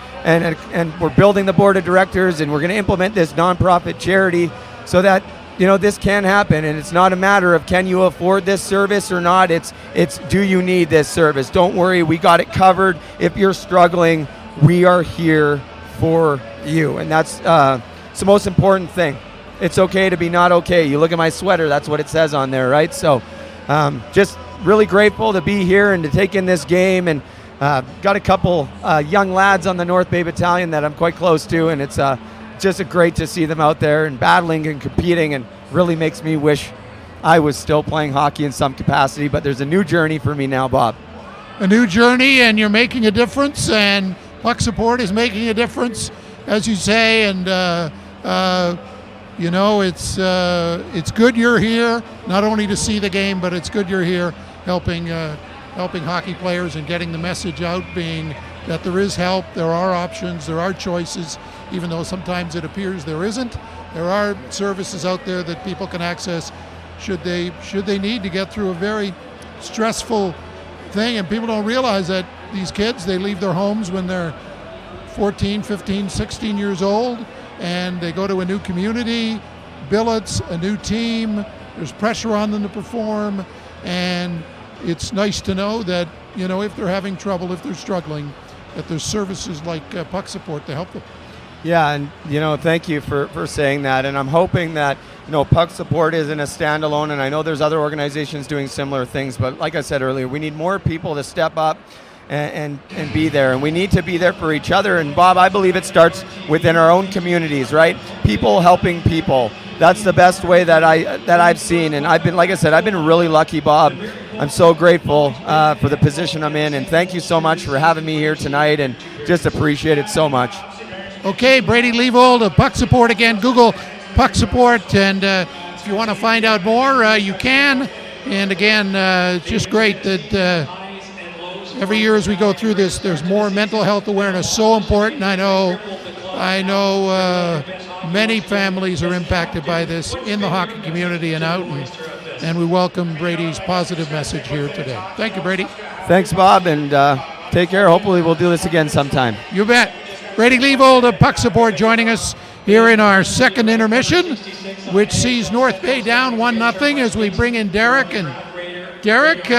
we're building the board of directors, and we're going to implement this nonprofit charity so that this can happen. And it's not a matter of can you afford this service or not. It's do you need this service? Don't worry, we got it covered. If you're struggling, we are here for you, and that's the most important thing. It's okay to be not okay. You look at my sweater, that's what it says on there, right? So just really grateful to be here and to take in this game, and got a couple young lads on the North Bay Battalion that I'm quite close to, and it's just great to see them out there and battling and competing, and really makes me wish I was still playing hockey in some capacity. But there's a new journey for me now, Bob. A new journey, and you're making a difference, and Puck Support is making a difference, as you say, and it's good you're here, not only to see the game, but it's good you're here helping hockey players and getting the message out, being that there is help, there are options, there are choices, even though sometimes it appears there isn't. There are services out there that people can access should they need to get through a very stressful thing. And people don't realize that these kids, they leave their homes when they're 14, 15, 16 years old, and they go to a new community, billets, a new team. There's pressure on them to perform, and it's nice to know that, if they're having trouble, if they're struggling, that there's services like Puck Support to help them. Yeah, and thank you for saying that. And I'm hoping that Puck Support isn't a standalone, and I know there's other organizations doing similar things, but like I said earlier, we need more people to step up and be there, and we need to be there for each other. And Bob, I believe it starts within our own communities, right? People helping people. That's the best way that I've seen, and I've been really lucky, Bob. I'm so grateful for the position I'm in, and thank you so much for having me here tonight, and just appreciate it so much. Okay, Brady Leavold of Puck Support again. Google Puck Support, and if you want to find out more, you can. And again, it's just great that every year as we go through this, there's more mental health awareness. So important. I know many families are impacted by this in the hockey community and out, and we welcome Brady's positive message here today. Thank you, Brady. Thanks, Bob, and take care. Hopefully we'll do this again sometime. You bet. Brady Leavold of Puck Support joining us here in our second intermission, which sees North Bay down 1-0 as we bring in Derek. And Derek,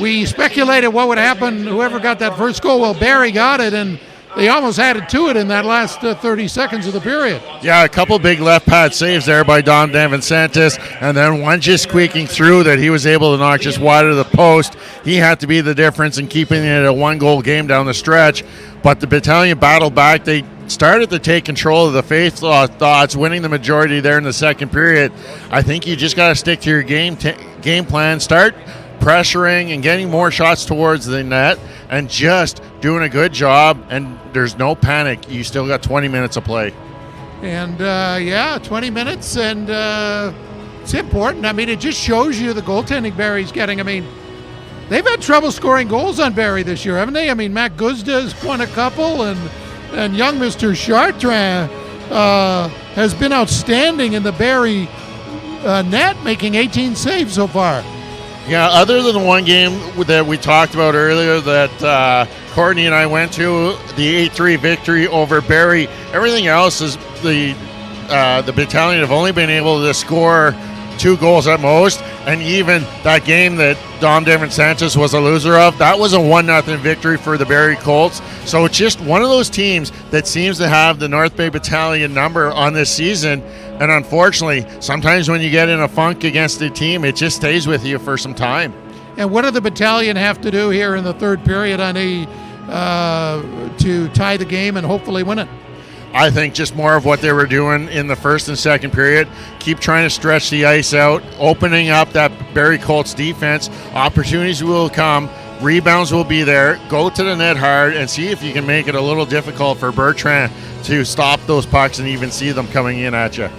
we speculated what would happen, whoever got that first goal. Well, Barrie got it, and they almost added to it in that last 30 seconds of the period. Yeah, a couple big left pad saves there by Dom DeVincentis, and then one just squeaking through that he was able to knock just wide of the post. He had to be the difference in keeping it a one-goal game down the stretch. But the Battalion battled back. They started to take control of the faceoff thoughts, winning the majority there in the second period. I think you just got to stick to your game plan, start pressuring and getting more shots towards the net, and just doing a good job, and there's no panic. You still got 20 minutes of play. And 20 minutes, and it's important. I mean, it just shows you the goaltending Barrie's getting. I mean, they've had trouble scoring goals on Barrie this year, haven't they? I mean, Matt Guzda's won a couple, and young Mr. Chartrand has been outstanding in the Barrie net, making 18 saves so far. Yeah, other than the one game that we talked about earlier that Courtney and I went to, the 8-3 victory over Barrie, everything else is the Battalion have only been able to score 2 goals at most, and even that game that Dom DeVincentis was a loser of, that was a 1-0 victory for the Barrie Colts. So it's just one of those teams that seems to have the North Bay Battalion number on this season, and unfortunately, sometimes when you get in a funk against a team, it just stays with you for some time. And what do the Battalion have to do here in the third period to tie the game and hopefully win it? I think just more of what they were doing in the first and second period. Keep trying to stretch the ice out, opening up that Barrie Colts defense. Opportunities will come. Rebounds will be there. Go to the net hard and see if you can make it a little difficult for Bertrand to stop those pucks and even see them coming in at you.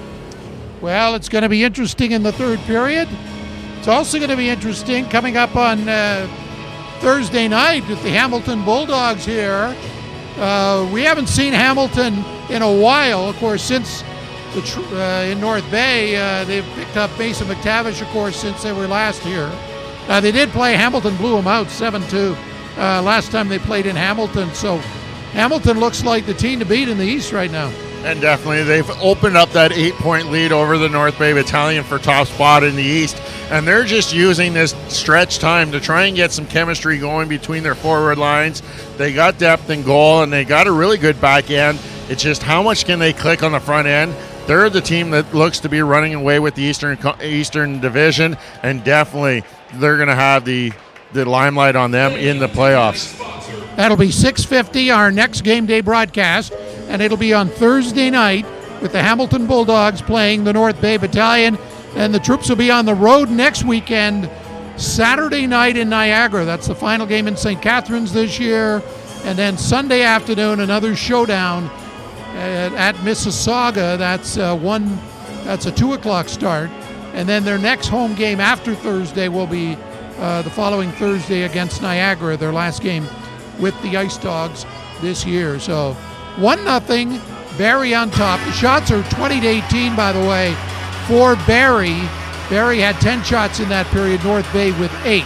Well, it's going to be interesting in the third period. It's also going to be interesting coming up on Thursday night with the Hamilton Bulldogs here. We haven't seen Hamilton in a while, of course, since in North Bay. They've picked up Mason McTavish, of course, since they were last here. They did play. Hamilton blew them out 7-2 last time they played in Hamilton. So Hamilton looks like the team to beat in the East right now. And definitely they've opened up that 8-point lead over the North Bay Battalion for top spot in the East. And they're just using this stretch time to try and get some chemistry going between their forward lines. They got depth in goal, and they got a really good back end. It's just how much can they click on the front end. They're the team that looks to be running away with the Eastern Division, and definitely they're going to have the limelight on them in the playoffs. That'll be 6:50, our next game day broadcast, and it'll be on Thursday night with the Hamilton Bulldogs playing the North Bay Battalion, and the Troops will be on the road next weekend, Saturday night in Niagara. That's the final game in St. Catharines this year, and then Sunday afternoon another showdown at Mississauga. That's a 2 o'clock start, and then their next home game after Thursday will be the following Thursday against Niagara, their last game with the Ice Dogs this year. So 1-0, Barrie on top. The shots are 20-18, by the way, for Barrie. Barrie had 10 shots in that period, North Bay with 8.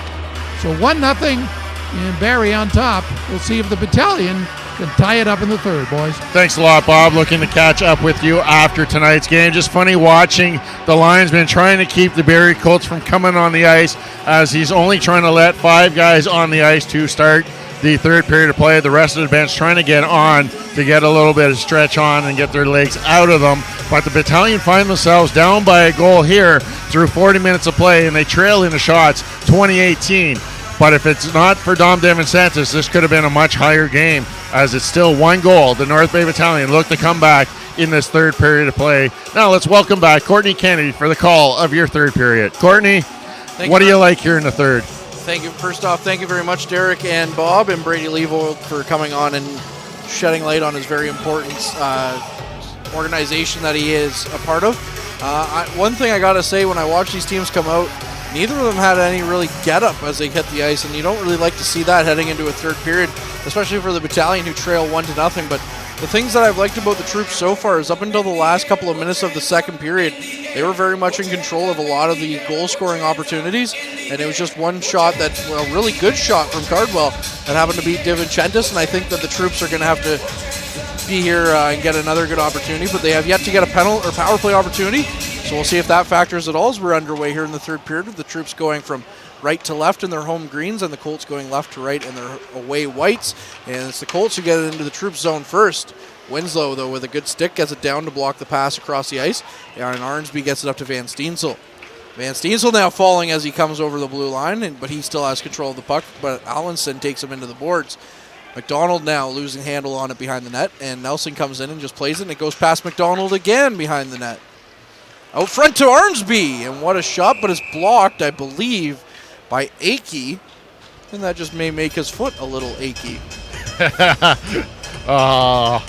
So 1-0 and Barrie on top. We'll see if the Battalion can tie it up in the third, boys. Thanks a lot, Bob. Looking to catch up with you after tonight's game. Just funny watching the linesman trying to keep the Barrie Colts from coming on the ice, as he's only trying to let 5 guys on the ice to start the third period of play. The rest of the bench trying to get on to get a little bit of stretch on and get their legs out of them. But the Battalion find themselves down by a goal here through 40 minutes of play, and they trail in the shots 20-18. But if it's not for Dom DeVincentis, this could have been a much higher game, as it's still 1 goal. The North Bay Battalion look to come back in this third period of play. Now let's welcome back Courtney Kennedy for the call of your third period. Courtney, what do you like here in the third? Thank you. First off, thank you very much, Derek and Bob and Brady Leavold, for coming on and shedding light on his very important organization that he is a part of. One thing I got to say, when I watch these teams come out, neither of them had any really get-up as they hit the ice, and you don't really like to see that heading into a third period, especially for the Battalion, who trail 1-0. But the things that I've liked about the Troops so far is up until the last couple of minutes of the second period, they were very much in control of a lot of the goal-scoring opportunities, and it was just one shot that, well, a really good shot from Cardwell that happened to beat DeVincentis, and I think that the Troops are going to have to be here and get another good opportunity, but they have yet to get a penalty or power play opportunity, so we'll see if that factors at all as we're underway here in the third period, with the Troops going from right to left in their home greens and the Colts going left to right in their away whites. And it's the Colts who get it into the Troops zone first. Winslow, though, with a good stick, gets it down to block the pass across the ice. And Arnsby gets it up to Van Steensel. Van Steensel now falling as he comes over the blue line, but he still has control of the puck. But Allenson takes him into the boards. McDonald now losing handle on it behind the net, and Nelson comes in and just plays it, and it goes past McDonald again behind the net. Out front to Arnsby, and what a shot, but it's blocked, I believe, by Akey, and that just may make his foot a little achy. I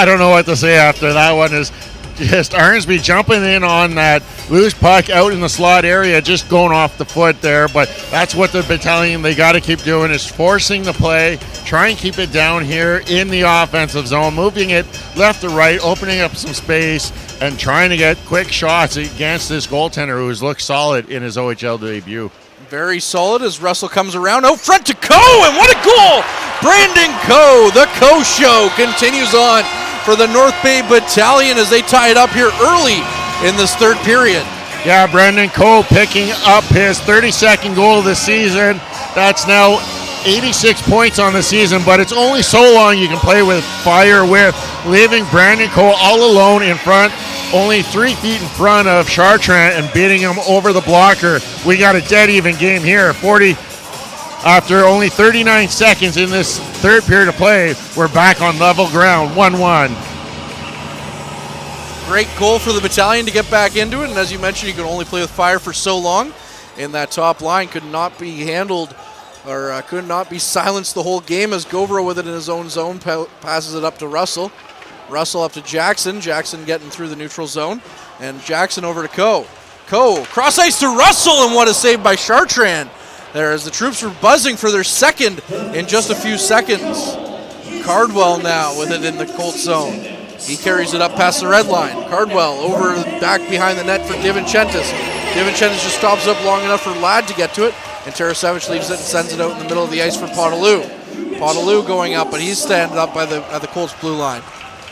don't know what to say after that one. Is just Arnsby jumping in on that loose puck out in the slot area, just going off the foot there. But that's what the Battalion, they got to keep doing, is forcing the play, try and keep it down here in the offensive zone, moving it left to right, opening up some space, and trying to get quick shots against this goaltender who has looked solid in his OHL debut. Very solid as Russell comes around out front to Coe, and what a goal! Brandon Coe, the Coe Show continues on for the North Bay Battalion as they tie it up here early in this third period. Yeah, Brandon Coe picking up his 32nd goal of the season. That's now 86 points on the season, but it's only so long you can play with fire with, leaving Brandon Coe all alone in front, only 3 feet in front of Chartrand and beating him over the blocker. We got a dead even game here, After only 39 seconds in this third period of play, we're back on level ground, 1-1. Great goal for the Battalion to get back into it, and as you mentioned, you can only play with fire for so long, and that top line could not be handled or could not be silenced the whole game as Govro with it in his own zone passes it up to Russell. Russell up to Jackson. Jackson getting through the neutral zone, and Jackson over to Coe. Coe, cross ice to Russell, and what a save by Chartrand there as the troops were buzzing for their second in just a few seconds. Cardwell now with it in the Colts zone. He carries it up past the red line. Cardwell over back behind the net for Divinchentis. Divinchentis just stops up long enough for Ladd to get to it, and Tarasevic leaves it and sends it out in the middle of the ice for Podolou. Podolou going up, but he's standing up at the Colts blue line.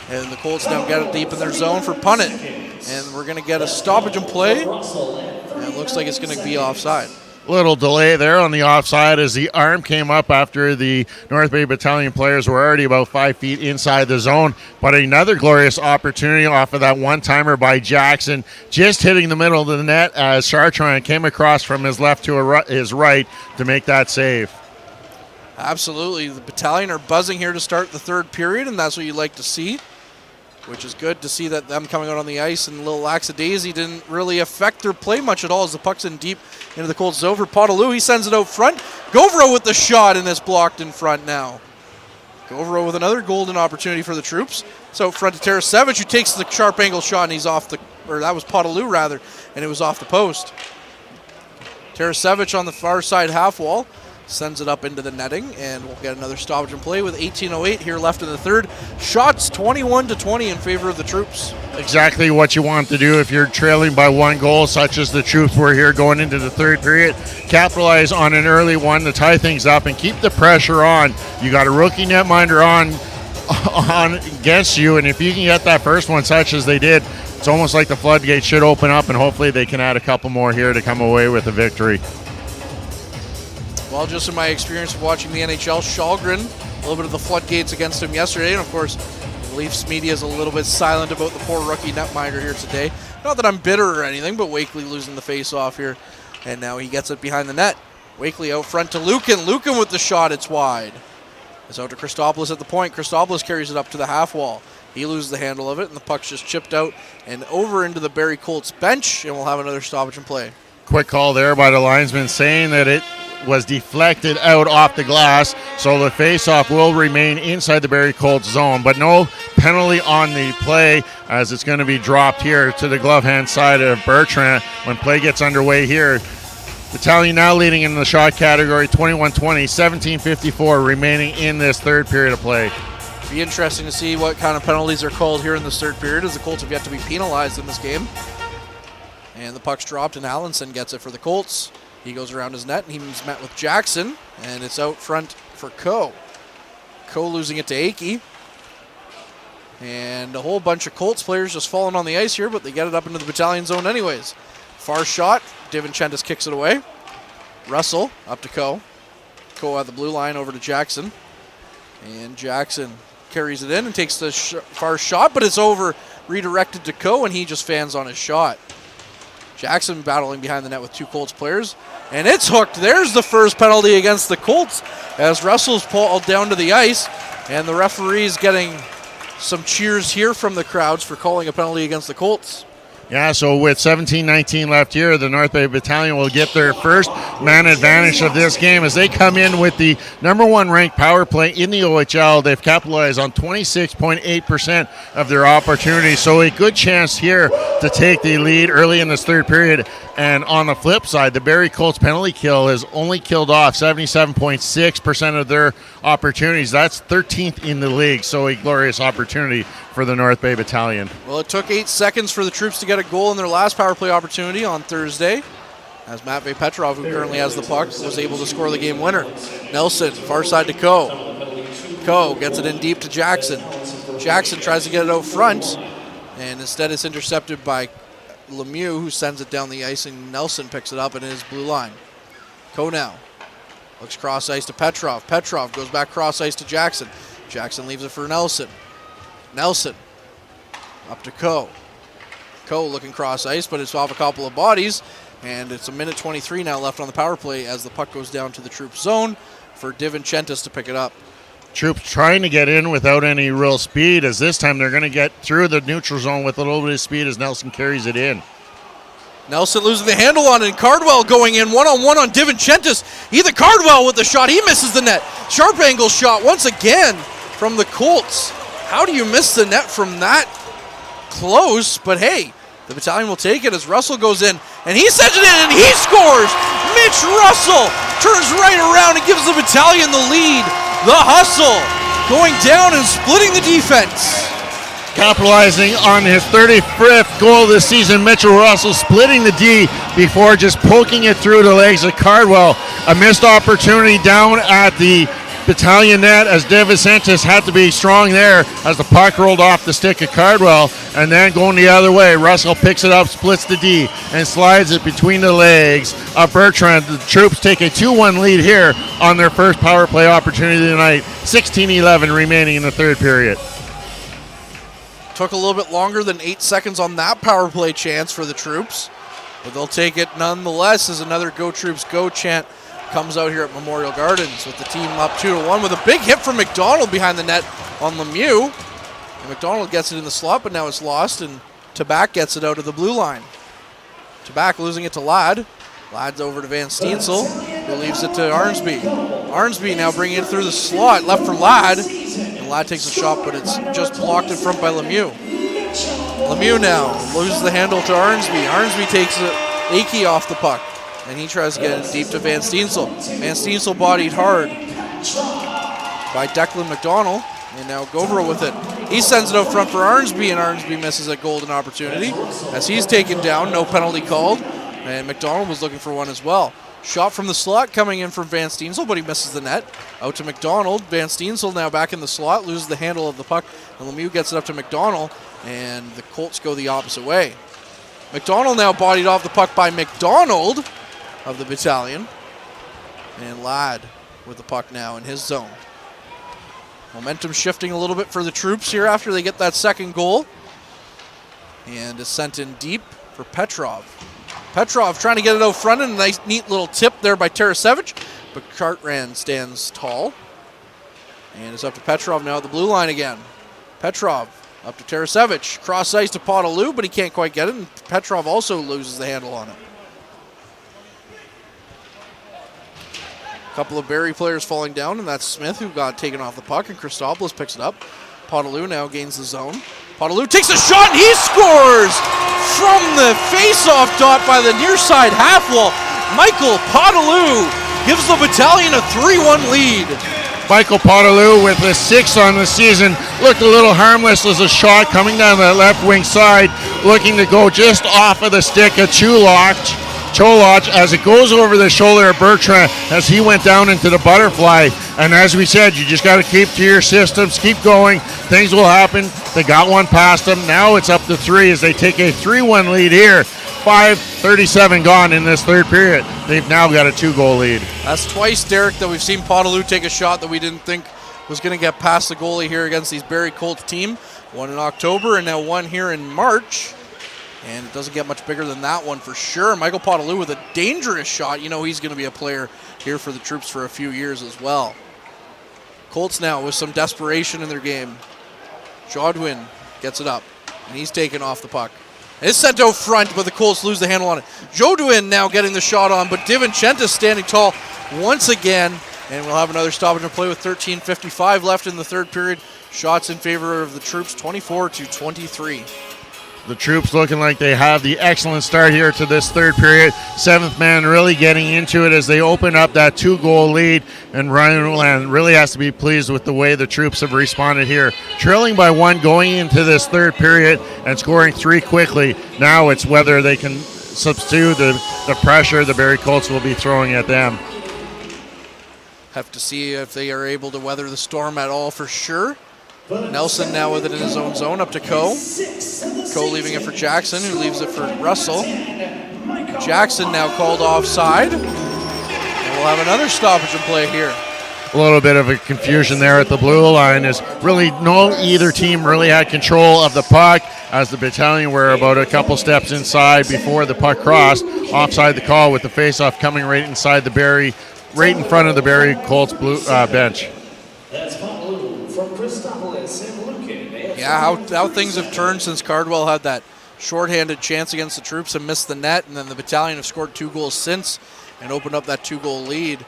And the Colts now get it deep in their zone for Punnett. And we're going to get a stoppage in play. And it looks like it's going to be offside. Little delay there on the offside as the arm came up after the North Bay Battalion players were already about 5 feet inside the zone. But another glorious opportunity off of that one-timer by Jackson, just hitting the middle of the net as Chartrand came across from his left to his right to make that save. Absolutely. The Battalion are buzzing here to start the third period, and that's what you like to see, which is good to see that them coming out on the ice and a little lackadaisy didn't really affect their play much at all as the puck's in deep into the Colts zone for Podolou. He sends it out front. Govro with the shot, and it's blocked in front now. Govro with another golden opportunity for the troops. So front to Tarasevic, who takes the sharp angle shot, and he's off the, or that was Podolou rather, and it was off the post. Tarasevic on the far side half wall. Sends it up into the netting, and we'll get another stoppage in play with 18:08 here left in the third. Shots 21-20 in favor of the troops. Exactly what you want to do if you're trailing by one goal, such as the troops were here going into the third period. Capitalize on an early one to tie things up and keep the pressure on. You got a rookie netminder on against you, and if you can get that first one, such as they did, it's almost like the floodgates should open up, and hopefully they can add a couple more here to come away with a victory. Well, just in my experience of watching the NHL, Shalgren, a little bit of the floodgates against him yesterday, and of course, the Leafs media is a little bit silent about the poor rookie netminder here today. Not that I'm bitter or anything, but Wakely losing the face-off here, and now he gets it behind the net. Wakely out front to Lucan. Lucan with the shot, it's wide. It's out to Christopoulos at the point. Christopoulos carries it up to the half wall. He loses the handle of it, and the puck's just chipped out and over into the Barrie Colts bench, and we'll have another stoppage in play. Quick call there by the linesman saying that it was deflected out off the glass, so the face-off will remain inside the Barrie Colts zone, but no penalty on the play as it's going to be dropped here to the glove hand side of Bertrand when play gets underway here. Battalion now leading in the shot category 21-20, 17:54 remaining in this third period of play. Be interesting to see what kind of penalties are called here in this third period as the Colts have yet to be penalized in this game. And the puck's dropped and Allenson gets it for the Colts. He goes around his net, and he's met with Jackson, and it's out front for Coe. Coe losing it to Akey. And a whole bunch of Colts players just falling on the ice here, but they get it up into the Battalion zone anyways. Far shot, Divinchentis kicks it away. Russell up to Coe. Coe at the blue line over to Jackson. And Jackson carries it in and takes the far shot, but it's over, redirected to Coe, and he just fans on his shot. Jackson battling behind the net with two Colts players, and it's hooked. There's the first penalty against the Colts as Russell's pulled down to the ice, and the referee's getting some cheers here from the crowds for calling a penalty against the Colts. Yeah, so with 17-19 left here, the North Bay Battalion will get their first man advantage of this game as they come in with the number one ranked power play in the OHL. They've capitalized on 26.8% of their opportunities, so a good chance here to take the lead early in this third period. And on the flip side, the Barrie Colts penalty kill has only killed off 77.6% of their opportunities. That's 13th in the league, so a glorious opportunity for the North Bay Battalion. Well, it took 8 seconds for the troops to get a goal in their last power play opportunity on Thursday, as Matvei Petrov, who currently has the puck, was able to score the game winner. Nelson, far side to Coe. Coe gets it in deep to Jackson. Jackson tries to get it out front, and instead it's intercepted by Lemieux, who sends it down the ice, and Nelson picks it up in his blue line. Coe now looks cross ice to Petrov. Petrov goes back cross ice to Jackson. Jackson leaves it for Nelson. Nelson up to Coe. Coe looking cross ice, but it's off a couple of bodies. And it's a minute 23 now left on the power play as the puck goes down to the Troops zone for DiVincentis to pick it up. Troops trying to get in without any real speed, as this time they're going to get through the neutral zone with a little bit of speed as Nelson carries it in. Nelson losing the handle on it, and Cardwell going in one-on-one on DiVincentis. Either Cardwell with the shot, he misses the net. Sharp angle shot once again from the Colts. How do you miss the net from that close? But hey, the Battalion will take it as Russell goes in, and he sends it in, and he scores! Mitch Russell turns right around and gives the Battalion the lead. The hustle going down and splitting the defense. Capitalizing on his 35th goal this season, Mitchell Russell splitting the D before just poking it through the legs of Cardwell. A missed opportunity down at the Battalion net as DiVincentis had to be strong there as the puck rolled off the stick of Cardwell, and then going the other way, Russell picks it up, splits the D, and slides it between the legs of Bertrand. The Troops take a 2-1 lead here on their first power play opportunity tonight. 16-11 remaining in the third period. Took a little bit longer than 8 seconds on that power play chance for the Troops, but they'll take it nonetheless as another Go Troops Go chant comes out here at Memorial Gardens with the team up 2-1 with a big hit from McDonald behind the net on Lemieux. And McDonald gets it in the slot, but now it's lost, and Tabak gets it out of the blue line. Tabak losing it to Ladd. Ladd's over to Van Steensel, who leaves it to Arnsby. Arnsby now bringing it through the slot, left for Ladd. And Ladd takes a shot, but it's just blocked in front by Lemieux. Lemieux now loses the handle to Arnsby. Arnsby takes Akey off the puck, and he tries to get it deep to Van Steensel. Van Steensel bodied hard by Declan McDonald, and now Govera with it. He sends it out front for Arnsby, and Arnsby misses a golden opportunity as he's taken down, no penalty called, and McDonald was looking for one as well. Shot from the slot coming in from Van Steensel, but he misses the net. Out to McDonald. Van Steensel now back in the slot, loses the handle of the puck, and Lemieux gets it up to McDonald, and the Colts go the opposite way. McDonald now bodied off the puck by McDonald of the Battalion, and Ladd with the puck now in his zone. Momentum shifting a little bit for the Troops here after they get that second goal, and is sent in deep for Petrov. Petrov trying to get it out front, and a nice neat little tip there by Tarasevic, but Cartran stands tall, and it's up to Petrov now at the blue line again. Petrov up to Tarasevic, cross ice to Podolou, but he can't quite get it, and Petrov also loses the handle on it. Couple of Barrie players falling down, and that's Smith who got taken off the puck, and Christopoulos picks it up. Podolou now gains the zone. Podolou takes a shot, and he scores from the face-off dot by the near side half wall. Michael Podolou gives the Battalion a 3-1 lead. Michael Podolou with a 6 on the season looked a little harmless as a shot coming down the left wing side, looking to go just off of the stick of Cholach as it goes over the shoulder of Bertrand as he went down into the butterfly. And as we said, you just got to keep to your systems, keep going. Things will happen. They got one past them. Now it's up to 3 as they take a 3-1 lead here. 5:37 gone in this third period. They've now got a 2-goal lead. That's twice, Derek, that we've seen Podolou take a shot that we didn't think was going to get past the goalie here against these Barrie Colts team. One in October and now one here in March. And it doesn't get much bigger than that one for sure. Michael Podolou with a dangerous shot. You know he's going to be a player here for the Troops for a few years as well. Colts now with some desperation in their game. Jodwin gets it up, and he's taken off the puck. It's sent out front, but the Colts lose the handle on it. Jodwin now getting the shot on, but DiVincentis standing tall once again. And we'll have another stoppage and play with 13:55 left in the third period. Shots in favor of the Troops, 24-23. The Troops looking like they have the excellent start here to this third period. Seventh man really getting into it as they open up that 2-goal lead. And Ryan Ruland really has to be pleased with the way the Troops have responded here. Trailing by 1 going into this third period and scoring 3 quickly. Now it's whether they can subdue the pressure the Barrie Colts will be throwing at them. Have to see if they are able to weather the storm at all for sure. Nelson now with it in his own zone up to Coe. Coe leaving it for Jackson, who leaves it for Russell. Jackson now called offside. And we'll have another stoppage and play here. a little bit of a confusion there at the blue line, is really either team really had control of the puck, as the Battalion were about a couple steps inside before the puck crossed. Offside the call, with the faceoff coming right inside the Barrie, right in front of the Barrie Colts bench. Yeah, how things have turned since Cardwell had that shorthanded chance against the Troops and missed the net, and then the Battalion have scored 2 goals since and opened up that 2-goal lead.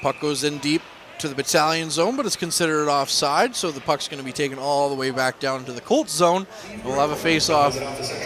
Puck goes in deep to the Battalion zone, but it's considered offside, so the puck's going to be taken all the way back down to the Colts zone. We'll have a face-off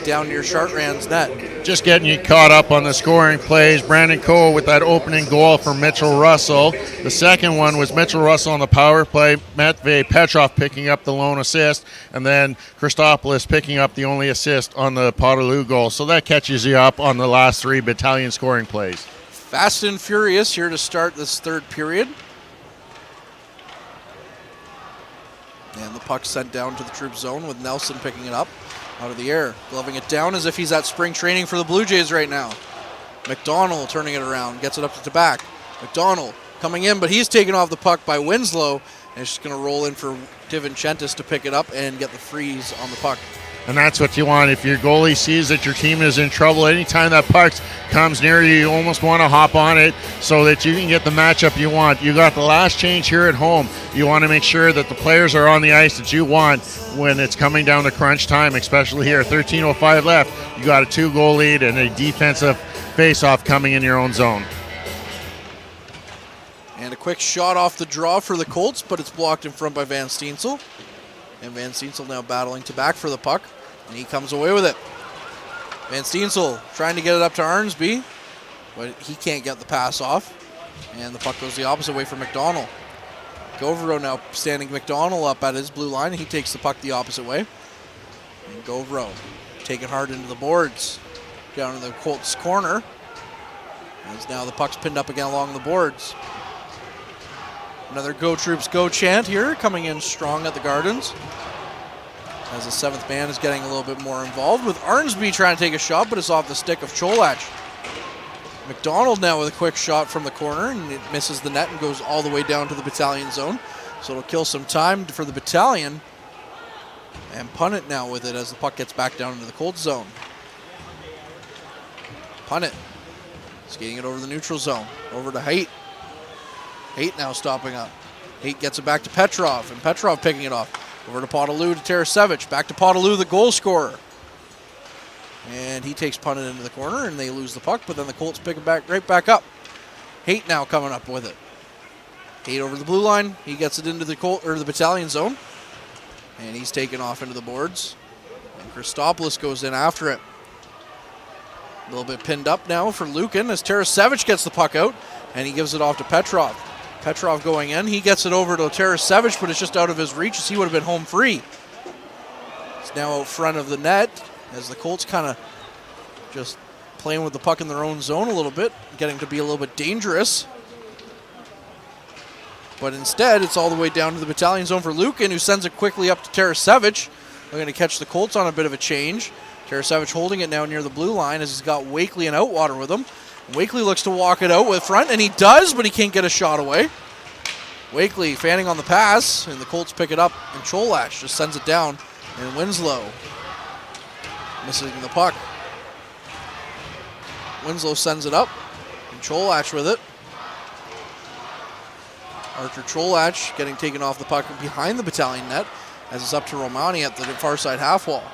down near Chartrand's net. Just getting you caught up on the scoring plays. Brandon Coe with that opening goal for Mitchell Russell. The second one was Mitchell Russell on the power play. Matvey Petrov picking up the lone assist, and then Christopoulos picking up the only assist on the Poterloo goal. So that catches you up on the last 3 Battalion scoring plays. Fast and furious here to start this third period. And the puck sent down to the Troop zone with Nelson picking it up out of the air. Gloving it down as if he's at spring training for the Blue Jays right now. McDonald turning it around, gets it up to the back. McDonald coming in, but he's taken off the puck by Winslow. And it's just going to roll in for Divinchentis to pick it up and get the freeze on the puck. And that's what you want. If your goalie sees that your team is in trouble, anytime that puck comes near you, you almost want to hop on it so that you can get the matchup you want. You got the last change here at home. You want to make sure that the players are on the ice that you want when it's coming down to crunch time, especially here. 13:05 left. You got a 2-goal lead and a defensive face-off coming in your own zone. And a quick shot off the draw for the Colts, but it's blocked in front by Van Steensel. And Van Steensel now battling to back for the puck. And he comes away with it. Van Steensel trying to get it up to Arnsby, but he can't get the pass off. And the puck goes the opposite way for McDonald. Govero now standing McDonald up at his blue line. He takes the puck the opposite way. And Govero taking hard into the boards. Down in the Colts corner. As now the puck's pinned up again along the boards. Another Go Troops Go chant here, coming in strong at the Gardens. As the 7th man is getting a little bit more involved, with Arnsby trying to take a shot, but it's off the stick of Cholach. McDonald now with a quick shot from the corner, and it misses the net and goes all the way down to the Battalion zone. So it'll kill some time for the Battalion. And Punnett now with it as the puck gets back down into the Colts zone. Punnett skating it over the neutral zone, over to Haight. Haight now stopping up. Haight gets it back to Petrov, and Petrov picking it off. Over to Poterloo to Tarasevich. Back to Poterloo, the goal scorer. And he takes Punnett into the corner, and they lose the puck, but then the Colts pick it back right back up. Haight now coming up with it. Haight over the blue line. He gets it into the the Battalion zone. And he's taken off into the boards. And Christopoulos goes in after it. A little bit pinned up now for Lukin as Tarasevich gets the puck out, and he gives it off to Petrov. Petrov going in. He gets it over to Tarasevich, but it's just out of his reach as he would have been home free. It's now out front of the net as the Colts kind of just playing with the puck in their own zone a little bit, getting to be a little bit dangerous. But instead, it's all the way down to the Battalion zone for Lukin, who sends it quickly up to Tarasevich. They're going to catch the Colts on a bit of a change. Tarasevich holding it now near the blue line as he's got Wakely and Outwater with him. Wakely looks to walk it out with front, and he does, but he can't get a shot away. Wakely fanning on the pass, and the Colts pick it up, and Cholach just sends it down, and Winslow missing the puck. Winslow sends it up, and Cholach with it. Archer Cholach getting taken off the puck behind the Battalion net as it's up to Romani at the far side half wall.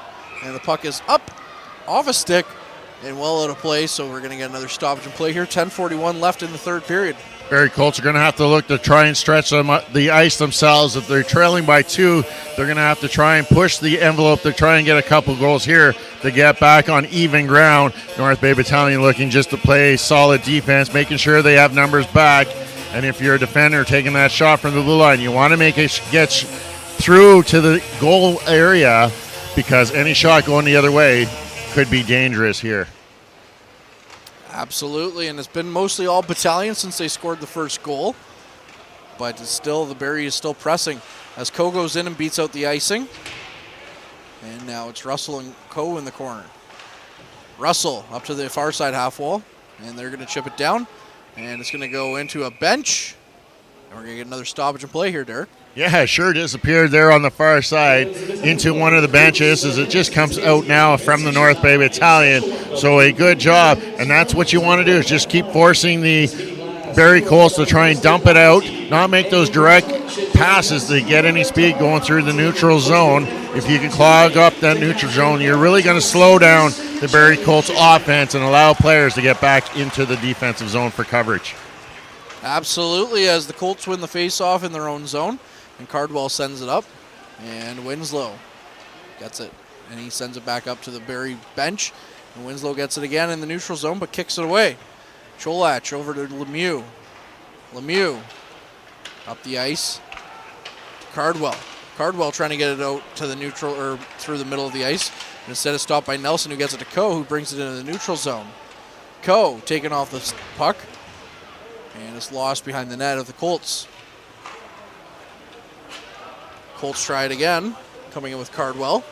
And the puck is up off a stick and well out of play, so we're going to get another stoppage and play here. 10:41 left in the third period. Barrie Colts are going to have to look to try and stretch the ice themselves. If they're trailing by 2, they're going to have to try and push the envelope to try and get a couple goals here to get back on even ground. North Bay Battalion looking just to play solid defense, making sure they have numbers back. And if you're a defender taking that shot from the blue line, you want to make it get through to the goal area, because any shot going the other way could be dangerous here. Absolutely, and it's been mostly all Battalion since they scored the first goal. But it's still, the Barrie is still pressing as Coe goes in and beats out the icing. And now it's Russell and Coe in the corner. Russell up to the far side half wall, and they're going to chip it down. And it's going to go into a bench. And we're going to get another stoppage and play here, Derek. Yeah, sure disappeared there on the far side into one of the benches as it just comes out now from the North Bay Battalion. So a good job, and that's what you want to do is just keep forcing the Barrie Colts to try and dump it out, not make those direct passes to get any speed going through the neutral zone. If you can clog up that neutral zone, you're really going to slow down the Barrie Colts offense and allow players to get back into the defensive zone for coverage. Absolutely, as the Colts win the face-off in their own zone. And Cardwell sends it up, and Winslow gets it. And he sends it back up to the Barrie bench. And Winslow gets it again in the neutral zone, but kicks it away. Cholach over to Lemieux. Lemieux up the ice. Cardwell. Cardwell trying to get it out to the neutral, or through the middle of the ice. And instead of stopped by Nelson, who gets it to Coe, who brings it into the neutral zone. Coe taking off the puck. And it's lost behind the net of the Colts. Colts try it again, coming in with Cardwell.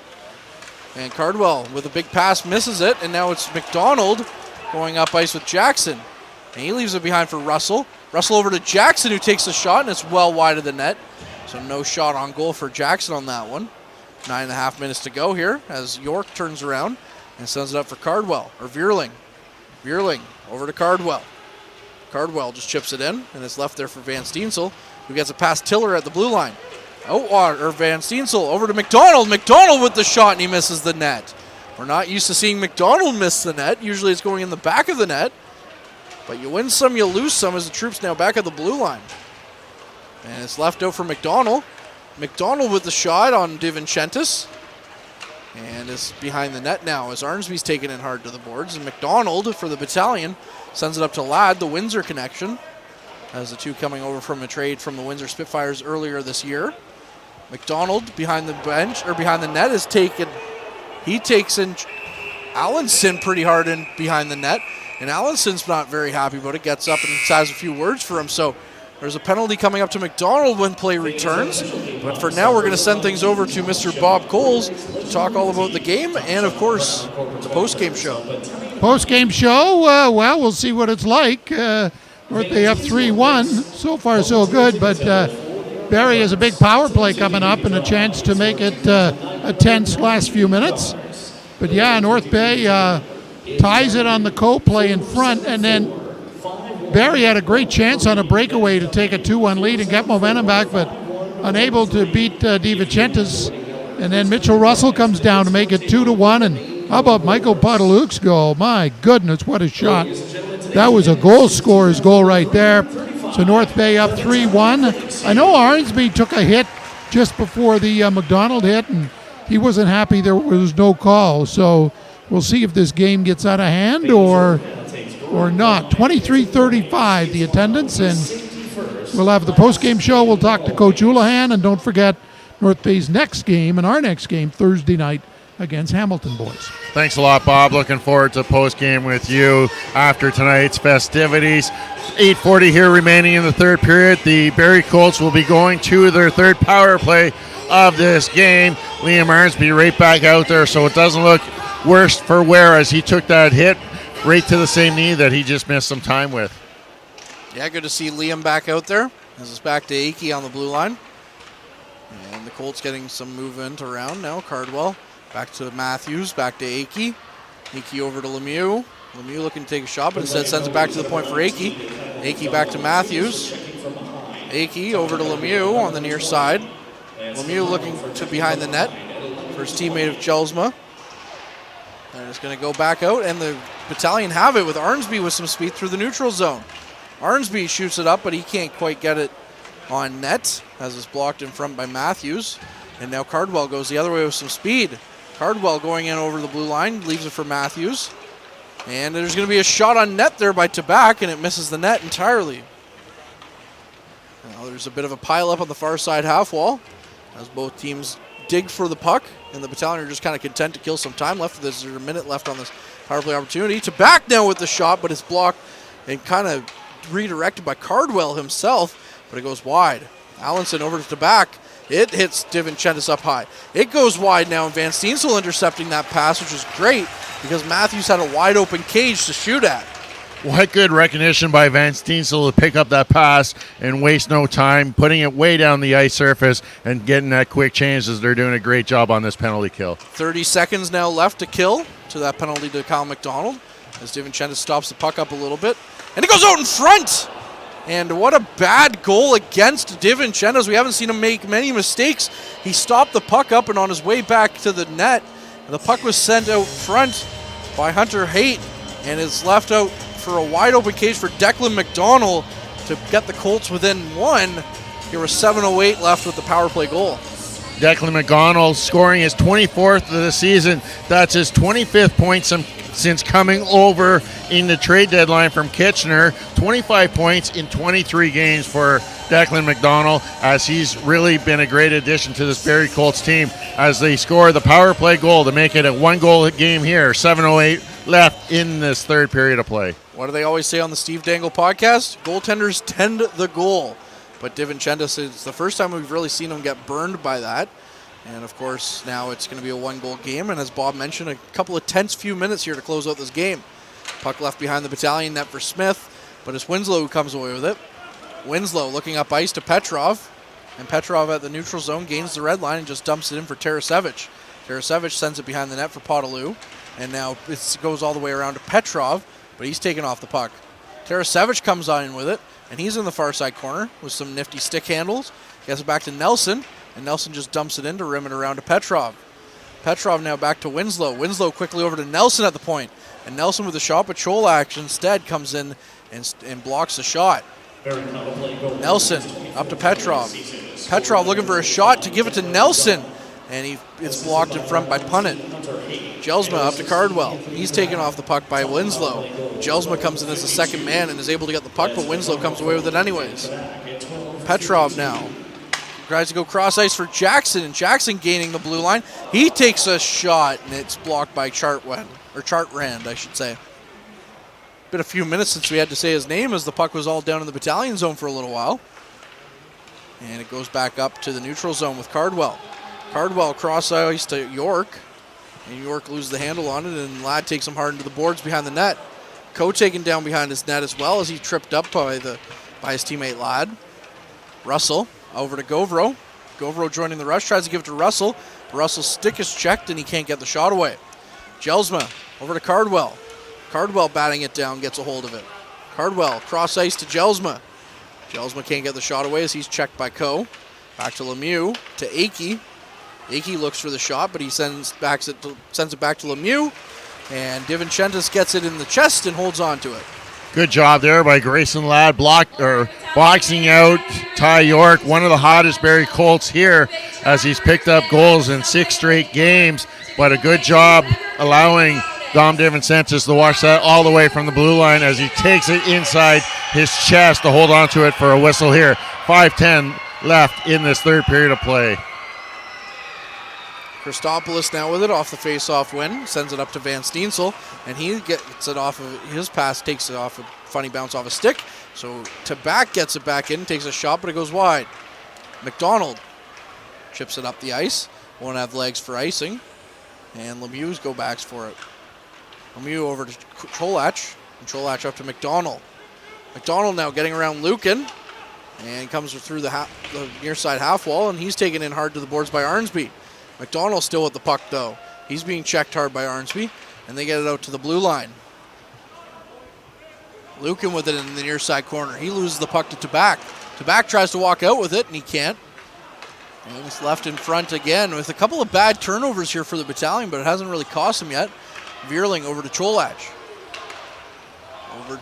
And Cardwell with a big pass misses it, and now it's McDonald going up ice with Jackson. And he leaves it behind for Russell. Russell over to Jackson, who takes a shot, and it's well wide of the net. So no shot on goal for Jackson on that one. 9.5 minutes to go here as York turns around and sends it up for Cardwell, or Vierling. Vierling over to Cardwell. Cardwell just chips it in, and it's left there for Van Steensel, who gets it past Tiller at the blue line. Outwater, Van Steensel over to McDonald. McDonald with the shot, and he misses the net. We're not used to seeing McDonald miss the net. Usually it's going in the back of the net. But you win some, you lose some as the Troops now back at the blue line. And it's left out for McDonald. McDonald with the shot on DiVincentis. And it's behind the net now as Arnsby's taking it hard to the boards. And McDonald for the Battalion sends it up to Ladd, the Windsor connection. As the two coming over from a trade from the Windsor Spitfires earlier this year. McDonald behind the bench, or behind the net, is taken. He takes in Allenson pretty hard in behind the net. And Allenson's not very happy about it. Gets up and has a few words for him. So there's a penalty coming up to McDonald when play returns. But for now, we're going to send things over to Mr. Bob Coles to talk all about the game and, of course, the post-game show. Post-game show, well, we'll see what it's like. North Bay up 3-1. So far, so good. But Barrie has a big power play coming up and a chance to make it a tense last few minutes. But, yeah, North Bay ties it on the co-play in front, and then Barrie had a great chance on a breakaway to take a 2-1 lead and get momentum back, but unable to beat DiVincentis. And then Mitchell Russell comes down to make it 2-1. And how about Michael Podoluk's goal? My goodness, what a shot. That was a goal scorer's goal right there. So North Bay up 3-1. I know Arnsby took a hit just before the McDonald hit, and he wasn't happy there was no call. So we'll see if this game gets out of hand or not. 23-35 the attendance, and we'll have the post-game show. We'll talk to Coach Houlihan, and don't forget North Bay's next game and our next game Thursday night against Hamilton boys. Thanks a lot, Bob. Looking forward to post-game with you after tonight's festivities. 8:40 here remaining in the third period. The Barrie Colts will be going to their third power play of this game. Liam Arnsby right back out there, so it doesn't look worse for wear as he took that hit right to the same knee that he just missed some time with. Yeah, good to see Liam back out there. This is back to Akey on the blue line. And the Colts getting some movement around now. Cardwell back to Matthews, back to Akey. Akey over to Lemieux. Lemieux looking to take a shot, but instead sends it back to the point for Akey. Akey back to Matthews. Akey over to Lemieux on the near side. Lemieux looking to behind the net for his teammate of Jelsma. And it's going to go back out, and the Battalion have it with Arnsby with some speed through the neutral zone. Arnsby shoots it up, but he can't quite get it on net as it's blocked in front by Matthews. And now Cardwell goes the other way with some speed. Cardwell going in over the blue line, leaves it for Matthews. And there's going to be a shot on net there by Tabak, and it misses the net entirely. Now there's a bit of a pile-up on the far side half wall as both teams dig for the puck, and the Battalion are just kind of content to kill some time left. There's a minute left on this power play opportunity. Tabak now with the shot, but it's blocked and kind of redirected by Cardwell himself, but it goes wide. Allenson over to Tabak. It hits DiVincentis up high. It goes wide now, and Van Steensel intercepting that pass, which is great because Matthews had a wide open cage to shoot at. What good recognition by Van Steensel to pick up that pass and waste no time, putting it way down the ice surface and getting that quick change as they're doing a great job on this penalty kill. 30 seconds now left to kill to that penalty to Kyle McDonald as DiVincenzo stops the puck up a little bit. And it goes out in front! And what a bad goal against DiVincenzo. We haven't seen him make many mistakes. He stopped the puck up and on his way back to the net, the puck was sent out front by Hunter Haight and is left out for a wide open cage for Declan McDonald to get the Colts within one. Here was 7:08 left with the power play goal. Declan McDonald scoring his 24th of the season. That's his 25th point since coming over in the trade deadline from Kitchener. 25 points in 23 games for Declan McDonald, as he's really been a great addition to this Barrie Colts team as they score the power play goal to make it a one-goal game here. 7:08 left in this third period of play. What do they always say on the Steve Dangle podcast? Goaltenders tend the goal. But DiVincenzo says it's the first time we've really seen him get burned by that. And, of course, now it's going to be a one-goal game. And as Bob mentioned, a couple of tense few minutes here to close out this game. Puck left behind the Battalion net for Smith, but it's Winslow who comes away with it. Winslow looking up ice to Petrov. And Petrov at the neutral zone gains the red line and just dumps it in for Tarasevic. Tarasevic sends it behind the net for Podolou. And now it goes all the way around to Petrov, but he's taken off the puck. Tarasevic comes on in with it, and he's in the far side corner with some nifty stick handles. Gets it back to Nelson, and Nelson just dumps it in to rim it around to Petrov. Petrov now back to Winslow. Winslow quickly over to Nelson at the point, and Nelson with a shot, but Cholak instead comes in and blocks the shot. Nelson up to Petrov. Petrov looking for a shot to give it to Nelson, and it's blocked in front by Punnett. Jelsma up to Cardwell. He's taken off the puck by Winslow. Jelsma comes in as the second man and is able to get the puck, but Winslow comes away with it anyways. Petrov now tries to go cross ice for Jackson, and Jackson gaining the blue line. He takes a shot, and it's blocked by Chartrand, I should say. Been a few minutes since we had to say his name as the puck was all down in the Battalion zone for a little while. And it goes back up to the neutral zone with Cardwell. Cardwell cross ice to York. And York loses the handle on it, and Ladd takes him hard into the boards behind the net. Coe taken down behind his net as well as he tripped up by his teammate Ladd. Russell over to Govro. Govro joining the rush, tries to give it to Russell. Russell's stick is checked, and he can't get the shot away. Jelsma over to Cardwell. Cardwell batting it down, gets a hold of it. Cardwell cross ice to Jelsma. Jelsma can't get the shot away as he's checked by Coe. Back to Lemieux, to Akey. Akey looks for the shot, but he sends it back to Lemieux, and DiVincenzo gets it in the chest and holds on to it. Good job there by Grayson Ladd, boxing out Ty York, one of the hottest Barrie Colts here, as he's picked up goals in 6 straight games. But a good job allowing Dom DiVincenzo to watch that all the way from the blue line as he takes it inside his chest to hold on to it for a whistle here. 5:10 left in this third period of play. Christopoulos now with it off the face-off win, sends it up to Van Steensel, and he gets it off of his pass, takes it off a funny bounce off a stick. So Tabak gets it back in, takes a shot, but it goes wide. McDonald chips it up the ice, won't have legs for icing, and Lemieux go backs for it. Lemieux over to Cholak, and Cholak up to McDonald. McDonald now getting around Lucan, and comes through the near side half wall, and he's taken in hard to the boards by Arnsby. McDonald still with the puck, though. He's being checked hard by Arnsby, and they get it out to the blue line. Lucan with it in the near side corner. He loses the puck to Tabak. Tabak tries to walk out with it, and he can't. And he's left in front again with a couple of bad turnovers here for the Battalion, but it hasn't really cost him yet. Vierling over to Cholak. Over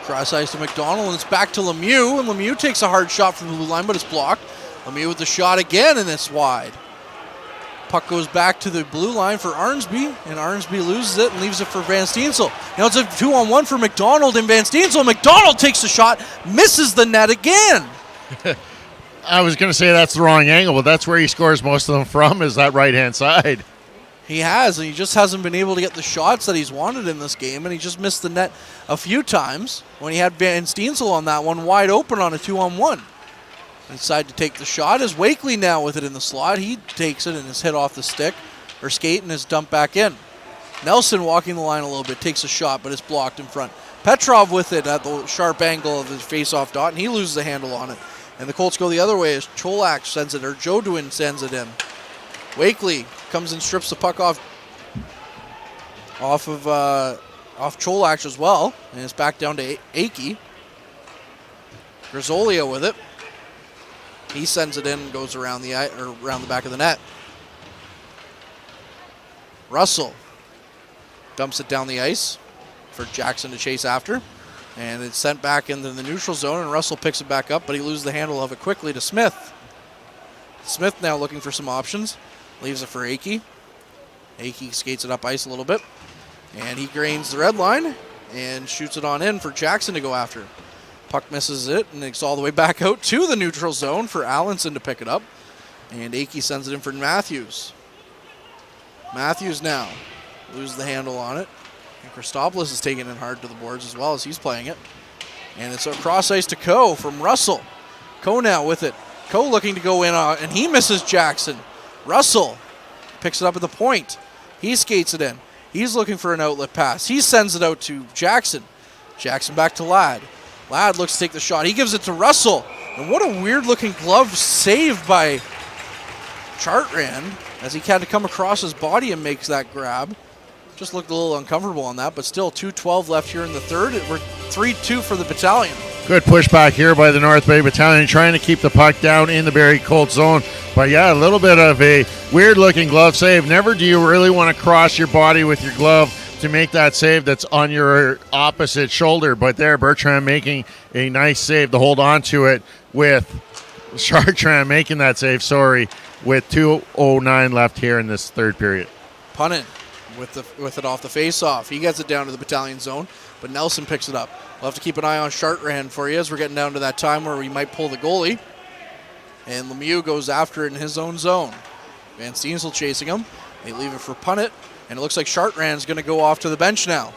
cross ice to McDonald, and it's back to Lemieux, and Lemieux takes a hard shot from the blue line, but it's blocked. Lemieux with the shot again, and it's wide. Puck goes back to the blue line for Arnsby, and Arnsby loses it and leaves it for Van Steensel. Now it's a 2-on-1 for McDonald and Van Steensel. McDonald takes the shot, misses the net again. I was going to say that's the wrong angle, but that's where he scores most of them from, is that right-hand side. He has, and he just hasn't been able to get the shots that he's wanted in this game, and he just missed the net a few times when he had Van Steensel on that one wide open on a 2-on-1. Decided to take the shot is Wakely now with it in the slot. He takes it and is hit off the stick or skate and is dumped back in. Nelson walking the line a little bit, takes a shot, but it's blocked in front. Petrov with it at the sharp angle of his face-off dot, and he loses the handle on it. And the Colts go the other way as Cholak sends it, or Jodwin sends it in. Wakely comes and strips the puck off Cholak as well, and it's back down to Akey. Grizzolio with it. He sends it in and goes around the back of the net. Russell dumps it down the ice for Jackson to chase after. And it's sent back into the neutral zone, and Russell picks it back up, but he loses the handle of it quickly to Smith. Smith now looking for some options. Leaves it for Akey. Akey skates it up ice a little bit. And he grains the red line and shoots it on in for Jackson to go after. Puck misses it, and it's all the way back out to the neutral zone for Allenson to pick it up. And Akey sends it in for Matthews. Matthews now loses the handle on it. And Christopoulos is taking it hard to the boards as well as he's playing it. And it's across ice to Coe from Russell. Coe now with it. Coe looking to go in, and he misses Jackson. Russell picks it up at the point. He skates it in. He's looking for an outlet pass. He sends it out to Jackson. Jackson back to Ladd. Ladd looks to take the shot. He gives it to Russell. And what a weird-looking glove save by Chartrand as he had to come across his body and makes that grab. Just looked a little uncomfortable on that, but still 2:12 left here in the third. We're 3-2 for the Battalion. Good pushback here by the North Bay Battalion, trying to keep the puck down in the Barrie Colts zone. But yeah, a little bit of a weird-looking glove save. Never do you really want to cross your body with your glove to make that save that's on your opposite shoulder. But there, Bertrand making a nice save to hold on to it with Chartrand making that save, with 2:09 left here in this third period. Punnin with it off the face-off. He gets it down to the Battalion zone, but Nelson picks it up. We'll have to keep an eye on Chartrand for you as we're getting down to that time where we might pull the goalie. And Lemieux goes after it in his own zone. Van Steensel chasing him. They leave it for Punnett, and it looks like Chartrand's going to go off to the bench now.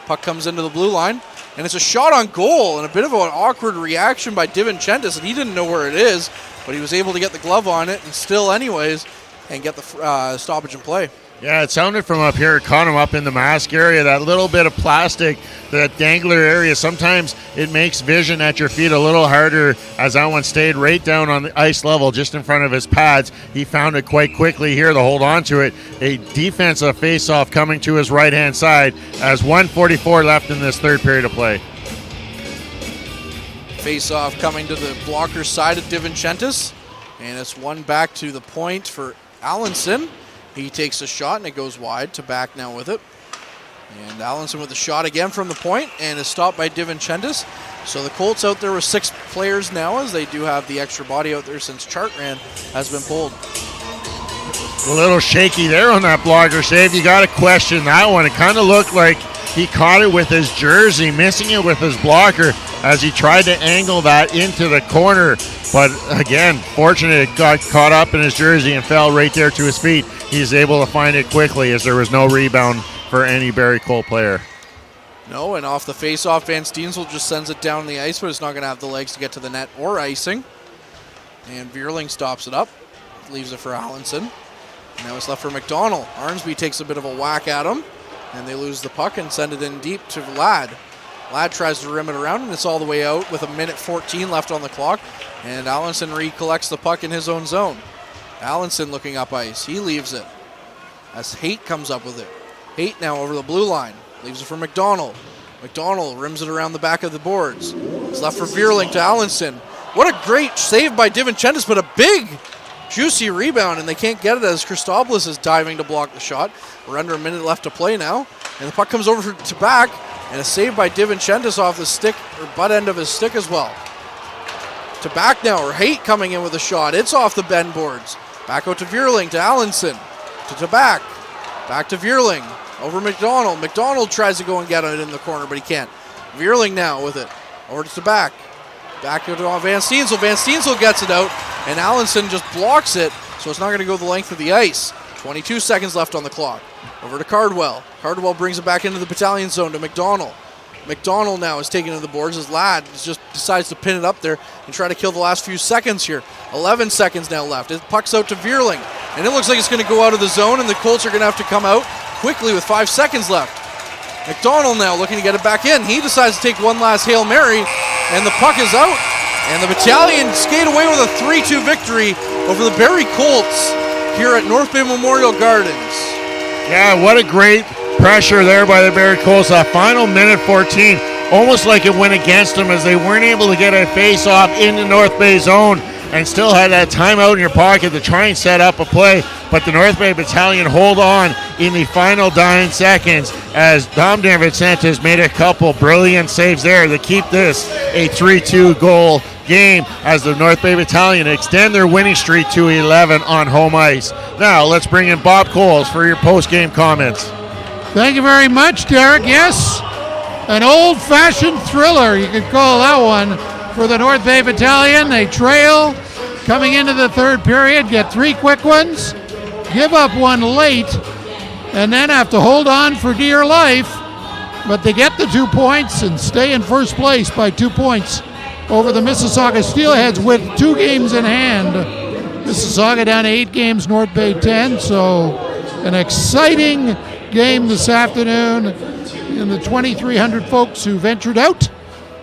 Puck comes into the blue line, and it's a shot on goal, and a bit of an awkward reaction by DiVincentis, and he didn't know where it is, but he was able to get the glove on it, and still anyways, and get the stoppage in play. Yeah, it sounded from up here. It caught him up in the mask area. That little bit of plastic, that dangler area, sometimes it makes vision at your feet a little harder, as that one stayed right down on the ice level just in front of his pads. He found it quite quickly here to hold on to it. A defensive face-off coming to his right-hand side as 1:44 left in this third period of play. Face-off coming to the blocker's side of DiVincentis, and it's one back to the point for Allenson. He takes a shot, and it goes wide. To back now with it. And Allenson with the shot again from the point, and is stopped by DiVincentis. So the Colts out there with 6 players now, as they do have the extra body out there since Chartrand has been pulled. A little shaky there on that blocker save. You got to question that one. It kind of looked like he caught it with his jersey, missing it with his blocker as he tried to angle that into the corner. But again, fortunate it got caught up in his jersey and fell right there to his feet. He's able to find it quickly as there was no rebound for any Barrie Colt player. No, and off the face-off, Van Steensel just sends it down the ice, but it's not going to have the legs to get to the net or icing. And Vierling stops it up, leaves it for Allenson. Now it's left for McDonald. Arnsby takes a bit of a whack at him, and they lose the puck and send it in deep to Ladd. Ladd tries to rim it around, and it's all the way out with 1:14 left on the clock. And Allenson recollects the puck in his own zone. Allenson looking up ice. He leaves it as Haight comes up with it. Haight now over the blue line. Leaves it for McDonald. McDonald rims it around the back of the boards. It's left for Vierling to Allenson. What a great save by DiVincentis, but a big, juicy rebound, and they can't get it as Christopoulos is diving to block the shot. We're under a minute left to play now, and the puck comes over to back, and a save by DiVincentis off the stick, or butt end of his stick as well. To back now, or Haight coming in with a shot. It's off the bend boards. Back out to Vierling, to Allenson, to back to Vierling, over McDonald. McDonald tries to go and get it in the corner, but he can't. Vierling now with it, over to back out to Van Steensel. Van Steensel gets it out, and Allenson just blocks it, so it's not going to go the length of the ice. 22 seconds left on the clock. Over to Cardwell. Cardwell brings it back into the Battalion zone to McDonald. McDonald now is taken to the boards as Ladd just decides to pin it up there and try to kill the last few seconds here. 11 seconds now left. It pucks out to Vierling, and it looks like it's going to go out of the zone, and the Colts are going to have to come out quickly with 5 seconds left. McDonald now looking to get it back in. He decides to take one last Hail Mary, and the puck is out. And the Battalion skate away with a 3-2 victory over the Barrie Colts here at North Bay Memorial Gardens. Yeah, what a great pressure there by the Barrie Colts. That final minute 14, almost like it went against them as they weren't able to get a face-off in the North Bay zone and still had that timeout in your pocket to try and set up a play. But the North Bay Battalion hold on in the final 9 seconds as Dom DeVincentis made a couple brilliant saves there to keep this a 3-2 goal game as the North Bay Battalion extend their winning streak to 11 on home ice. Now let's bring in Bob Coles for your post-game comments. Thank you very much, Derek. Yes, an old-fashioned thriller, you could call that one, for the North Bay Battalion. They trail coming into the third period, get 3 quick ones, give up one late, and then have to hold on for dear life. But they get the 2 points and stay in first place by 2 points over the Mississauga Steelheads with 2 games in hand. Mississauga down to 8 games, North Bay 10. So an exciting game this afternoon. And the 2,300 folks who ventured out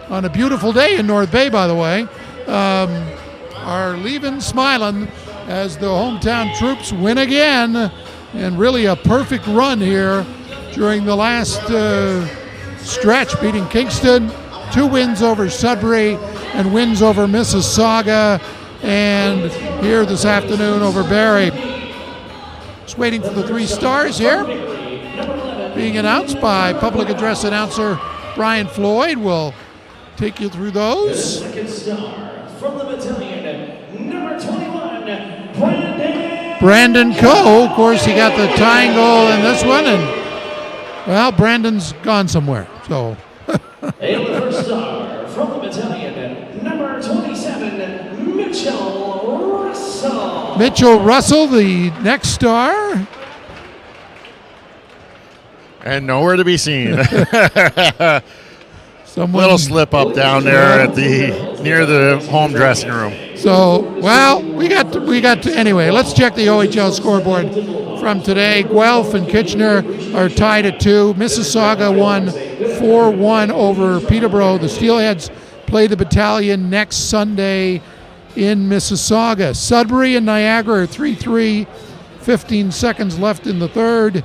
on a beautiful day in North Bay, by the way, are leaving smiling as the hometown troops win again. And really a perfect run here during the last stretch, beating Kingston, 2 wins over Sudbury, and wins over Mississauga, and here this afternoon over Barrie. Just waiting for the 3 stars here, being announced by public address announcer Brian Floyd. Will take you through those. Second star from the Battalion, number 21, Brandon Coe, of course, he got the tying goal in this one, and well, Brandon's gone somewhere, so. And the first star from the Battalion, number 27, Mitchell Russell. Mitchell Russell, the next star. And nowhere to be seen. Someone, little slip up down there at near the home dressing room. So, well, we got to anyway. Let's check the OHL scoreboard from today. Guelph and Kitchener are tied at 2. Mississauga won 4-1 over Peterborough. The Steelheads play the Battalion next Sunday in Mississauga. Sudbury and Niagara are 3-3. 15 seconds left in the third.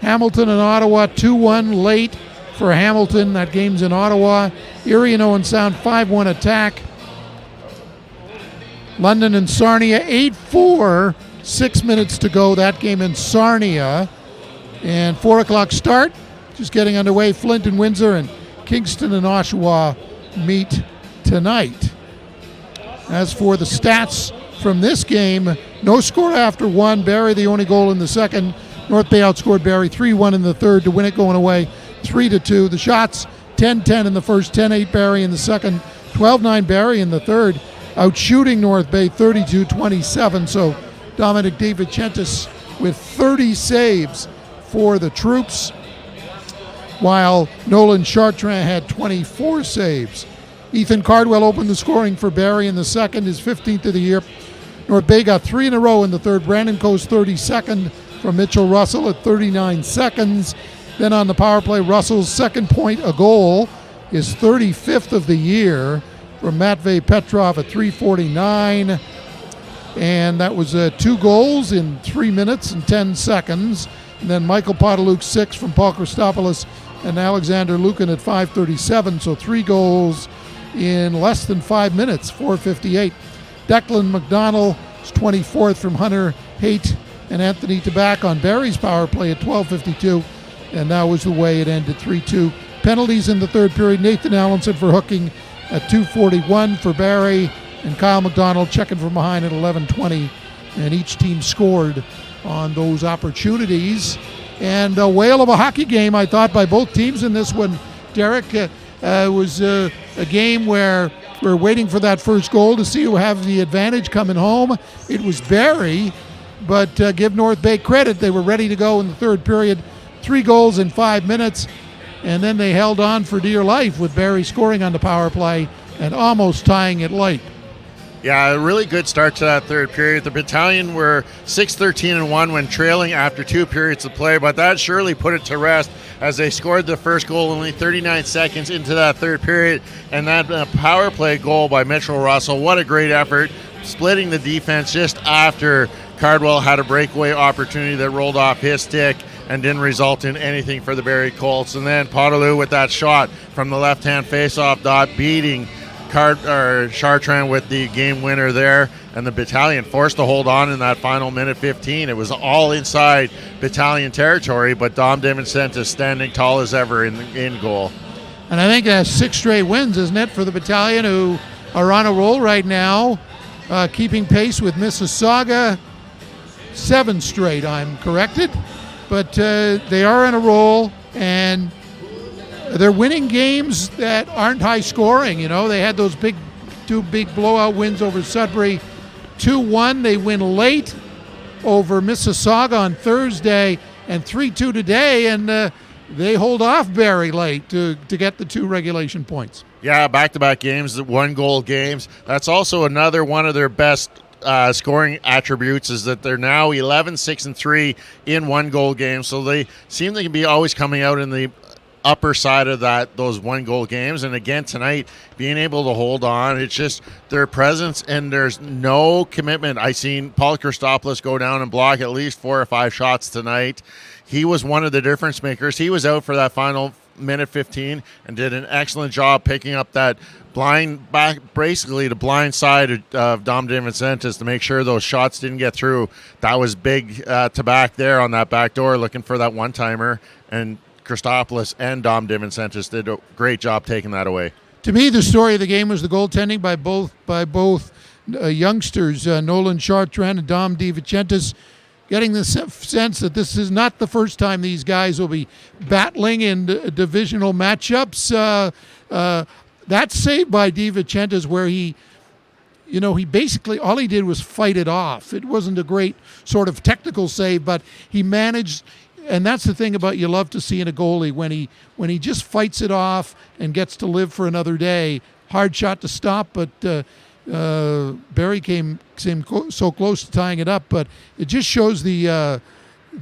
Hamilton and Ottawa 2-1 late for Hamilton. That game's in Ottawa. Erie and Owen Sound 5-1 attack. London and Sarnia 8-4, 6 minutes to go. That game in Sarnia. And 4 o'clock start. Just getting underway. Flint and Windsor and Kingston and Oshawa meet tonight. As for the stats from this game, no score after 1. Barrie the only goal in the second. North Bay outscored Barrie 3-1 in the third to win it going away 3-2. The shots 10-10 in the first, 10-8 Barrie in the second, 12-9 Barrie in the third, outshooting North Bay 32-27. So Dominic DeVincentis with 30 saves for the troops, while Nolan Chartrand had 24 saves. Ethan Cardwell opened the scoring for Barrie in the second, his 15th of the year. North Bay got 3 in a row in the third. Brandon Coe's 32nd from Mitchell Russell at 39 seconds. Then on the power play, Russell's second point, a goal, his 35th of the year from Matvey Petrov at 3:49. And that was 2 goals in 3 minutes and 10 seconds. And then Michael Podoluk 6 from Paul Christopoulos and Alexander Lukin at 5:37. So 3 goals in less than 5 minutes, 4:58. Declan McDonald is 24th from Hunter Haight and Anthony Tabak on Barrie's power play at 12:52. And that was the way it ended, 3-2. Penalties in the third period. Nathan Allenson for hooking at 2:41 for Barrie, and Kyle McDonald checking from behind at 11:20. And each team scored on those opportunities. And a whale of a hockey game, I thought, by both teams in this one. Derek, was a game where we're waiting for that first goal to see who have the advantage coming home. It was Barrie, but give North Bay credit. They were ready to go in the third period. 3 goals in 5 minutes, and then they held on for dear life with Barrie scoring on the power play and almost tying it late. Yeah, a really good start to that third period. The Battalion were 6-13-1 when trailing after 2 periods of play, but that surely put it to rest as they scored the first goal only 39 seconds into that third period, and that power play goal by Mitchell Russell. What a great effort, splitting the defense just after Cardwell had a breakaway opportunity that rolled off his stick and didn't result in anything for the Barrie Colts. And then Poterloo with that shot from the left-hand face-off dot, beating Chartrand with the game winner there, and the Battalion forced to hold on in that final minute 15. It was all inside Battalion territory, but Dom DiVincentis standing tall as ever in goal. And I think that's 6 straight wins, isn't it, for the Battalion, who are on a roll right now, keeping pace with Mississauga. 7 straight, I'm corrected, but they are on a roll, and they're winning games that aren't high scoring. You know, they had those two big blowout wins over Sudbury, 2-1. They win late over Mississauga on Thursday, and 3-2 today, and they hold off Barrie late to get the 2 regulation points. Yeah, back-to-back games, 1-goal games. That's also another one of their best scoring attributes, is that they're now 11-6-3 in 1-goal games. So they seem to be always coming out in the upper side of those 1-goal games. And again tonight, being able to hold on, it's just their presence, and there's no commitment. I seen Paul Christopoulos go down and block at least 4 or 5 shots tonight. He was one of the difference makers. He was out for that final minute 15 and did an excellent job picking up that basically the blind side of Dom DiVincentis to make sure those shots didn't get through. That was big to back there on that back door, looking for that one-timer, and Christopoulos and Dom DiVincentis did a great job taking that away. To me, the story of the game was the goaltending by both youngsters, Nolan Chartrand and Dom DiVincentis, getting the sense that this is not the first time these guys will be battling in divisional matchups. That save by DiVincentis, where he basically, all he did was fight it off. It wasn't a great sort of technical save, but he managed. And that's the thing about you love to see in a goalie, when he just fights it off and gets to live for another day. Hard shot to stop, but Barrie came so close to tying it up. But it just shows the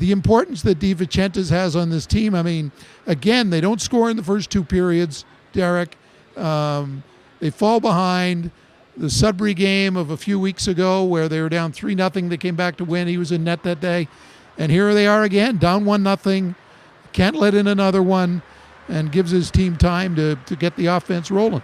importance that DiVincentis has on this team. I mean, again, they don't score in the first 2 periods, Derek. They fall behind. The Sudbury game of a few weeks ago, where they were down 3-0, they came back to win. He was in net that day. And here they are again, down 1-0. Can't let in another one, and gives his team time to get the offense rolling.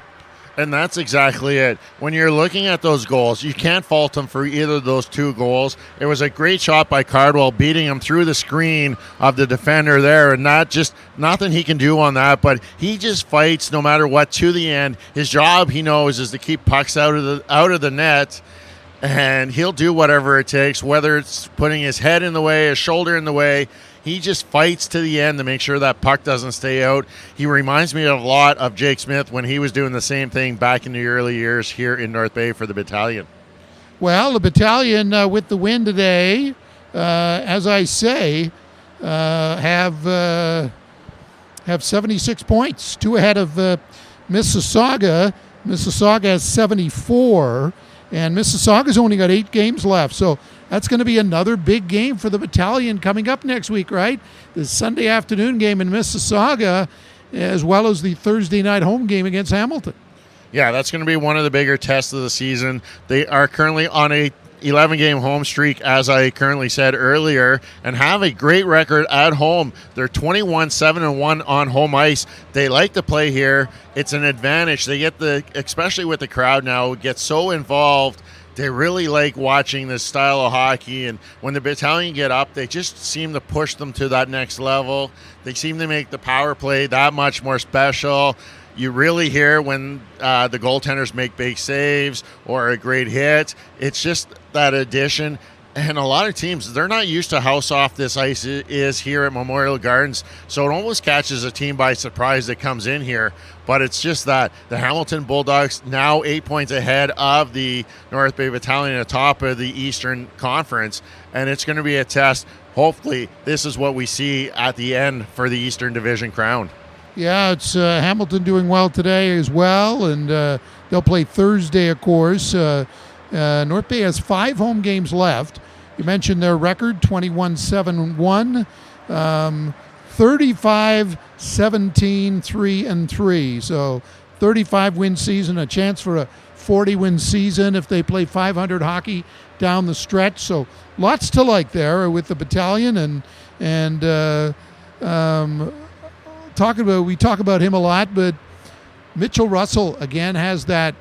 And that's exactly it. When you're looking at those goals, you can't fault him for either of those 2 goals. It was a great shot by Cardwell, beating him through the screen of the defender there, and nothing he can do on that, but he just fights no matter what to the end. His job, he knows, is to keep pucks out of the net. And he'll do whatever it takes, whether it's putting his head in the way, his shoulder in the way. He just fights to the end to make sure that puck doesn't stay out. He reminds me a lot of Jake Smith when he was doing the same thing back in the early years here in North Bay for the Battalion. Well, the Battalion, with the win today, as I say, have 76 points, 2 ahead of Mississauga. Mississauga has 74. And Mississauga's only got 8 games left. So that's going to be another big game for the Battalion coming up next week, right? The Sunday afternoon game in Mississauga, as well as the Thursday night home game against Hamilton. Yeah, that's going to be one of the bigger tests of the season. They are currently on a 11-game home streak, as I currently said earlier, and have a great record at home. They're 21-7-1 on home ice. They like to play here. It's an advantage. They get especially with the crowd now, get so involved. They really like watching this style of hockey, and when the Battalion get up, they just seem to push them to that next level. They seem to make the power play that much more special. You really hear when the goaltenders make big saves or a great hit. It's just that addition. And a lot of teams, they're not used to how soft this ice is here at Memorial Gardens. So it almost catches a team by surprise that comes in here. But it's just that the Hamilton Bulldogs now 8 points ahead of the North Bay Battalion at the top of the Eastern Conference. And it's going to be a test. Hopefully, this is what we see at the end for the Eastern Division crown. Yeah, it's Hamilton doing well today as well, and they'll play Thursday, of course. North Bay has 5 home games left. You mentioned their record, 21-7-1, 35-17-3-3. So 35-win season, a chance for a 40-win season if they play 500 hockey down the stretch. So lots to like there with the Battalion, and we talk about him a lot, but Mitchell Russell again has that.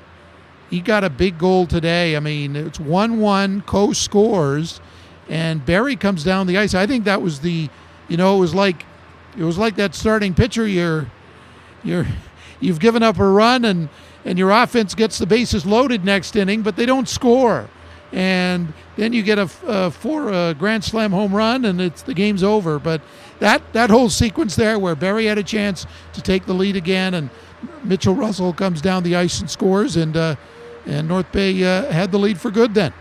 He got a big goal today. I mean, it's 1-1, Coast scores, and Barrie comes down the ice. I think that was it was like that starting pitcher. You've given up a run, and your offense gets the bases loaded next inning, but they don't score. And then you get a grand slam home run, and the game's over. But that whole sequence there where Barrie had a chance to take the lead again, and Mitchell Russell comes down the ice and scores, and North Bay had the lead for good then.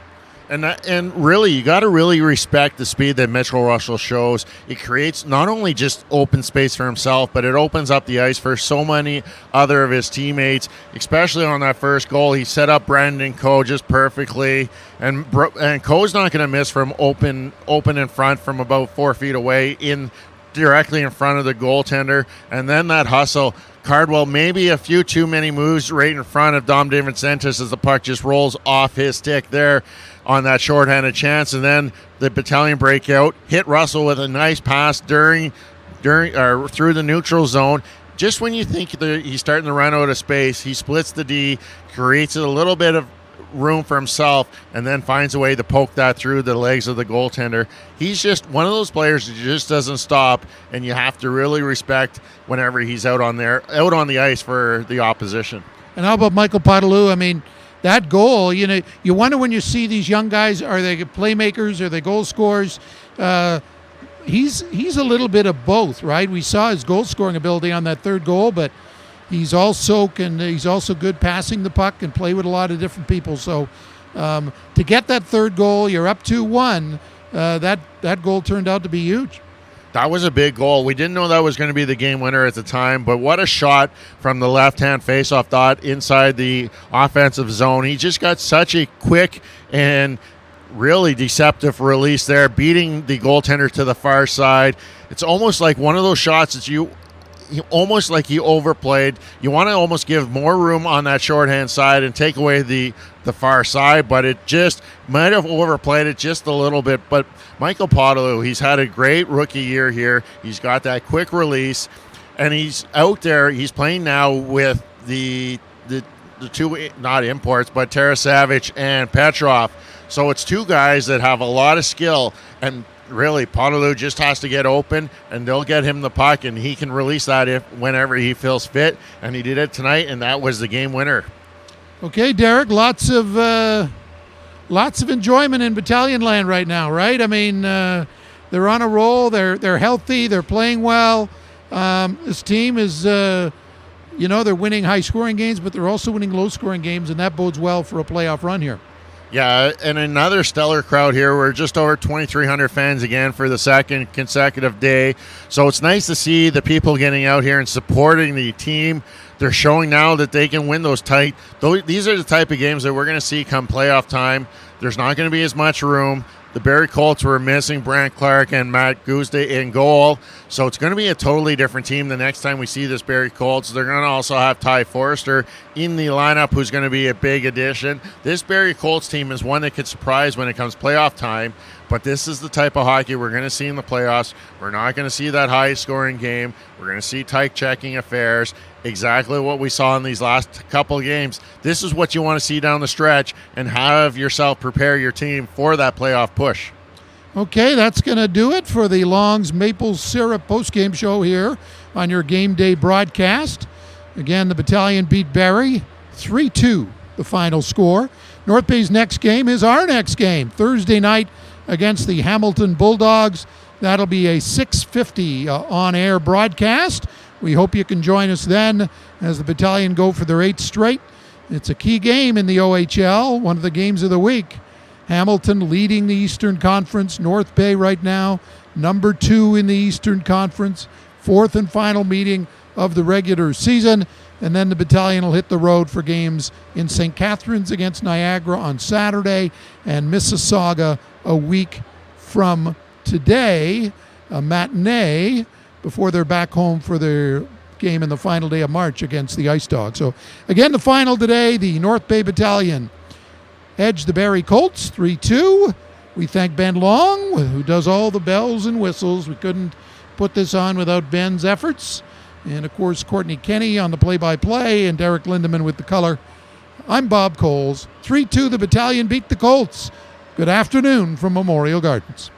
And really, you got to really respect the speed that Mitchell Russell shows. It creates not only just open space for himself, but it opens up the ice for so many other of his teammates, especially on that first goal. He set up Brendan Coe just perfectly, and Coe's not going to miss from open in front from about 4 feet away directly in front of the goaltender. And then that hustle. Cardwell, maybe a few too many moves right in front of Dom DeVincentis as the puck just rolls off his stick there on that shorthanded chance, and then the Battalion breakout hit Russell with a nice pass through the neutral zone. Just when you think that he's starting to run out of space, he splits the D, creates a little bit of room for himself, and then finds a way to poke that through the legs of the goaltender. He's just one of those players that just doesn't stop, and you have to really respect whenever he's out on the ice for the opposition. And how about Michael Potelou? I mean, that goal, you wonder when you see these young guys, are they playmakers, are they goal scorers? He's a little bit of both, right? We saw his goal scoring ability on that third goal, but he's also good passing the puck and play with a lot of different people. So to get that third goal, you're up 2-1. That goal turned out to be huge. That was a big goal. We didn't know that was going to be the game winner at the time, but what a shot from the left-hand faceoff dot inside the offensive zone. He just got such a quick and really deceptive release there, beating the goaltender to the far side. It's almost like one of those shots that almost like he overplayed. You want to almost give more room on that shorthand side and take away the far side, but it just might have overplayed it just a little bit. But Michael Potelou, he's had a great rookie year here. He's got that quick release, and he's out there. He's playing now with the two, not imports, but Tarasavich and Petrov. So it's two guys that have a lot of skill, and really, Potelou just has to get open, and they'll get him the puck, and he can release that whenever he feels fit. And he did it tonight, and that was the game winner. Okay, Derek, lots of enjoyment in Battalion land right now, right? I mean, they're on a roll. They're healthy. They're playing well. This team is, they're winning high-scoring games, but they're also winning low-scoring games, and that bodes well for a playoff run here. Yeah, and another stellar crowd here. We're just over 2,300 fans again for the second consecutive day. So it's nice to see the people getting out here and supporting the team. They're showing now that they can win those tight. These are the type of games that we're going to see come playoff time. There's not going to be as much room. The Barrie Colts were missing Brant Clark and Matt Guzde in goal. So it's going to be a totally different team the next time we see this Barrie Colts. They're going to also have Ty Forrester in the lineup, who's going to be a big addition. This Barrie Colts team is one that could surprise when it comes playoff time. But this is the type of hockey we're going to see in the playoffs. We're not going to see that high-scoring game. We're going to see tight checking affairs. Exactly what we saw in these last couple of games. This is what you want to see down the stretch, and have yourself prepare your team for that playoff push. Okay, that's going to do it for the Long's Maple Syrup postgame show here on your game day broadcast. Again, the Battalion beat Barrie 3-2, the final score. North Bay's next game is our next game, Thursday night against the Hamilton Bulldogs. That'll be a 6:50 on-air broadcast. We hope you can join us then as the Battalion go for their 8th straight. It's a key game in the OHL, one of the games of the week. Hamilton leading the Eastern Conference. North Bay right now, number 2 in the Eastern Conference. 4th and final meeting of the regular season. And then the Battalion will hit the road for games in St. Catharines against Niagara on Saturday and Mississauga a week from today, a matinee, before they're back home for their game in the final day of March against the Ice Dogs. So again, the final today, the North Bay Battalion edged the Barrie Colts 3-2. We thank Ben Long, who does all the bells and whistles. We couldn't put this on without Ben's efforts. And, of course, Courtney Kenny on the play-by-play and Derek Lindemann with the color. I'm Bob Coles. 3-2, the Battalion beat the Colts. Good afternoon from Memorial Gardens.